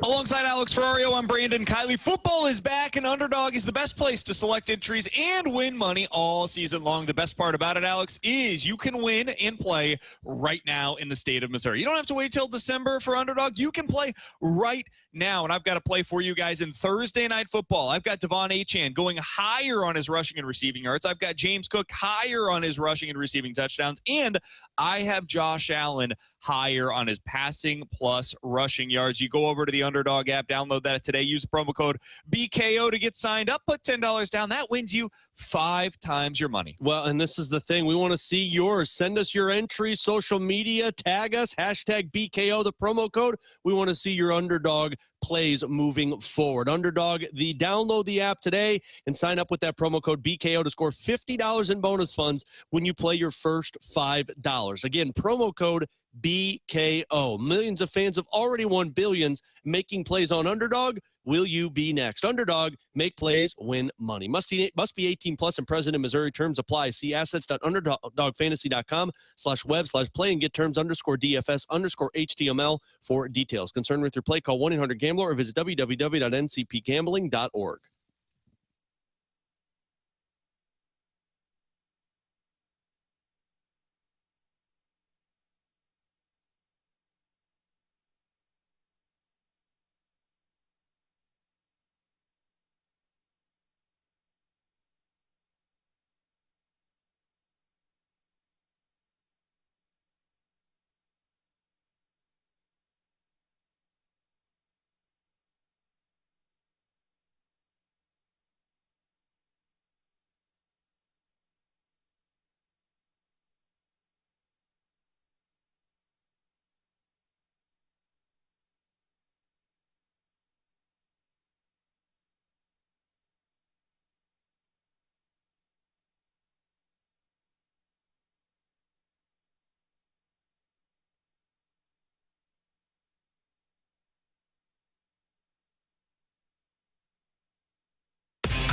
Speaker 2: Alongside Alex Ferrario, I'm Brandon Kiley. Football is back, and Underdog is the best place to select entries and win money all season long. The best part about it, Alex, is you can win and play right now in the state of Missouri. You don't have to wait till December for Underdog. You can play right now, and I've got to play for you guys in Thursday Night Football. I've got Devon Achane going higher on his rushing and receiving yards. I've got James Cook higher on his rushing and receiving touchdowns, and I have Josh Allen higher on his passing plus rushing yards. You go over to the Underdog app, download that today, use the promo code BKO to get signed up, put $10 down. That wins you 5 times your money.
Speaker 4: Well, and this is the thing. We want to see yours. Send us your entry, social media, tag us, hashtag BKO, the promo code. We want to see your Underdog plays moving forward. Underdog, download the app today and sign up with that promo code BKO to score $50 in bonus funds when you play your first $5. Again, promo code BKO. Millions of fans have already won billions making plays on Underdog. will you be next? Underdog, make plays, win money. Must be 18 plus and present in Missouri. Terms apply. See assets.underdogfantasy.com/web/play and get terms _DFS_HTML for details. Concerned with your play, call 1-800-GAMBLER or visit www.ncpgambling.org.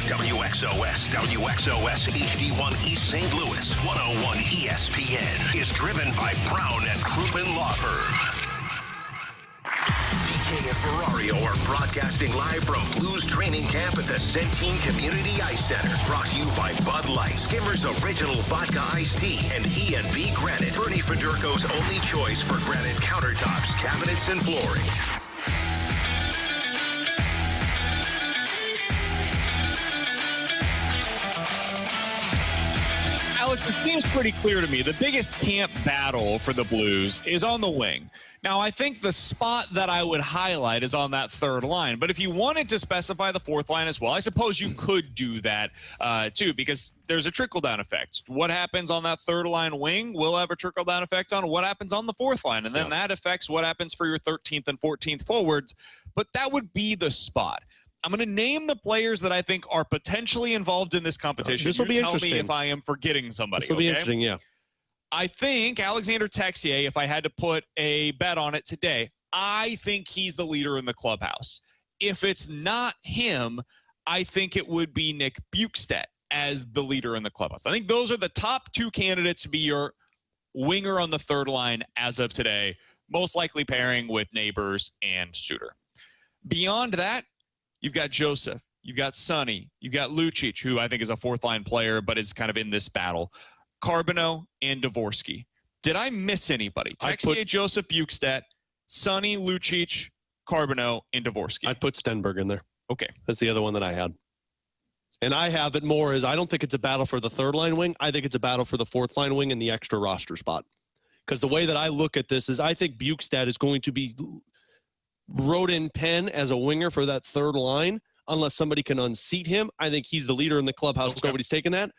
Speaker 1: WXOS HD1 East St. Louis 101 ESPN is driven by Brown and Crouppen Law Firm. BK and Ferrario are broadcasting live from Blues training camp at the Centene Community Ice Center. Brought to you by Bud Light, Skimmer's Original Vodka Iced Tea, and E&B Granite, Bernie Federko's only choice for granite countertops, cabinets, and flooring.
Speaker 2: Alex, it seems pretty clear to me the biggest camp battle for the Blues is on the wing. Now, I think the spot that I would highlight is on that third line. But if you wanted to specify the fourth line as well, I suppose you could do that too, because there's a trickle-down effect. What happens on that third line wing will have a trickle-down effect on what happens on the fourth line. And then that affects what happens for your 13th and 14th forwards. But that would be the spot. I'm going to name the players that I think are potentially involved in this competition.
Speaker 4: This will be interesting.
Speaker 2: Tell me if I am forgetting somebody.
Speaker 4: This will be interesting, yeah.
Speaker 2: I think Alexander Texier, if I had to put a bet on it today, I think he's the leader in the clubhouse. If it's not him, I think it would be Nick Bjugstad as the leader in the clubhouse. I think those are the top two candidates to be your winger on the third line as of today, most likely pairing with Neighbors and Suter. Beyond that, you've got Joseph, you've got Sonny, you've got Lucic, who I think is a fourth-line player but is kind of in this battle, Carbonneau, and Dvorsky. Did I miss anybody? Texier, Joseph, Bjugstad, Sonny, Lucic, Carbonneau, and Dvorsky.
Speaker 4: I'd put Stenberg in there.
Speaker 2: Okay.
Speaker 4: That's the other one that I had. And I have it more as I don't think it's a battle for the third-line wing. I think it's a battle for the fourth-line wing and the extra roster spot. Because the way that I look at this is I think Bjugstad is going to be wrote in pen as a winger for that third line unless somebody can unseat him. I think he's the leader in the clubhouse. Okay. Nobody's taken that.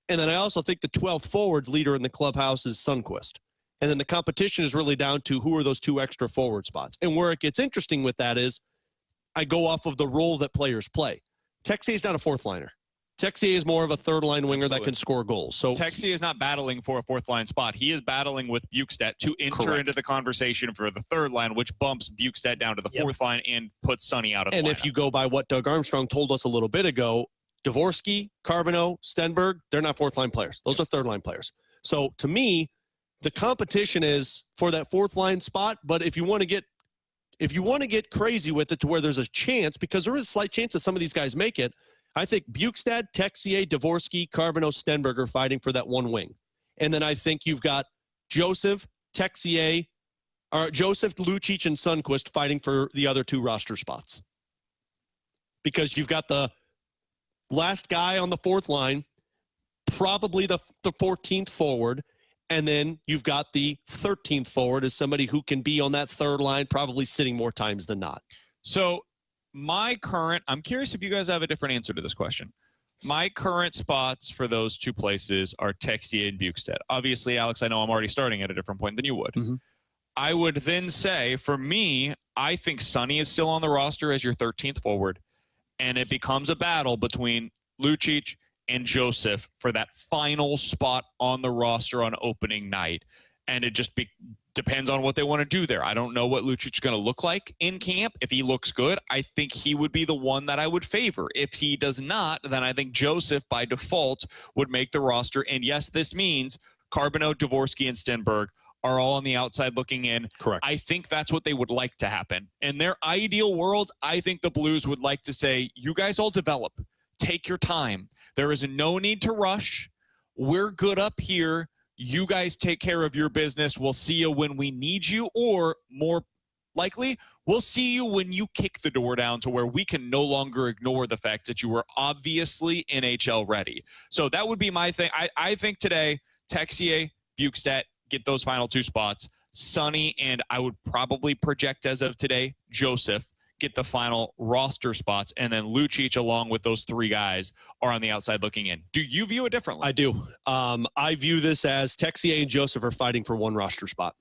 Speaker 4: And then I also think the 12 forwards leader in the clubhouse is Sundqvist. And then the competition is really down to who are those two extra forward spots. And where it gets interesting with that is I go off of the role that players play. Texier is not a fourth liner. Texier is more of a third-line winger that can score goals. So
Speaker 2: Texier is not battling for a fourth-line spot. He is battling with Bjugstad to enter into the conversation for the third line, which bumps Bjugstad down to the fourth line and puts Sonny out of the lineup.
Speaker 4: And if you go by what Doug Armstrong told us a little bit ago, Dvorsky, Carbonneau, Stenberg, they're not fourth-line players. Those are third-line players. So to me, the competition is for that fourth-line spot, but if you want to get crazy with it to where there's a chance, because there is a slight chance that some of these guys make it, I think Bjugstad, Texier, Dvorsky, Carbonneau, Stenberg are fighting for that one wing. And then I think you've got Joseph, Lucic, and Sundqvist fighting for the other two roster spots. Because you've got the last guy on the fourth line, probably the 14th forward, and then you've got the 13th forward as somebody who can be on that third line, probably sitting more times than not.
Speaker 2: So I'm curious if you guys have a different answer to this question. My current spots for those two places are Texier and Bjugstad. Obviously, Alex, I know I'm already starting at a different point than you would. Mm-hmm. I would then say, for me, I think Sonny is still on the roster as your 13th forward, and it becomes a battle between Lucic and Joseph for that final spot on the roster on opening night. And it just Depends on what they want to do there. I don't know what Lucic is going to look like in camp. If he looks good, I think he would be the one that I would favor. If he does not, then I think Joseph, by default, would make the roster. And yes, this means Carbonneau, Dvorsky, and Stenberg are all on the outside looking in.
Speaker 4: Correct.
Speaker 2: I think that's what they would like to happen. In their ideal world, I think the Blues would like to say, you guys all develop. Take your time. There is no need to rush. We're good up here. You guys take care of your business. We'll see you when we need you, or more likely, we'll see you when you kick the door down to where we can no longer ignore the fact that you were obviously NHL ready. So that would be my thing. I think today, Texier, Bukestad, get those final 2 spots. Sonny, and I would probably project as of today, Joseph, get the final roster spots, and then Lucic, along with those 3 guys, are on the outside looking in. Do you view it differently?
Speaker 4: I do. I view this as Texier and Joseph are fighting for 1 roster spot.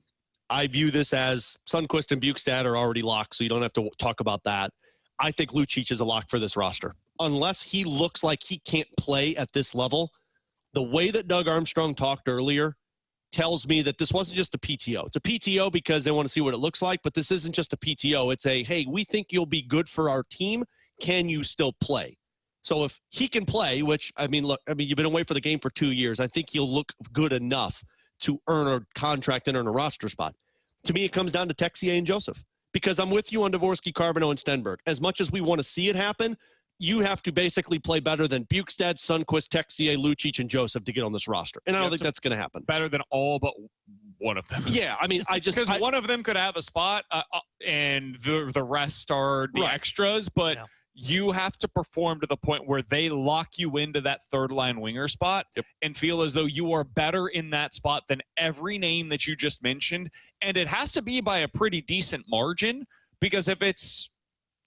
Speaker 4: I view this as Sundqvist and Bukestad are already locked, so you don't have to talk about that. I think Lucic is a lock for this roster. Unless he looks like he can't play at this level, the way that Doug Armstrong talked earlier tells me that this wasn't just a PTO. It's a PTO because they want to see what it looks like, but this isn't just a PTO. It's a, hey, we think you'll be good for our team. Can you still play? So if he can play, which, you've been away for the game for 2 years. I think he'll look good enough to earn a contract and earn a roster spot. To me, it comes down to Texier and Joseph, because I'm with you on Dvorsky, Carbonneau, and Stenberg. As much as we want to see it happen, you have to basically play better than Bukestad, Sundqvist, Texier, Lucic, and Joseph to get on this roster. And I don't think that's going to happen.
Speaker 2: Better than all but one of them.
Speaker 4: Yeah,
Speaker 2: because one of them could have a spot, and the rest are the extras, but you have to perform to the point where they lock you into that third-line winger spot and feel as though you are better in that spot than every name that you just mentioned. And it has to be by a pretty decent margin, because if it's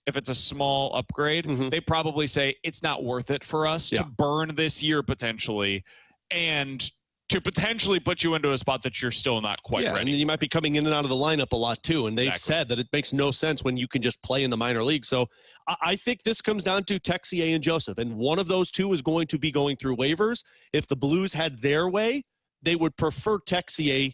Speaker 2: a small upgrade, they probably say it's not worth it for us to burn this year potentially, and to potentially put you into a spot that you're still not quite ready.
Speaker 4: And you might be coming in and out of the lineup a lot too. And they've said that it makes no sense when you can just play in the minor league. So I think this comes down to Texier and Joseph. And one of those 2 is going to be going through waivers. If the Blues had their way, they would prefer Texier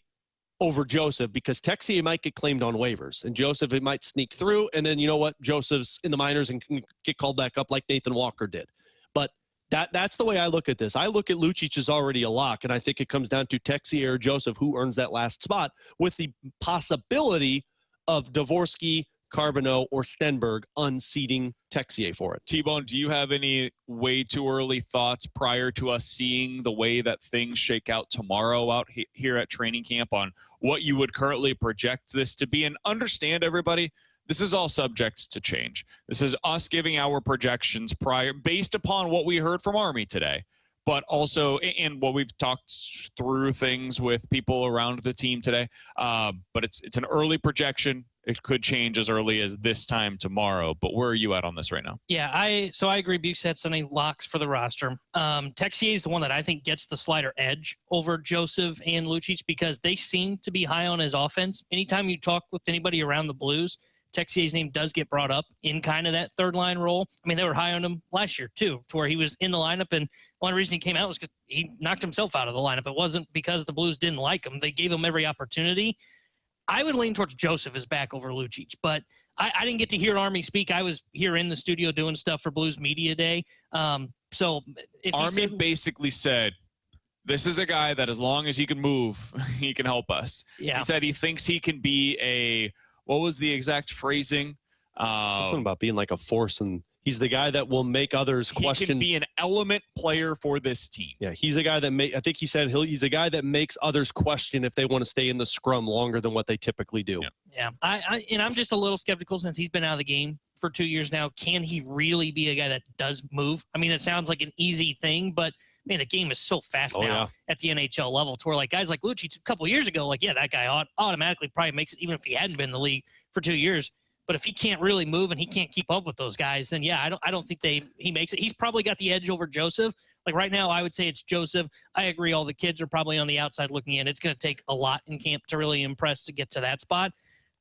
Speaker 4: over Joseph, because Texier might get claimed on waivers, and Joseph, it might sneak through. And then, you know what? Joseph's in the minors and can get called back up like Nathan Walker did. But that's the way I look at this. I look at Lucic as already a lock, and I think it comes down to Texier or Joseph who earns that last spot, with the possibility of Dvorsky, Carbonneau, or Stenberg unseating Texier for it.
Speaker 2: T-Bone, do you have any way too early thoughts prior to us seeing the way that things shake out tomorrow out here at training camp on what you would currently project this to be? And understand, everybody, this is all subject to change. This is us giving our projections prior based upon what we heard from Army today, but also in what we've talked through things with people around the team today. But it's an early projection. It could change as early as this time tomorrow. But where are you at on this right now?
Speaker 7: Yeah, I agree. Bukestad Sonny locks for the roster. Texier is the one that I think gets the slighter edge over Joseph and Lucic, because they seem to be high on his offense. Anytime you talk with anybody around the Blues, Texier's name does get brought up in kind of that third line role. I mean, they were high on him last year too, to where he was in the lineup, and one reason he came out was because he knocked himself out of the lineup. It wasn't because the Blues didn't like him. They gave him every opportunity. I would lean towards Joseph is back over Lucic, but I didn't get to hear Army speak. I was here in the studio doing stuff for Blues Media Day. So if
Speaker 2: Army basically said, this is a guy that as long as he can move, he can help us.
Speaker 7: Yeah.
Speaker 2: He said he thinks he can be what was the exact phrasing?
Speaker 4: Something about being like a force, and he's the guy that will make others question.
Speaker 2: He can be an element player for this team.
Speaker 4: Yeah, he's a guy that I think he said he's a guy that makes others question if they want to stay in the scrum longer than what they typically do.
Speaker 7: Yeah. I'm just a little skeptical since he's been out of the game for 2 years now. Can he really be a guy that does move? I mean, it sounds like an easy thing, but man, the game is so fast now at the NHL level to where like guys like Lucic a couple of years ago, like, yeah, that guy automatically probably makes it even if he hadn't been in the league for 2 years. But if he can't really move and he can't keep up with those guys, then yeah, I don't think he makes it. He's probably got the edge over Joseph. Like right now, I would say it's Joseph. I agree. All the kids are probably on the outside looking in. It's going to take a lot in camp to really impress to get to that spot.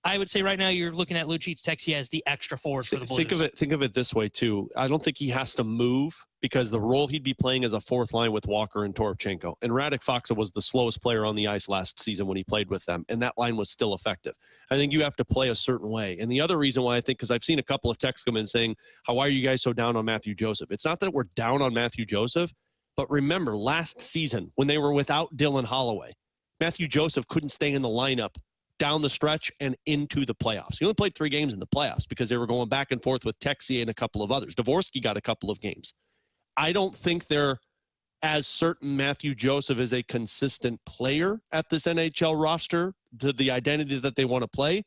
Speaker 7: I would say right now you're looking at Lucic, Texie as the extra forward for the Blues.
Speaker 4: Think of it this way too. I don't think he has to move because the role he'd be playing is a fourth line with Walker and Toropchenko. And Radek Faksa was the slowest player on the ice last season when he played with them, and that line was still effective. I think you have to play a certain way. And the other reason why I think, because I've seen a couple of texts come in saying, why are you guys so down on Matthew Joseph? It's not that we're down on Matthew Joseph, but remember last season when they were without Dylan Holloway, Matthew Joseph couldn't stay in the lineup down the stretch and into the playoffs. He only played 3 games in the playoffs because they were going back and forth with Texie and a couple of others. Dvorsky got a couple of games. I don't think they're as certain Matthew Joseph is a consistent player at this NHL roster to the identity that they want to play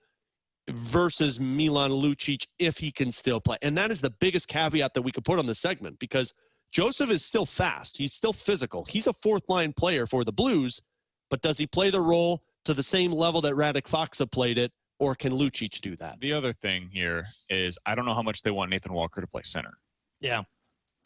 Speaker 4: versus Milan Lucic if he can still play. And that is the biggest caveat that we could put on this segment because Joseph is still fast. He's still physical. He's a fourth-line player for the Blues, but does he play the role to the same level that Radek Faksa played it, or can Lucic do that?
Speaker 2: The other thing here is I don't know how much they want Nathan Walker to play center.
Speaker 7: Yeah.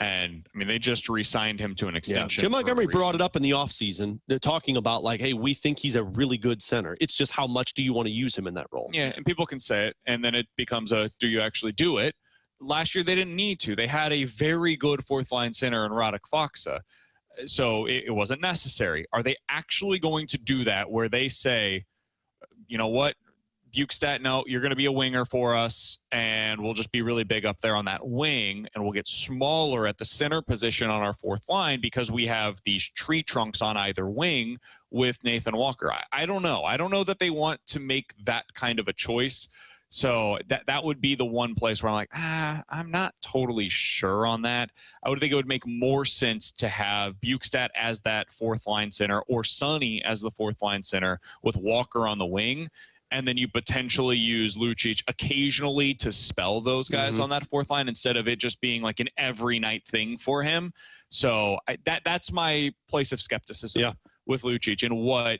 Speaker 2: And, I mean, they just re-signed him to an extension.
Speaker 4: Jim Montgomery brought it up in the offseason, talking about, like, hey, we think he's a really good center. It's just how much do you want to use him in that role?
Speaker 2: Yeah, and people can say it, and then it becomes do you actually do it? Last year they didn't need to. They had a very good fourth-line center in Radek Faksa. So it wasn't necessary. Are they actually going to do that where they say, you know what, Bukestad, no, you're going to be a winger for us, and we'll just be really big up there on that wing, and we'll get smaller at the center position on our fourth line because we have these tree trunks on either wing with Nathan Walker. I don't know. I don't know that they want to make that kind of a choice. So that would be the one place where I'm like, I'm not totally sure on that. I would think it would make more sense to have Bukestad as that fourth line center or Sonny as the fourth line center with Walker on the wing. And then you potentially use Lucic occasionally to spell those guys on that fourth line instead of it just being like an every night thing for him. So that's my place of skepticism with Lucic and what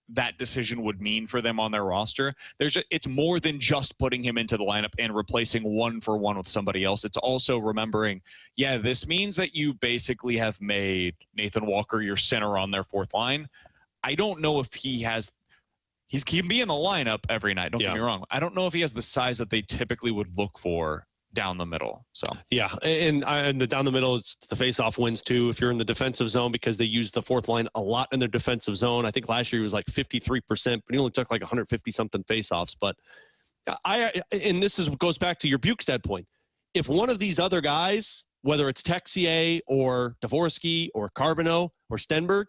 Speaker 2: that decision would mean for them on their roster. It's more than just putting him into the lineup and replacing 1-for-1 with somebody else. It's also remembering, this means that you basically have made Nathan Walker your center on their fourth line. I don't know if he can be in the lineup every night. Don't get me wrong. I don't know if he has the size that they typically would look for down the middle. So
Speaker 4: and the down the middle, it's the face-off wins too. If you're in the defensive zone, because they use the fourth line a lot in their defensive zone. I think last year he was like 53%, but he only took like 150 something face-offs. But and this goes back to your Bukestad point. If one of these other guys, whether it's Texier or Dvorsky or Carbonneau or Stenberg,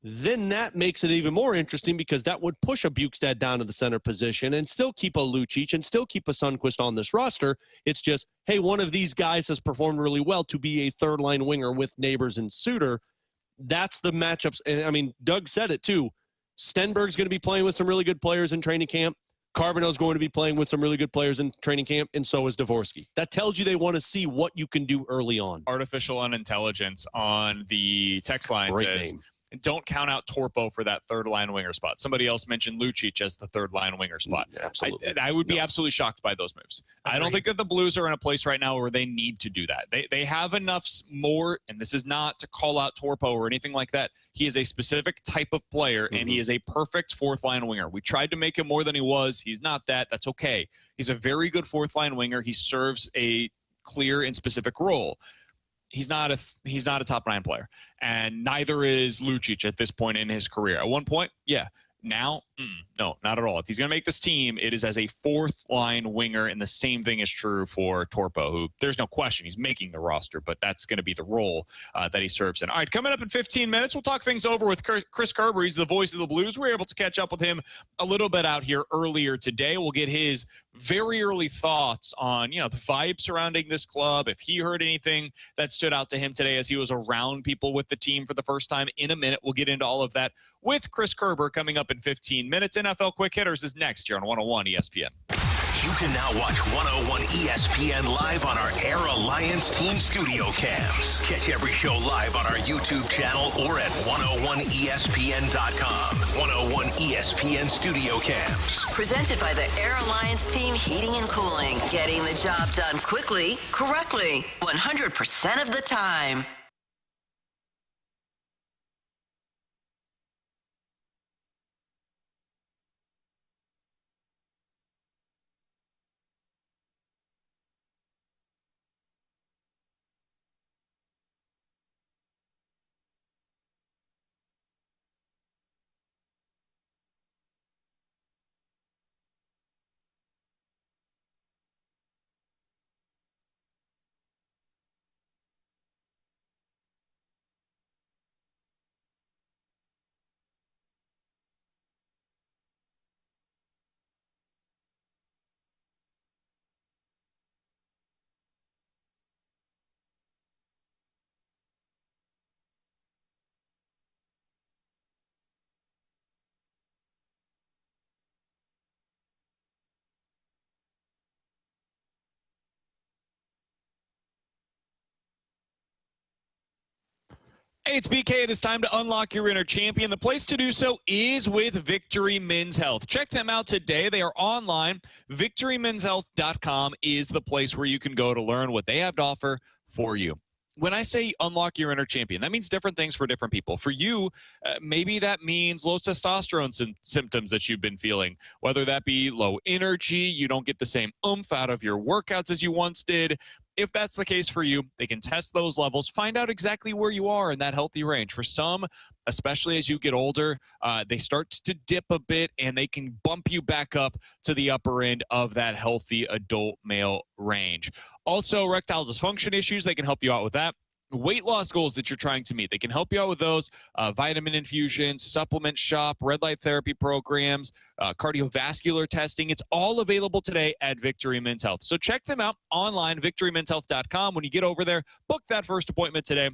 Speaker 4: then that makes it even more interesting because that would push a Bukestad down to the center position and still keep a Lucic and still keep a Sundqvist on this roster. It's just, hey, one of these guys has performed really well to be a third-line winger with Neighbors and Suter. That's the matchups. And, I mean, Doug said it too. Stenberg's going to be playing with some really good players in training camp. Carbonneau's going to be playing with some really good players in training camp, and so is Dvorsky. That tells you they want to see what you can do early on.
Speaker 2: Artificial unintelligence on the text line says, don't count out Torpo for that third-line winger spot. Somebody else mentioned Lucic as the third-line winger spot.
Speaker 4: Absolutely.
Speaker 2: I would be absolutely shocked by those moves. I don't think that the Blues are in a place right now where they need to do that. They have enough more, and this is not to call out Torpo or anything like that. He is a specific type of player, and he is a perfect fourth-line winger. We tried to make him more than he was. He's not that. That's okay. He's a very good fourth-line winger. He serves a clear and specific role. He's not a top 9 player, and neither is Lucic at this point in his career. At one point, Now, no, not at all. If he's going to make this team, it is as a fourth-line winger, and the same thing is true for Torpo, who there's no question he's making the roster, but that's going to be the role that he serves in. All right, coming up in 15 minutes, we'll talk things over with Chris Kerber. He's the voice of the Blues. We were able to catch up with him a little bit out here earlier today. We'll get his very early thoughts on, the vibe surrounding this club, if he heard anything that stood out to him today as he was around people with the team for the first time in a minute. We'll get into all of that with Chris Kerber coming up in 15 minutes. NFL Quick Hitters is next here on 101 ESPN.
Speaker 1: You can now watch 101 ESPN live on our Air Alliance team studio cams. Catch every show live on our YouTube channel or at 101ESPN.com. 101 ESPN studio cams.
Speaker 8: Presented by the Air Alliance team heating and cooling. Getting the job done quickly, correctly, 100% of the time.
Speaker 2: Hey, it's BK. It is time to unlock your inner champion. The place to do so is with Victory Men's Health. Check them out today. They are online. VictoryMen'sHealth.com is the place where you can go to learn what they have to offer for you. When I say unlock your inner champion, that means different things for different people. For you, maybe that means low testosterone symptoms that you've been feeling, whether that be low energy, you don't get the same oomph out of your workouts as you once did. If that's the case for you, they can test those levels, find out exactly where you are in that healthy range. For some, especially as you get older, they start to dip a bit, and they can bump you back up to the upper end of that healthy adult male range. Also, erectile dysfunction issues, they can help you out with that. Weight loss goals that you're trying to meet, they can help you out with those. Vitamin infusions, supplement shop, red light therapy programs, cardiovascular testing. It's all available today at Victory Men's Health. So check them out online, VictoryMen'sHealth.com. When you get over there, book that first appointment today.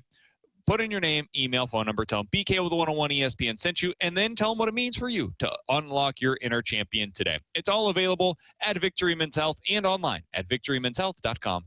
Speaker 2: Put in your name, email, phone number, tell them BK with the 101 ESPN sent you, and then tell them what it means for you to unlock your inner champion today. It's all available at Victory Men's Health and online at VictoryMen'sHealth.com.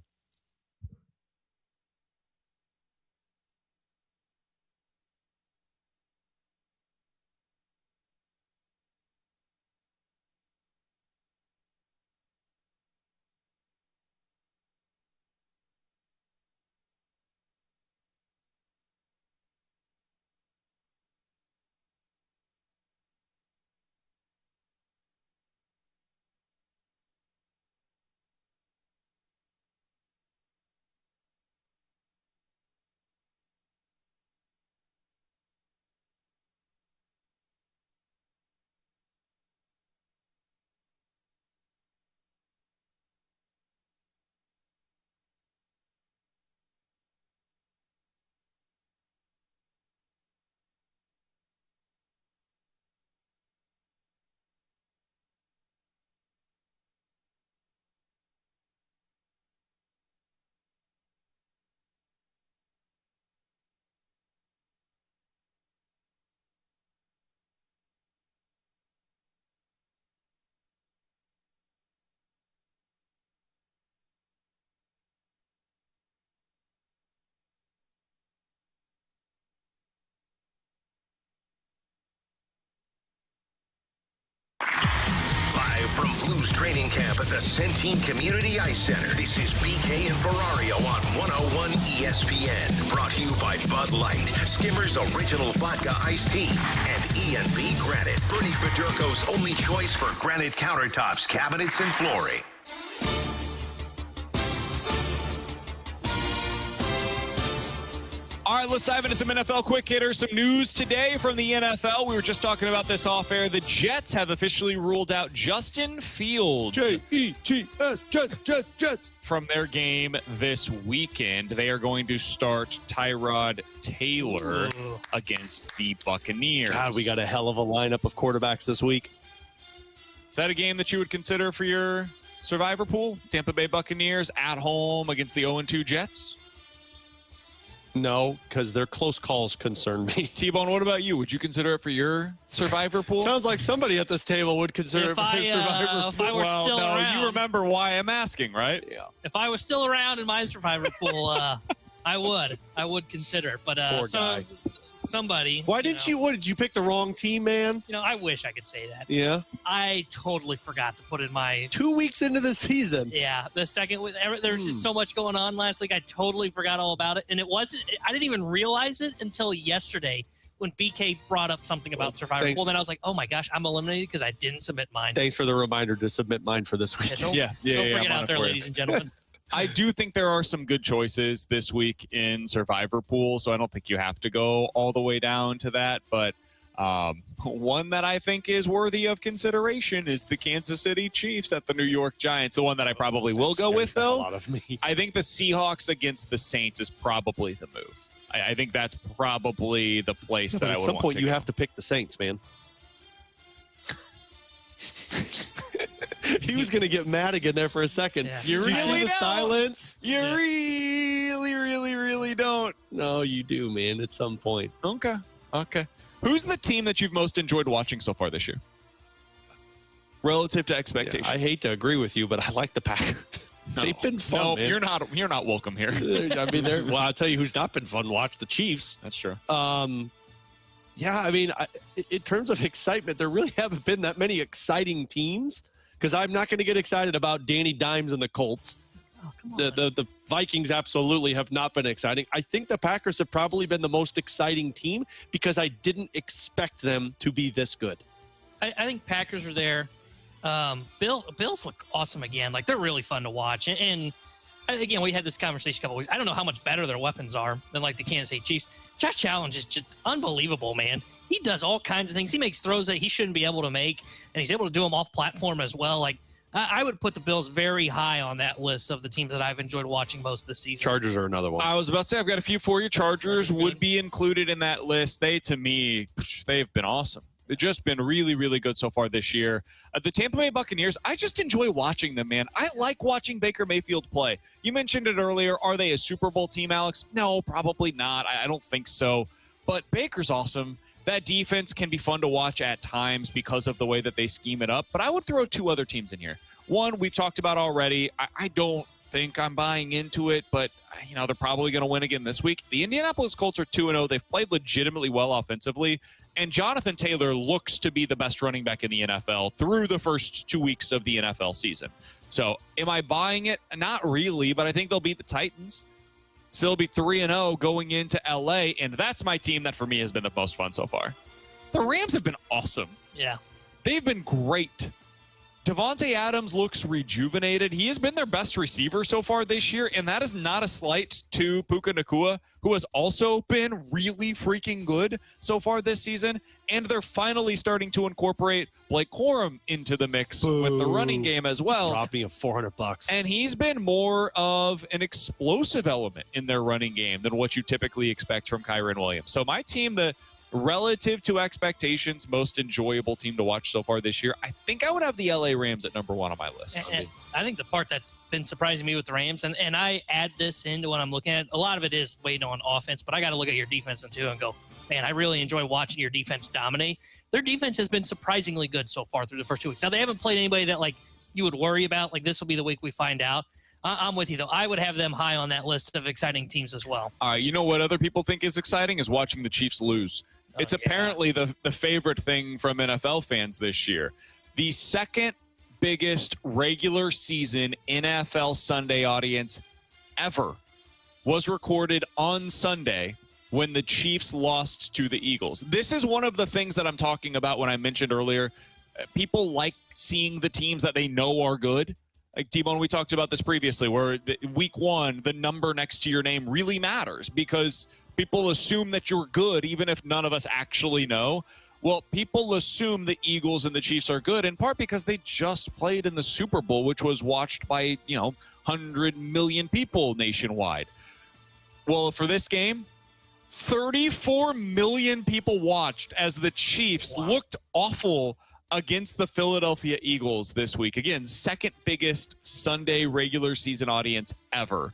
Speaker 1: Live from Blues training camp at the Centene Community Ice Center, this is BK and Ferrario on 101 ESPN. Brought to you by Bud Light, Skimmer's Original Vodka Iced Tea, and E&B Granite, Bernie Federko's only choice for granite countertops, cabinets, and flooring.
Speaker 2: All right, let's dive into some NFL quick hitters. Some news today from the NFL. We were just talking about this off air. The Jets have officially ruled out Justin Fields.
Speaker 4: Jets, Jets.
Speaker 2: From their game this weekend. They are going to start Tyrod Taylor against the Buccaneers.
Speaker 4: God, we got a hell of a lineup of quarterbacks this week.
Speaker 2: Is that a game that you would consider for your survivor pool? Tampa Bay Buccaneers at home against the 0-2 Jets?
Speaker 4: No, because their close calls concern me.
Speaker 2: T-Bone, what about you? Would you consider it for your survivor pool?
Speaker 4: Sounds like somebody at this table would consider it for their survivor
Speaker 7: if I were
Speaker 2: pool.
Speaker 7: still around,
Speaker 2: you remember why I'm asking, right?
Speaker 4: Yeah.
Speaker 7: if I was still around in my survivor pool, I would consider it. But
Speaker 4: Poor guy.
Speaker 7: Somebody.
Speaker 4: Why didn't you? What did you pick the wrong team, man?
Speaker 7: I wish I could say that.
Speaker 4: Yeah.
Speaker 7: I totally forgot to put in my.
Speaker 4: 2 weeks into the season.
Speaker 7: Yeah, the second there was just so much going on last week. I totally forgot all about it, and it wasn't. I didn't even realize it until yesterday when BK brought up something about survivor pool. Then I was like, oh my gosh, I'm eliminated because I didn't submit mine.
Speaker 4: Thanks for the reminder to submit mine for this week.
Speaker 7: Don't forget out there, ladies and gentlemen.
Speaker 2: I do think there are some good choices this week in survivor pool, so I don't think you have to go all the way down to that. But one that I think is worthy of consideration is the Kansas City Chiefs at the New York Giants. The one that I probably will go with, though,
Speaker 4: a lot of me.
Speaker 2: I think the Seahawks against the Saints is probably the move. I think that's probably the place that I would want to go.
Speaker 4: At some point, you have to pick the Saints, man. He was going to get mad again there for a second.
Speaker 7: Yeah.
Speaker 2: You
Speaker 4: Did you see
Speaker 2: really
Speaker 4: the
Speaker 2: don't.
Speaker 4: silence?
Speaker 2: You really don't.
Speaker 4: No, you do, man, at some point.
Speaker 2: Okay. Who's the team that you've most enjoyed watching so far this year? Relative to expectations.
Speaker 4: Yeah, I hate to agree with you, but I like the Packers.
Speaker 2: No.
Speaker 4: They've been fun.
Speaker 2: No,
Speaker 4: man.
Speaker 2: you're not welcome here.
Speaker 4: I mean, well, I'll tell you who's not been fun. Watch the Chiefs.
Speaker 2: That's true.
Speaker 4: Yeah, I mean, in terms of excitement, there really haven't been that many exciting teams. Because I'm not going to get excited about Danny Dimes and the Colts.
Speaker 7: Oh, come on.
Speaker 4: The Vikings absolutely have not been exciting. I think the Packers have probably been the most exciting team because I didn't expect them to be this good.
Speaker 7: I think Packers are there. Bills look awesome again. Like, they're really fun to watch. And again, we had this conversation a couple weeks. I don't know how much better their weapons are than like the Kansas City Chiefs. Josh Allen is just unbelievable, man. He does all kinds of things. He makes throws that he shouldn't be able to make, and he's able to do them off platform as well. Like, I would put the Bills very high on that list of the teams that I've enjoyed watching most this season.
Speaker 4: Chargers are another one.
Speaker 2: I was about to say, I've got a few for you. Chargers would be included in that list. To me, they've been awesome. They've just been really, really good so far this year. The Tampa Bay Buccaneers, I just enjoy watching them, man. I like watching Baker Mayfield play. You mentioned it earlier. Are they a Super Bowl team, Alex? No, probably not. I don't think so. But Baker's awesome. That defense can be fun to watch at times because of the way that they scheme it up. But I would throw two other teams in here. One, we've talked about already. I don't think I'm buying into it, but they're probably going to win again this week. The Indianapolis Colts are 2-0. They've played legitimately well offensively, and Jonathan Taylor looks to be the best running back in the NFL through the first 2 weeks of the NFL season. So am I buying it? Not really, but I think they'll beat the Titans. Still be 3-0 going into LA, and that's my team that for me has been the most fun so far. The Rams have been awesome.
Speaker 7: Yeah.
Speaker 2: They've been great. Devontae Adams looks rejuvenated. He has been their best receiver so far this year, and that is not a slight to Puka Nacua, who has also been really freaking good so far this season. And they're finally starting to incorporate Blake Corum into the mix with the running game as well.
Speaker 4: Robbed me of $400.
Speaker 2: And he's been more of an explosive element in their running game than what you typically expect from Kyren Williams. So my team, the relative to expectations, most enjoyable team to watch so far this year, I think I would have the LA Rams at number one on my list.
Speaker 7: And I think the part that's been surprising me with the Rams, and I add this into what I'm looking at, a lot of it is waiting on offense, but I got to look at your defense too and go, man, I really enjoy watching your defense dominate. Their defense has been surprisingly good so far through the first 2 weeks. Now, they haven't played anybody that, like, you would worry about. Like, this will be the week we find out. I'm with you, though. I would have them high on that list of exciting teams as well.
Speaker 2: All right, you know what other people think is exciting is watching the Chiefs lose. It's apparently the favorite thing from NFL fans this year. The second biggest regular season NFL Sunday audience ever was recorded on Sunday when the Chiefs lost to the Eagles. This is one of the things that I'm talking about when I mentioned earlier. People like seeing the teams that they know are good. Like, T-Bone, we talked about this previously, where week one, the number next to your name really matters because people assume that you're good, even if none of us actually know. Well, people assume the Eagles and the Chiefs are good, in part because they just played in the Super Bowl, which was watched by, 100 million people nationwide. Well, for this game, 34 million people watched as the Chiefs looked awful against the Philadelphia Eagles this week. Again, second biggest Sunday regular season audience ever.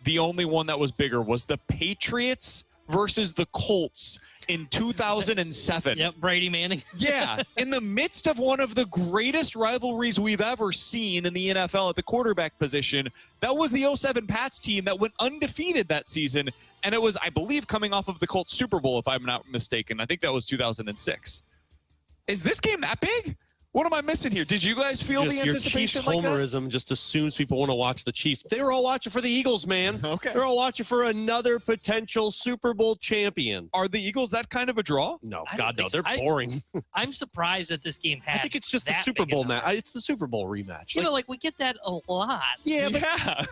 Speaker 2: The only one that was bigger was the Patriots versus the Colts in 2007.
Speaker 7: Yep, Brady Manning.
Speaker 2: Yeah, in the midst of one of the greatest rivalries we've ever seen in the NFL at the quarterback position. That was the 07 Pats team that went undefeated that season, and it was, I believe, coming off of the Colts Super Bowl, if I'm not mistaken. I think that was 2006. Is this game that big? What am I missing here? Did you guys feel the anticipation
Speaker 4: your Chiefs
Speaker 2: like that?
Speaker 4: homerism just assumes people want to watch the Chiefs. They were all watching for the Eagles, man.
Speaker 2: Okay.
Speaker 4: They're all watching for another potential Super Bowl champion.
Speaker 2: Are the Eagles that kind of a draw?
Speaker 4: No,
Speaker 7: I
Speaker 4: God,
Speaker 7: don't
Speaker 4: no.
Speaker 7: think
Speaker 4: They're
Speaker 7: so.
Speaker 4: boring.
Speaker 7: I'm surprised that this game had
Speaker 4: I think it's just the
Speaker 7: that
Speaker 4: Super
Speaker 7: big a
Speaker 4: Bowl
Speaker 7: number.
Speaker 4: match. It's the Super Bowl rematch.
Speaker 7: You know, we get that a lot.
Speaker 4: Yeah, but
Speaker 2: Yeah.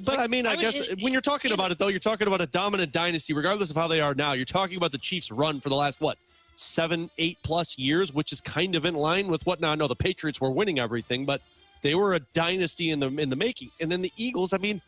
Speaker 4: But I mean, I guess when you're talking about it, though, you're talking about a dominant dynasty, regardless of how they are now. You're talking about the Chiefs' run for the last, 7, 8+ years, which is kind of in line with what now. I know the Patriots were winning everything, but they were a dynasty in the making. And then the Eagles, I mean,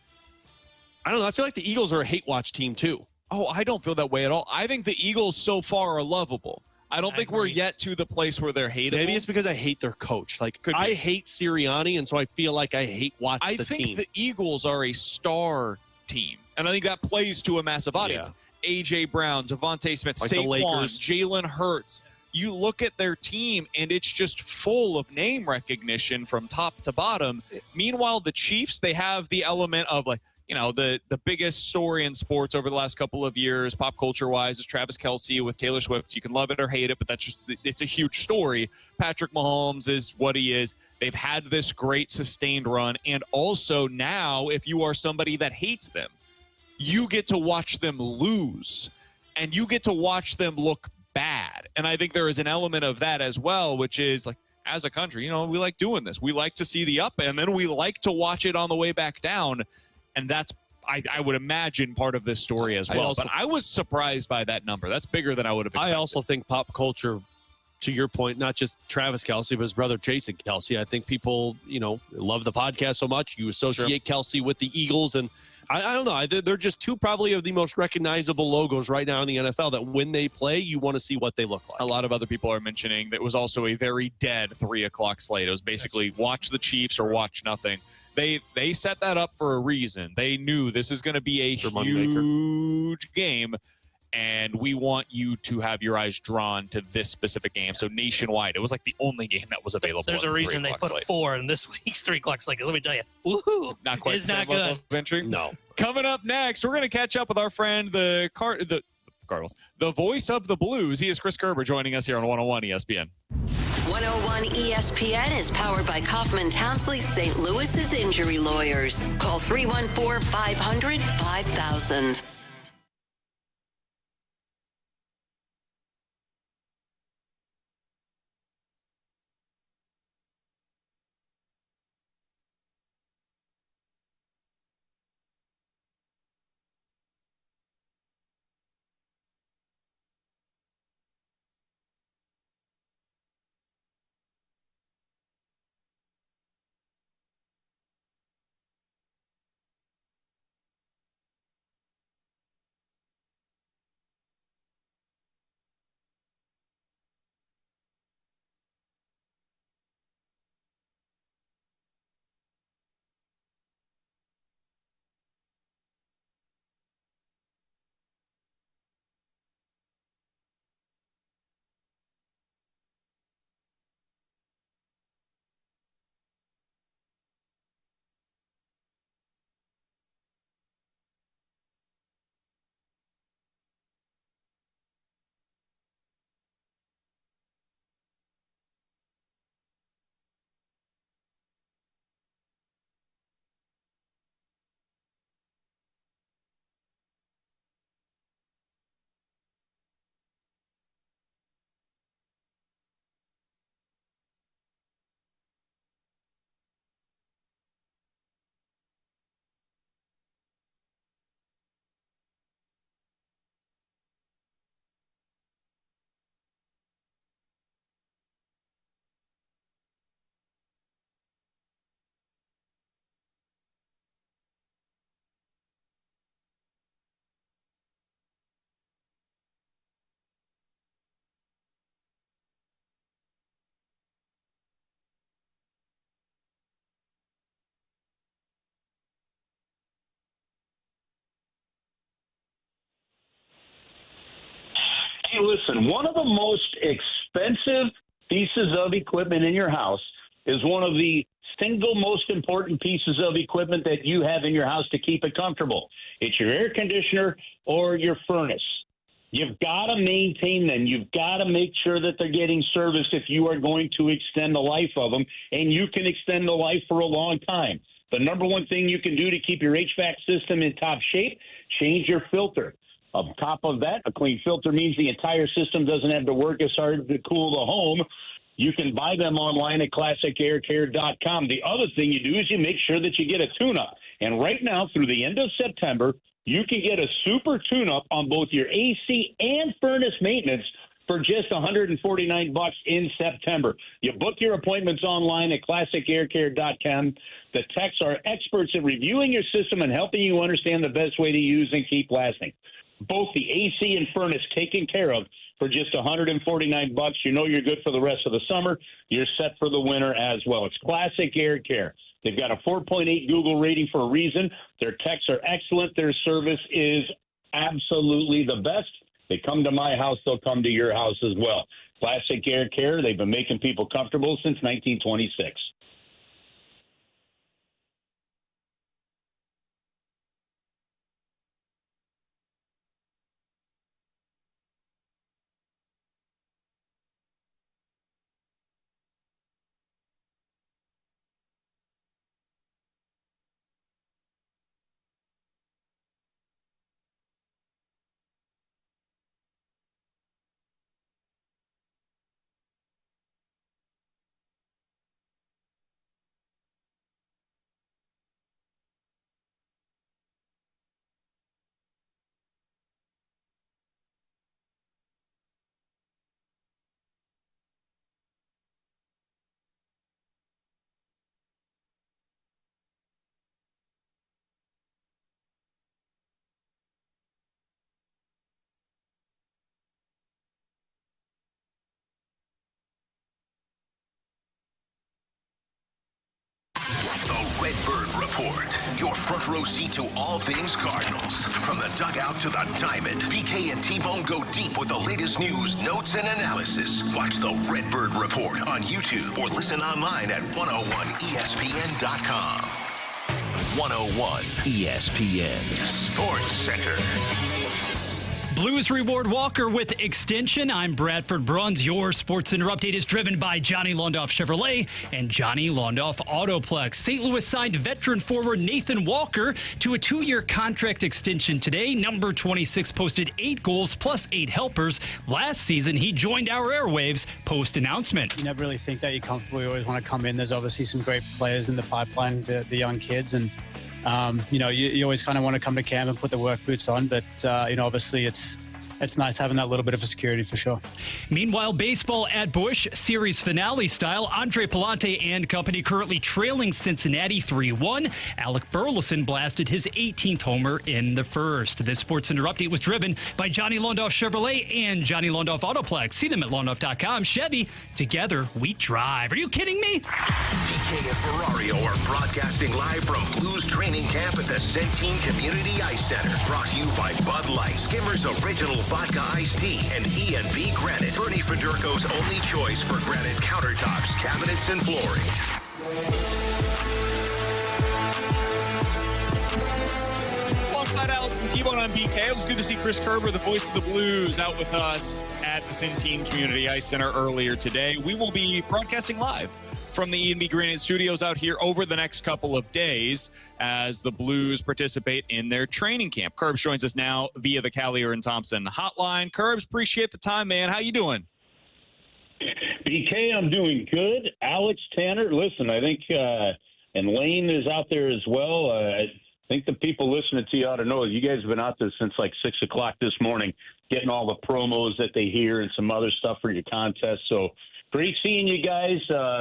Speaker 4: I don't know. I feel like the Eagles are a hate watch team too.
Speaker 2: Oh, I don't feel that way at all. I think the Eagles so far are lovable. I don't think we're
Speaker 7: agree.
Speaker 2: yet to the place where they're hateable.
Speaker 4: Maybe it's because I hate their coach. Like, I hate Sirianni, and so I feel like I hate watch the team.
Speaker 2: I think the Eagles are a star team, and I think that plays to a massive audience. A.J. Brown, Devontae Smith,
Speaker 4: Like the
Speaker 2: Saquon,
Speaker 4: Lakers.
Speaker 2: Jalen Hurts. you look at their team and it's just full of name recognition from top to bottom. Meanwhile, the Chiefs, they have the element of like, you know, the biggest story in sports over the last couple of years, pop culture wise, is Travis Kelce with Taylor Swift. You can love it or hate it, but it's a huge story. Patrick Mahomes is what he is. They've had this great sustained run. And also now, if you are somebody that hates them, you get to watch them lose and you get to watch them look bad. And I think there is an element of that as well, which is like, as a country, you know, we like doing this. We like to see the up and then we like to watch it on the way back down. And that's, I would imagine, part of this story as well. But I was surprised by that number. That's bigger than I would have expected.
Speaker 4: I also think pop culture, to your point, not just Travis Kelce, but his brother Jason Kelce. I think people, you know, love the podcast so much. You associate Kelce with the Eagles. And I don't know. They're just two probably of the most recognizable logos right now in the NFL that when they play, you want to see what they look like.
Speaker 2: A lot of other people are mentioning that it was also a very dead 3 o'clock slate. It was basically watch the Chiefs or watch nothing. They set that up for a reason. They knew this is going to be a huge game, and we want you to have your eyes drawn to this specific game. So nationwide, it was like the only game that was available.
Speaker 7: There's a reason they put 4 in this week's 3 o'clock slate. Let me tell you, woohoo!
Speaker 2: Not quite.
Speaker 7: It's not good.
Speaker 2: No. Coming up next, we're going to catch up with our friend the Cardinals, the voice of the Blues. He is Chris Kerber joining us here on 101 ESPN.
Speaker 8: 101 ESPN is powered by Kaufman Townsley St. Louis's injury lawyers. Call 314-500-5000.
Speaker 10: Hey, listen, one of the most expensive pieces of equipment in your house is one of the single most important pieces of equipment that you have in your house to keep it comfortable. It's your air conditioner or your furnace. You've got to maintain them. You've got to make sure that they're getting serviced if you are going to extend the life of them, and you can extend the life for a long time. The number one thing you can do to keep your HVAC system in top shape, change your filter. On top of that, a clean filter means the entire system doesn't have to work as hard to cool the home. You can buy them online at classicaircare.com. The other thing you do is you make sure that you get a tune-up. And right now, through the end of September, you can get a super tune-up on both your AC and furnace maintenance for just $149 in September. You book your appointments online at classicaircare.com. The techs are experts at reviewing your system and helping you understand the best way to use and keep lasting. Both the AC and furnace taken care of for just $149. You know you're good for the rest of the summer. You're set for the winter as well. It's Classic Air Care. They've got a 4.8 Google rating for a reason. Their techs are excellent. Their service is absolutely the best. They come to my house, they'll come to your house as well. Classic Air Care, they've been making people comfortable since 1926.
Speaker 1: The Redbird Report, your front row seat to all things Cardinals. From the dugout to the diamond, BK and T-Bone go deep with the latest news, notes, and analysis. Watch the Redbird Report on YouTube or listen online at 101ESPN.com. 101 ESPN Sports Center.
Speaker 6: Blues reward Walker with extension. I'm Bradford Bruns. Your Sports Center update is driven by Johnny Londoff Chevrolet and Johnny Londoff Autoplex. St. Louis signed veteran forward Nathan Walker to a 2-year contract extension today. Number 26 posted 8 goals plus 8 helpers. Last season, he joined our airwaves post-announcement.
Speaker 9: You never really think that you're comfortable. You always want to come in. There's obviously some great players in the pipeline, the young kids, and you always kind of want to come to camp and put the work boots on, but obviously it's nice having that little bit of a security for sure.
Speaker 6: Meanwhile, baseball at Busch, series finale style. Andre Palante and company currently trailing Cincinnati 3-1. Alec Burleson blasted his 18th homer in the first. This Sports Center update was driven by Johnny Londoff Chevrolet and Johnny Londoff Autoplex. See them at londoff.com. Chevy, together we drive. Are you kidding me?
Speaker 1: BK and Ferrario are broadcasting live from Blues training camp at the Centene Community Ice Center. Brought to you by Bud Light, Skimmer's Original Vodka Iced Tea, and E&B Granite. Bernie Federko's only choice for granite countertops, cabinets, and flooring.
Speaker 2: Alongside Alex and T-Bone on BK, it was good to see Chris Kerber, the voice of the Blues, out with us at the Centene Community Ice Center earlier today. We will be broadcasting live from the E&B Granite Studios out here over the next couple of days as the Blues participate in their training camp. Curbs joins us now via the Callier and Thompson hotline. Curbs, appreciate the time, man. How you doing?
Speaker 10: BK, I'm doing good. Alex, Tanner, listen, I think, and Lane is out there as well. I think the people listening to you ought to know you guys have been out there since like 6 o'clock this morning, getting all the promos that they hear and some other stuff for your contest. So great seeing you guys.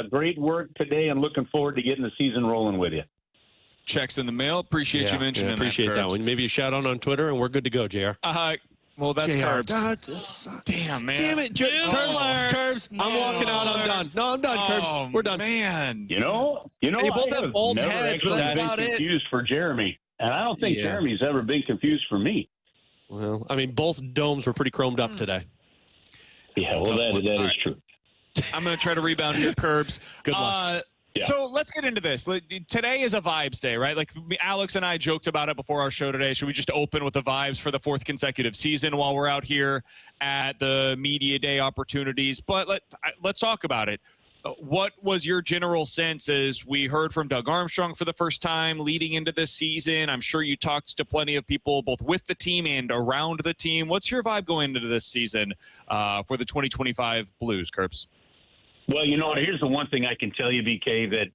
Speaker 10: Great work today, and looking forward to getting the season rolling with you.
Speaker 2: Checks in the mail. Appreciate you mentioning
Speaker 4: appreciate that one. Maybe a shout out on Twitter, and we're good to go, JR.
Speaker 2: Well, that's
Speaker 4: JR.
Speaker 2: Curbs. Damn, man.
Speaker 4: Damn it. Curbs. I'm walking out. I'm done. No, I'm done, Curbs. We're done.
Speaker 2: Man.
Speaker 10: You know,
Speaker 4: you both have bald
Speaker 10: never
Speaker 4: heads, but that's about
Speaker 10: been confused for Jeremy, and I don't think Jeremy's ever been confused for me.
Speaker 4: Well, I mean, both domes were pretty chromed up today.
Speaker 10: Yeah, well, that is true.
Speaker 2: I'm going to try to rebound here, Curbs.
Speaker 4: Good luck.
Speaker 10: Yeah.
Speaker 2: So let's get into this. Today is a vibes day, right? Like Alex and I joked about it before our show today. Should we just open with the vibes for the 4th consecutive season while we're out here at the media day opportunities? But let's talk about it. What was your general sense as we heard from Doug Armstrong for the first time leading into this season? I'm sure you talked to plenty of people both with the team and around the team. What's your vibe going into this season for the 2025 Blues, Curbs?
Speaker 10: Well, here's the one thing I can tell you, BK, that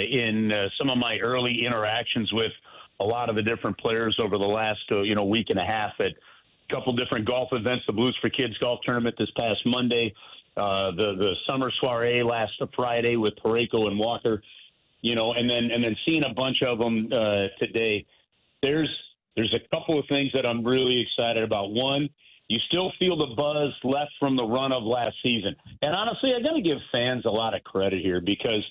Speaker 10: in some of my early interactions with a lot of the different players over the last, week and a half at a couple different golf events, the Blues for Kids golf tournament this past Monday, the summer soiree last Friday with Pareko and Walker, and then seeing a bunch of them today. There's a couple of things that I'm really excited about. One, you still feel the buzz left from the run of last season. And honestly, I got to give fans a lot of credit here because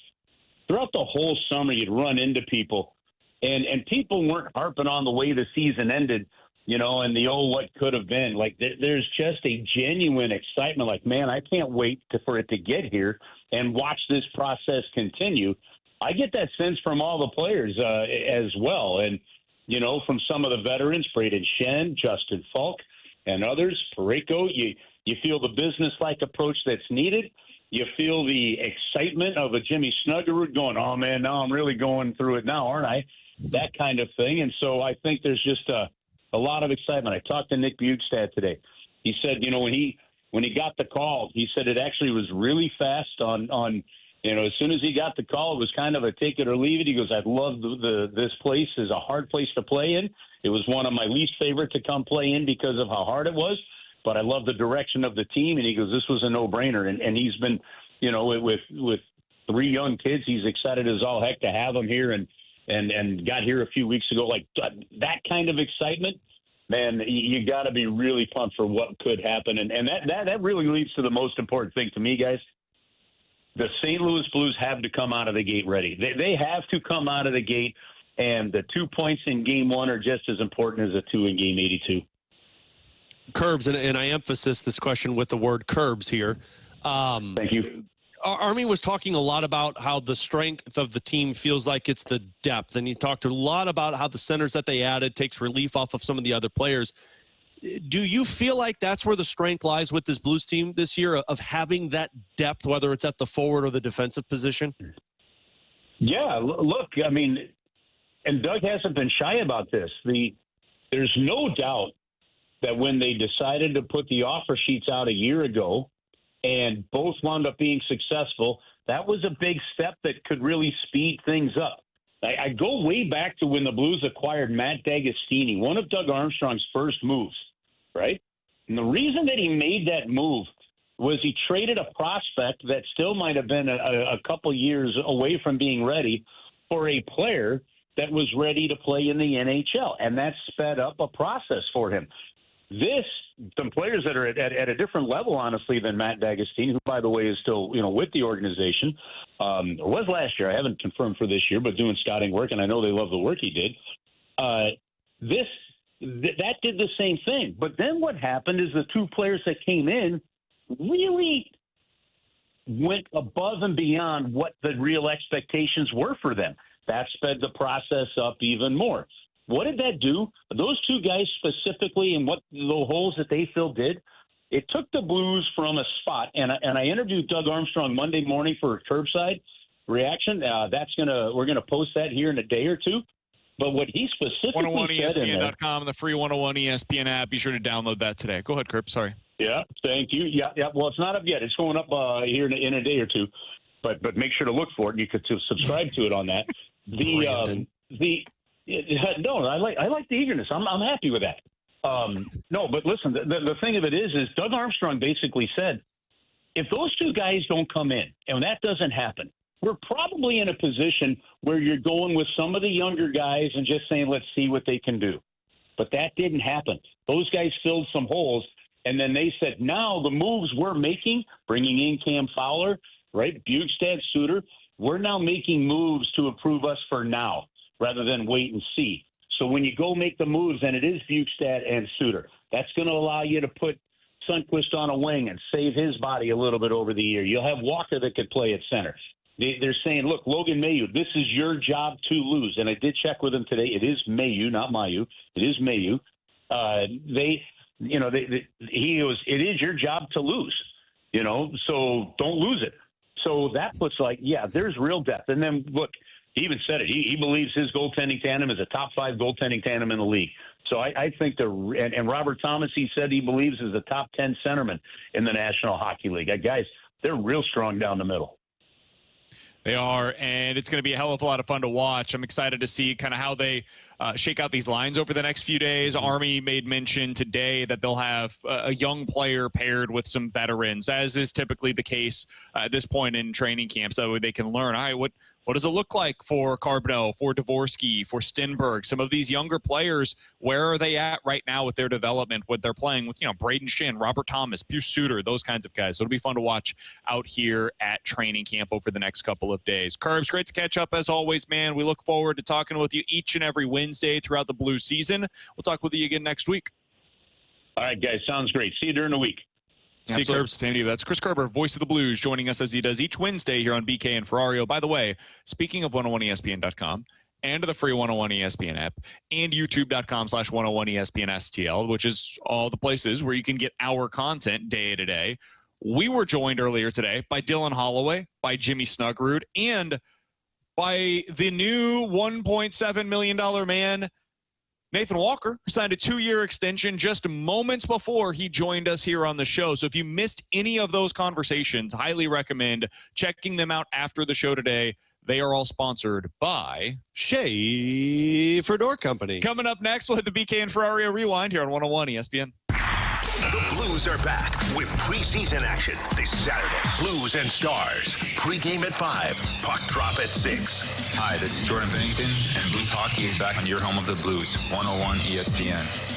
Speaker 10: throughout the whole summer, you'd run into people, and people weren't harping on the way the season ended. and the what could have been. Like, there's just a genuine excitement. Like, man, I can't wait for it to get here and watch this process continue. I get that sense from all the players as well. And, from some of the veterans, Braden Shen, Justin Falk, and others, Parayko, you feel the business-like approach that's needed. You feel the excitement of a Jimmy Snuggerud going, oh, man, now I'm really going through it now, aren't I? That kind of thing. And so I think there's just a lot of excitement. I talked to Nick Bjugstad today. He said, when he got the call, he said it actually was really fast on as soon as he got the call, it was kind of a take it or leave it. He goes, I've loved this place. Is a hard place to play in. It was one of my least favorite to come play in because of how hard it was, but I love the direction of the team. And he goes, this was a no-brainer. And he's been, with 3 young kids, he's excited as all heck to have them here and got here a few weeks ago. Like, that kind of excitement, man, you got to be really pumped for what could happen. And that really leads to the most important thing to me, guys. The St. Louis Blues have to come out of the gate ready. They have to come out of the gate, and the 2 points in Game 1 are just as important as the 2 in Game 82.
Speaker 4: Curbs, and I emphasize this question with the word curbs here.
Speaker 10: Thank you.
Speaker 4: Army was talking a lot about how the strength of the team feels like it's the depth, and he talked a lot about how the centers that they added takes relief off of some of the other players. Do you feel like that's where the strength lies with this Blues team this year, of having that depth, whether it's at the forward or the defensive position?
Speaker 10: Yeah, look, I mean, and Doug hasn't been shy about this. There's no doubt that when they decided to put the offer sheets out a year ago and both wound up being successful, that was a big step that could really speed things up. I go way back to when the Blues acquired Matt D'Agostini, one of Doug Armstrong's first moves, right? And the reason that he made that move was he traded a prospect that still might have been a couple years away from being ready for a player that was ready to play in the NHL, and that sped up a process for him. Some players that are at a different level, honestly, than Matt D'Agostini, who, by the way, is still, with the organization, or was last year. I haven't confirmed for this year, but doing scouting work, and I know they love the work he did. That did the same thing. But then what happened is the 2 players that came in really went above and beyond what the real expectations were for them. That sped the process up even more. What did that do? Those 2 guys specifically, and what the holes that they filled did, it took the Blues from a spot. And I interviewed Doug Armstrong Monday morning for a curbside reaction. We're gonna post that here in a day or two. But what he specifically
Speaker 2: 101ESPN.com and the free 101 ESPN app. Be sure to download that today. Go ahead, Kerb. Sorry.
Speaker 10: Yeah, thank you. Yeah. Well, it's not up yet. It's going up here in a day or two. But make sure to look for it. You could subscribe to it on that. No, I like the eagerness. I'm happy with that. No, but listen, the thing of it is Doug Armstrong basically said, if those 2 guys don't come in, and that doesn't happen, we're probably in a position where you're going with some of the younger guys and just saying, let's see what they can do. But that didn't happen. Those guys filled some holes, and then they said, now the moves we're making, bringing in Cam Fowler, right, Bjugstad, Suter, we're now making moves to improve us for now, rather than wait and see. So when you go make the moves, and it is Bjugstad and Suter, that's going to allow you to put Sundqvist on a wing and save his body a little bit over the year. You'll have Walker that could play at center. They're saying, look, Logan Mailloux, this is your job to lose. And I did check with him today. It is Mailloux, not Mailloux. It is Mailloux. It is your job to lose, so don't lose it. So that puts there's real depth. And then, look, he even said it. He believes his goaltending tandem is a top 5 goaltending tandem in the league. So I think and Robert Thomas, he said he believes is a top 10 centerman in the National Hockey League. Guys, they're real strong down the middle.
Speaker 2: They are, and it's going to be a hell of a lot of fun to watch. I'm excited to see kind of how they shake out these lines over the next few days. Army made mention today that they'll have a young player paired with some veterans, as is typically the case at this point in training camp, so they can learn, all right, what does it look like for Carbonneau, for Dvorsky, for Stenberg? Some of these younger players, where are they at right now with their development, what they're playing with, Braden Shen, Robert Thomas, Pius Suter, those kinds of guys. So it'll be fun to watch out here at training camp over the next couple of days. Curbs, great to catch up as always, man. We look forward to talking with you each and every Wednesday. Wednesday throughout the Blue season. We'll talk with you again next week.
Speaker 10: All right, guys. Sounds great. See you during the week.
Speaker 4: See you, Kerbs.
Speaker 2: Same to you. That's Chris Kerber, voice of the Blues, joining us as he does each Wednesday here on BK and Ferrario. By the way, speaking of 101ESPN.com and the free 101 ESPN app and youtube.com/101 ESPN STL, which is all the places where you can get our content day to day. We were joined earlier today by Dylan Holloway, by Jimmy Snuggerud, and by the new $1.7 million man, Nathan Walker, who signed a 2-year extension just moments before he joined us here on the show. So if you missed any of those conversations, highly recommend checking them out after the show today. They are all sponsored by
Speaker 4: Schaefer Door Company.
Speaker 2: Coming up next, we'll hit the BK and Ferrario Rewind here on 101 ESPN.
Speaker 1: The Blues are back with preseason action this Saturday. Blues and Stars. Pre-game at 5. Puck drop at 6.
Speaker 11: Hi, this is Jordan Bennington, and Blues Hockey is back on your home of the Blues, 101 ESPN.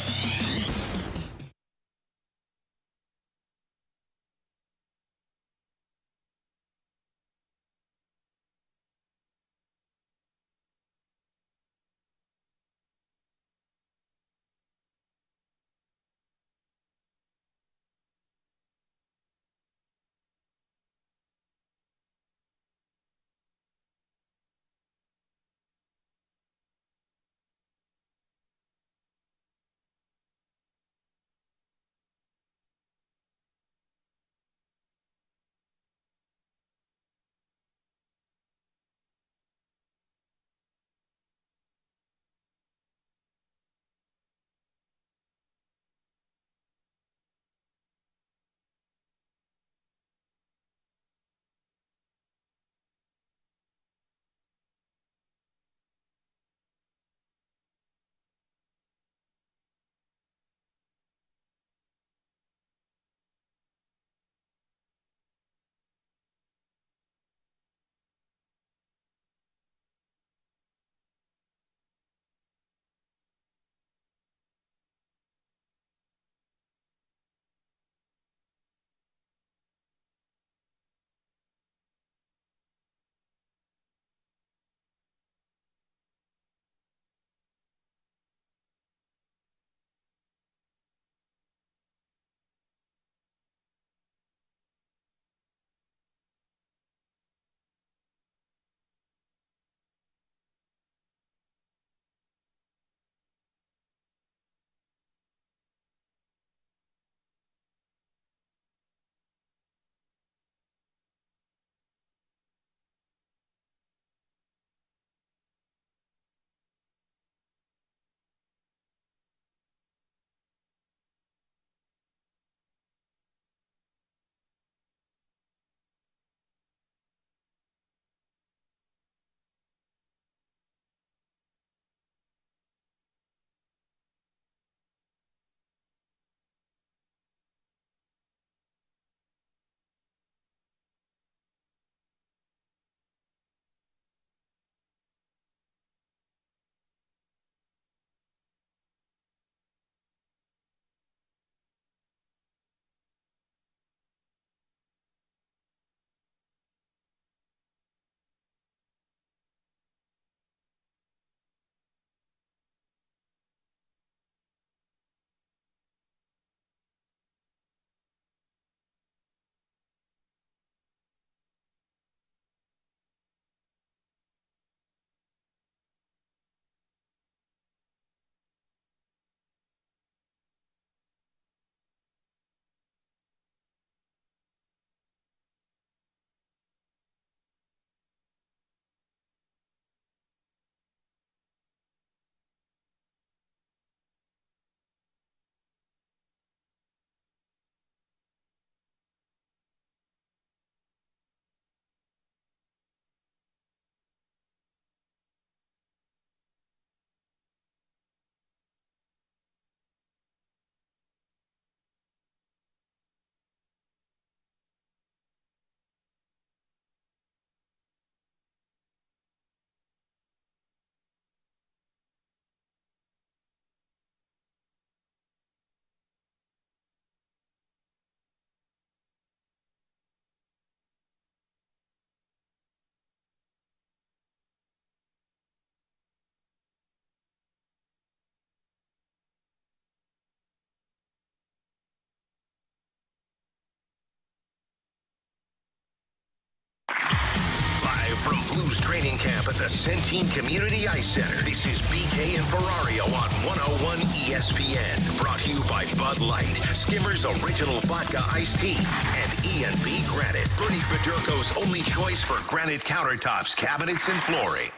Speaker 1: Blues training camp at the Centene Community Ice Center. This is BK and Ferrario on 101 ESPN. Brought to you by Bud Light, Skimmer's Original Vodka Iced Tea, and E&B Granite. Bernie Federko's only choice for granite countertops, cabinets, and flooring.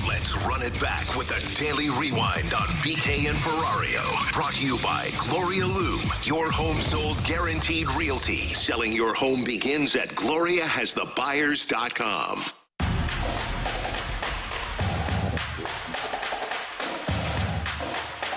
Speaker 1: Let's run it back with a daily rewind on BK and Ferrario. Brought to you by Gloria Lou, your home sold guaranteed realty. Selling your home begins at GloriaHasTheBuyers.com.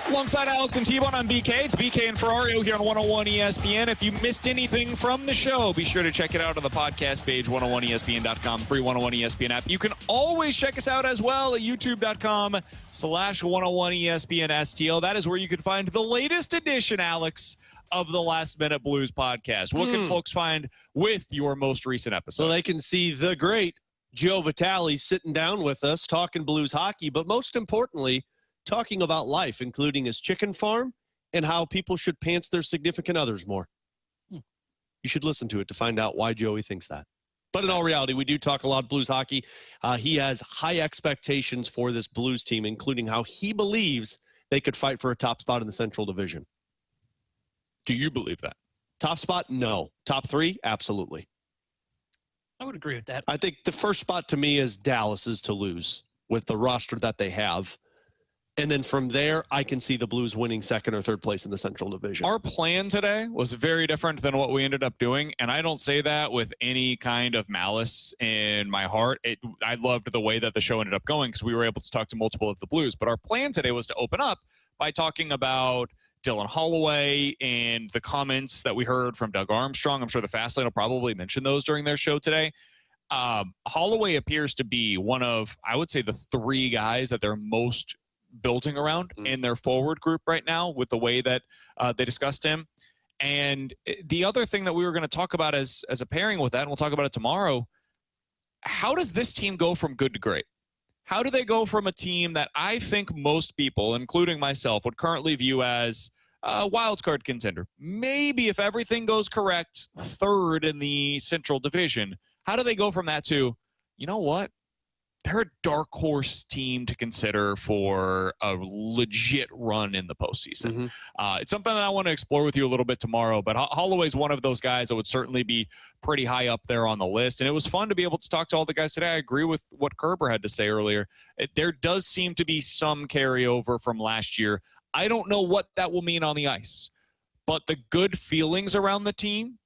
Speaker 2: Alongside Alex and T-Bone on BK, it's BK and Ferrario here on 101 ESPN. If you missed anything from the show, be sure to check it out on the podcast page, 101ESPN.com, free 101 ESPN app. You can always check us out as well at youtube.com/101 ESPN STL. That is where you can find the latest edition, Alex, of the Last Minute Blues podcast. What can folks find with your most recent episode?
Speaker 4: So they can see the great Joe Vitale sitting down with us, talking Blues hockey, but most importantly, talking about life, including his chicken farm and how people should pants their significant others more. You should listen to it to find out why Joey thinks that. But in all reality, we do talk a lot of Blues hockey. He has high expectations for this Blues team, including how he believes they could fight for a top spot in the Central Division.
Speaker 2: Do you believe that?
Speaker 4: Top spot? No. Top three? Absolutely.
Speaker 7: I would agree with that.
Speaker 4: I think the first spot to me is Dallas's to lose with the roster that they have. And then from there, I can see the Blues winning second or third place in the Central Division.
Speaker 2: Our plan today was very different than what we ended up doing, and I don't say that with any kind of malice in my heart. I loved the way that the show ended up going because we were able to talk to multiple of the Blues. But our plan today was to open up by talking about Dylan Holloway and the comments that we heard from Doug Armstrong. I'm sure the Fastlane will probably mention those during their show today. Holloway appears to be one of, I would say, the three guys that they're most building around in their forward group right now with the way that they discussed him. And the other thing that we were going to talk about as a pairing with that, and we'll talk about it tomorrow, how does this team go from good to great? How do they go from a team that I think most people, including myself, would currently view as a wild card contender? Maybe if everything goes correct, third in the Central Division. How do they go from that to, you know what? They're a dark horse team to consider for a legit run in the postseason. It's something that I want to explore with you a little bit tomorrow, but Holloway's one of those guys that would certainly be pretty high up there on the list. And it was fun to be able to talk to all the guys today. I agree with what Kerber had to say earlier. There does seem to be some carryover from last year. I don't know what that will mean on the ice, but the good feelings around the team,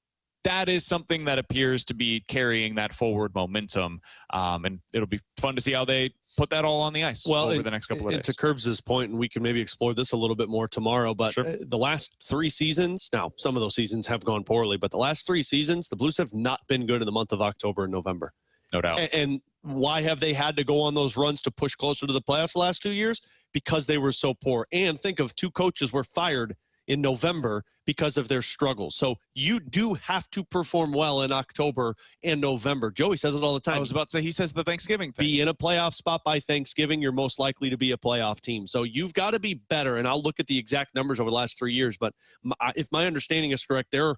Speaker 2: that is something that appears to be carrying that forward momentum. And it'll be fun to see how they put that all on the ice over the next couple of days.
Speaker 4: To Curbs' point, and we can maybe explore this a little bit more tomorrow, but the last three seasons, now some of those seasons have gone poorly, but the last three seasons, the Blues have not been good in the month of October and November.
Speaker 2: No doubt.
Speaker 4: And why have they had to go on those runs to push closer to the playoffs the last 2 years? Because they were so poor. And think of two coaches were fired in November because of their struggles. So you do have to perform well in October and November. Joey says it all the time.
Speaker 2: I was about to say, he says the Thanksgiving thing.
Speaker 4: Be in a playoff spot by Thanksgiving, you're most likely to be a playoff team. So you've got to be better. And I'll look at the exact numbers over the last 3 years. But if my understanding is correct, they're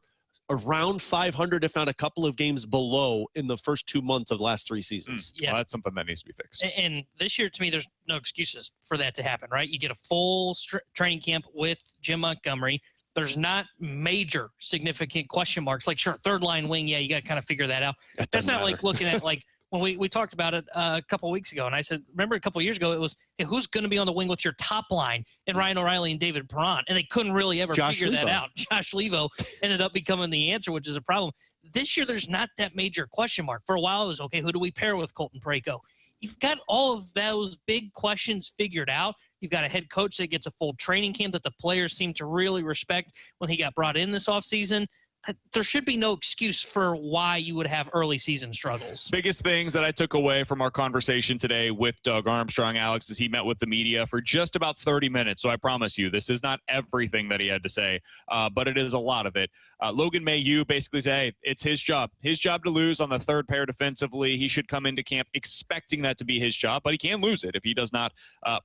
Speaker 4: around 500, if not a couple of games below in the first 2 months of the last three seasons.
Speaker 7: Yeah.
Speaker 2: Well, that's something that needs to be fixed.
Speaker 7: And this year, to me, there's no excuses for that to happen, right? You get a full training camp with Jim Montgomery. There's not major significant question marks. Like, sure, third line wing, yeah, you got to kind of figure that out. That's not like looking at, like, when we talked about it a couple of weeks ago, and I said, remember a couple of years ago, it was, hey, who's going to be on the wing with your top line? And Ryan O'Reilly and David Perron. And they couldn't really ever figure that out. Josh Levo ended up becoming the answer, which is a problem. This year, there's not that major question mark. For a while, it was, okay, who do we pair with Colton Parayko? You've got all of those big questions figured out. You've got a head coach that gets a full training camp that the players seem to really respect when he got brought in this offseason. There should be no excuse for why you would have early season struggles.
Speaker 2: Biggest things that I took away from our conversation today with Doug Armstrong, Alex, is he met with the media for just about 30 minutes. So I promise you, this is not everything that he had to say, but it is a lot of it. Logan Mailloux basically said, hey, it's his job to lose on the third pair defensively. He should come into camp expecting that to be his job, but he can lose it if he does not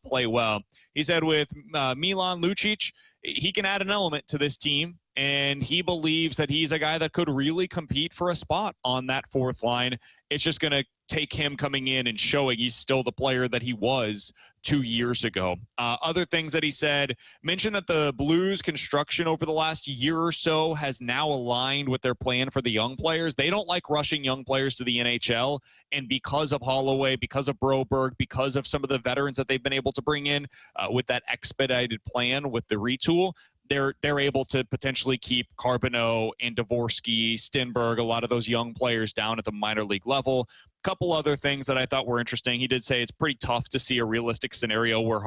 Speaker 2: play well. He said with Milan Lucic, he can add an element to this team, and he believes that he's a guy that could really compete for a spot on that fourth line It's just going to take him coming in and showing he's still the player that he was 2 years ago. Other things that he said, mentioned that the Blues construction over the last year or so has now aligned with their plan for the young players. They don't like rushing young players to the NHL, and because of Holloway, because of Broberg, because of some of the veterans that they've been able to bring in with that expedited plan with the retool, they're able to potentially keep Carbonneau and Dvorsky, Stenberg, a lot of those young players down at the minor league level. Couple other things that I thought were interesting. He did say it's pretty tough to see a realistic scenario where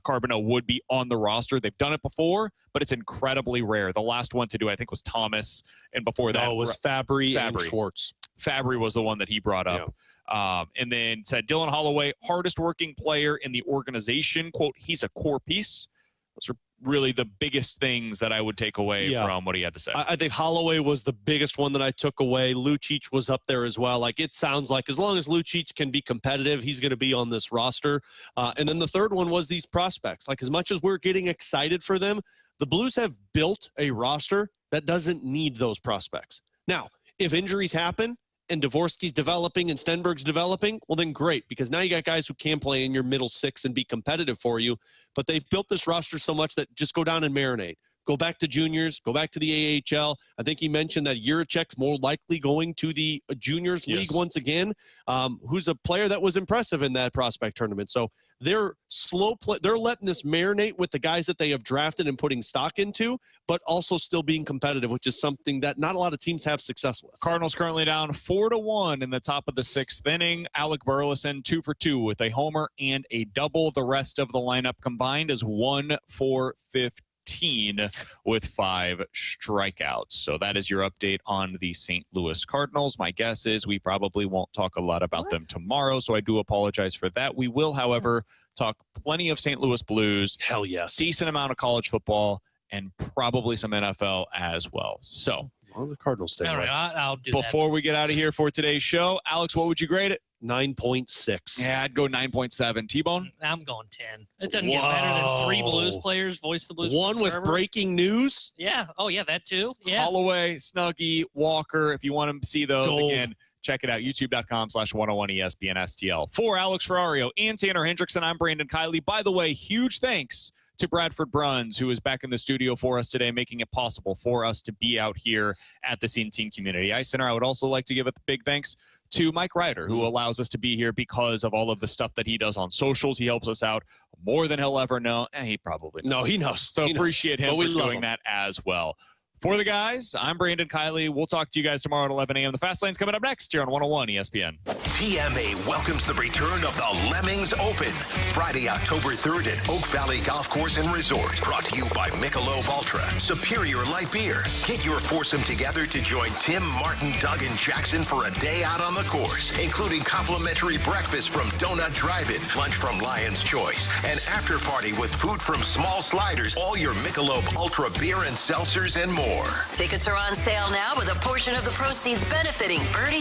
Speaker 2: Carbonneau would be on the roster. They've done it before, but it's incredibly rare. The last one to do, I think, was Thomas, and before that
Speaker 4: it was Fabry and Schwartz.
Speaker 2: Fabry was the one that he brought up. Yeah. And then said Dylan Holloway, hardest working player in the organization. Quote, he's a core piece. Those are really the biggest things that I would take away from what he had to say.
Speaker 4: I think Holloway was the biggest one that I took away. Lucic was up there as well. Like, it sounds like as long as Lucic can be competitive, he's going to be on this roster. And then the third one was these prospects. Like, as much as we're getting excited for them, the Blues have built a roster that doesn't need those prospects. Now, if injuries happen and Dvorsky's developing and Stenberg's developing, well, then great, because now you got guys who can play in your middle six and be competitive for you. But they've built this roster so much that just go down and marinate. Go back to juniors, go back to the AHL. I think he mentioned that Jiricek's more likely going to the juniors league once again, who's a player that was impressive in that prospect tournament. So they're they're letting this marinate with the guys that they have drafted and putting stock into, but also still being competitive, which is something that not a lot of teams have success with.
Speaker 2: Cardinals currently down 4-1 in the top of the sixth inning. Alec Burleson 2 for 2 with a homer and a double. The rest of the lineup combined is 1 for 15 with 5 strikeouts. So that is your update on the St. Louis Cardinals. My guess is we probably won't talk a lot about them tomorrow, so I do apologize for that. We will, however, talk plenty of St. Louis Blues.
Speaker 4: Hell yes.
Speaker 2: Decent amount of college football and probably some NFL as well. So
Speaker 4: the Cardinals stay
Speaker 7: all right, I'll do
Speaker 2: before
Speaker 7: that.
Speaker 2: we get out of here for today's show, Alex, what would you grade it?
Speaker 4: 9.6.
Speaker 2: Yeah, I'd go 9.7. T-Bone?
Speaker 7: I'm going 10. It doesn't get better than 3 Blues players voice the Blues.
Speaker 4: One with breaking news.
Speaker 7: Yeah. Oh, yeah, that too. Yeah.
Speaker 2: Holloway, Snuggie, Walker. If you want to see those again, check it out. YouTube.com/101ESPN STL. For Alex Ferrario and Tanner Hendrickson, I'm Brandon Kiley. By the way, huge thanks to Bradford Bruns, who is back in the studio for us today, making it possible for us to be out here at the Centene Community Ice Center. I would also like to give a big thanks to Mike Ryder, who allows us to be here because of all of the stuff that he does on socials. He helps us out more than he'll ever know. And he probably knows.
Speaker 4: No, he knows.
Speaker 2: So appreciate him for doing that as well. For the guys, I'm Brandon Kiley. We'll talk to you guys tomorrow at 11 a.m. The Fast Lane's coming up next here on 101 ESPN.
Speaker 1: TMA welcomes the return of the Lemmings Open, Friday, October 3rd at Oak Valley Golf Course and Resort. Brought to you by Michelob Ultra, Superior Light Beer. Get your foursome together to join Tim, Martin, Doug, and Jackson for a day out on the course, including complimentary breakfast from Donut Drive-In, lunch from Lion's Choice, an after party with food from Small Sliders, all your Michelob Ultra beer and seltzers and more.
Speaker 8: Tickets are on sale now with a portion of the proceeds benefiting Bernie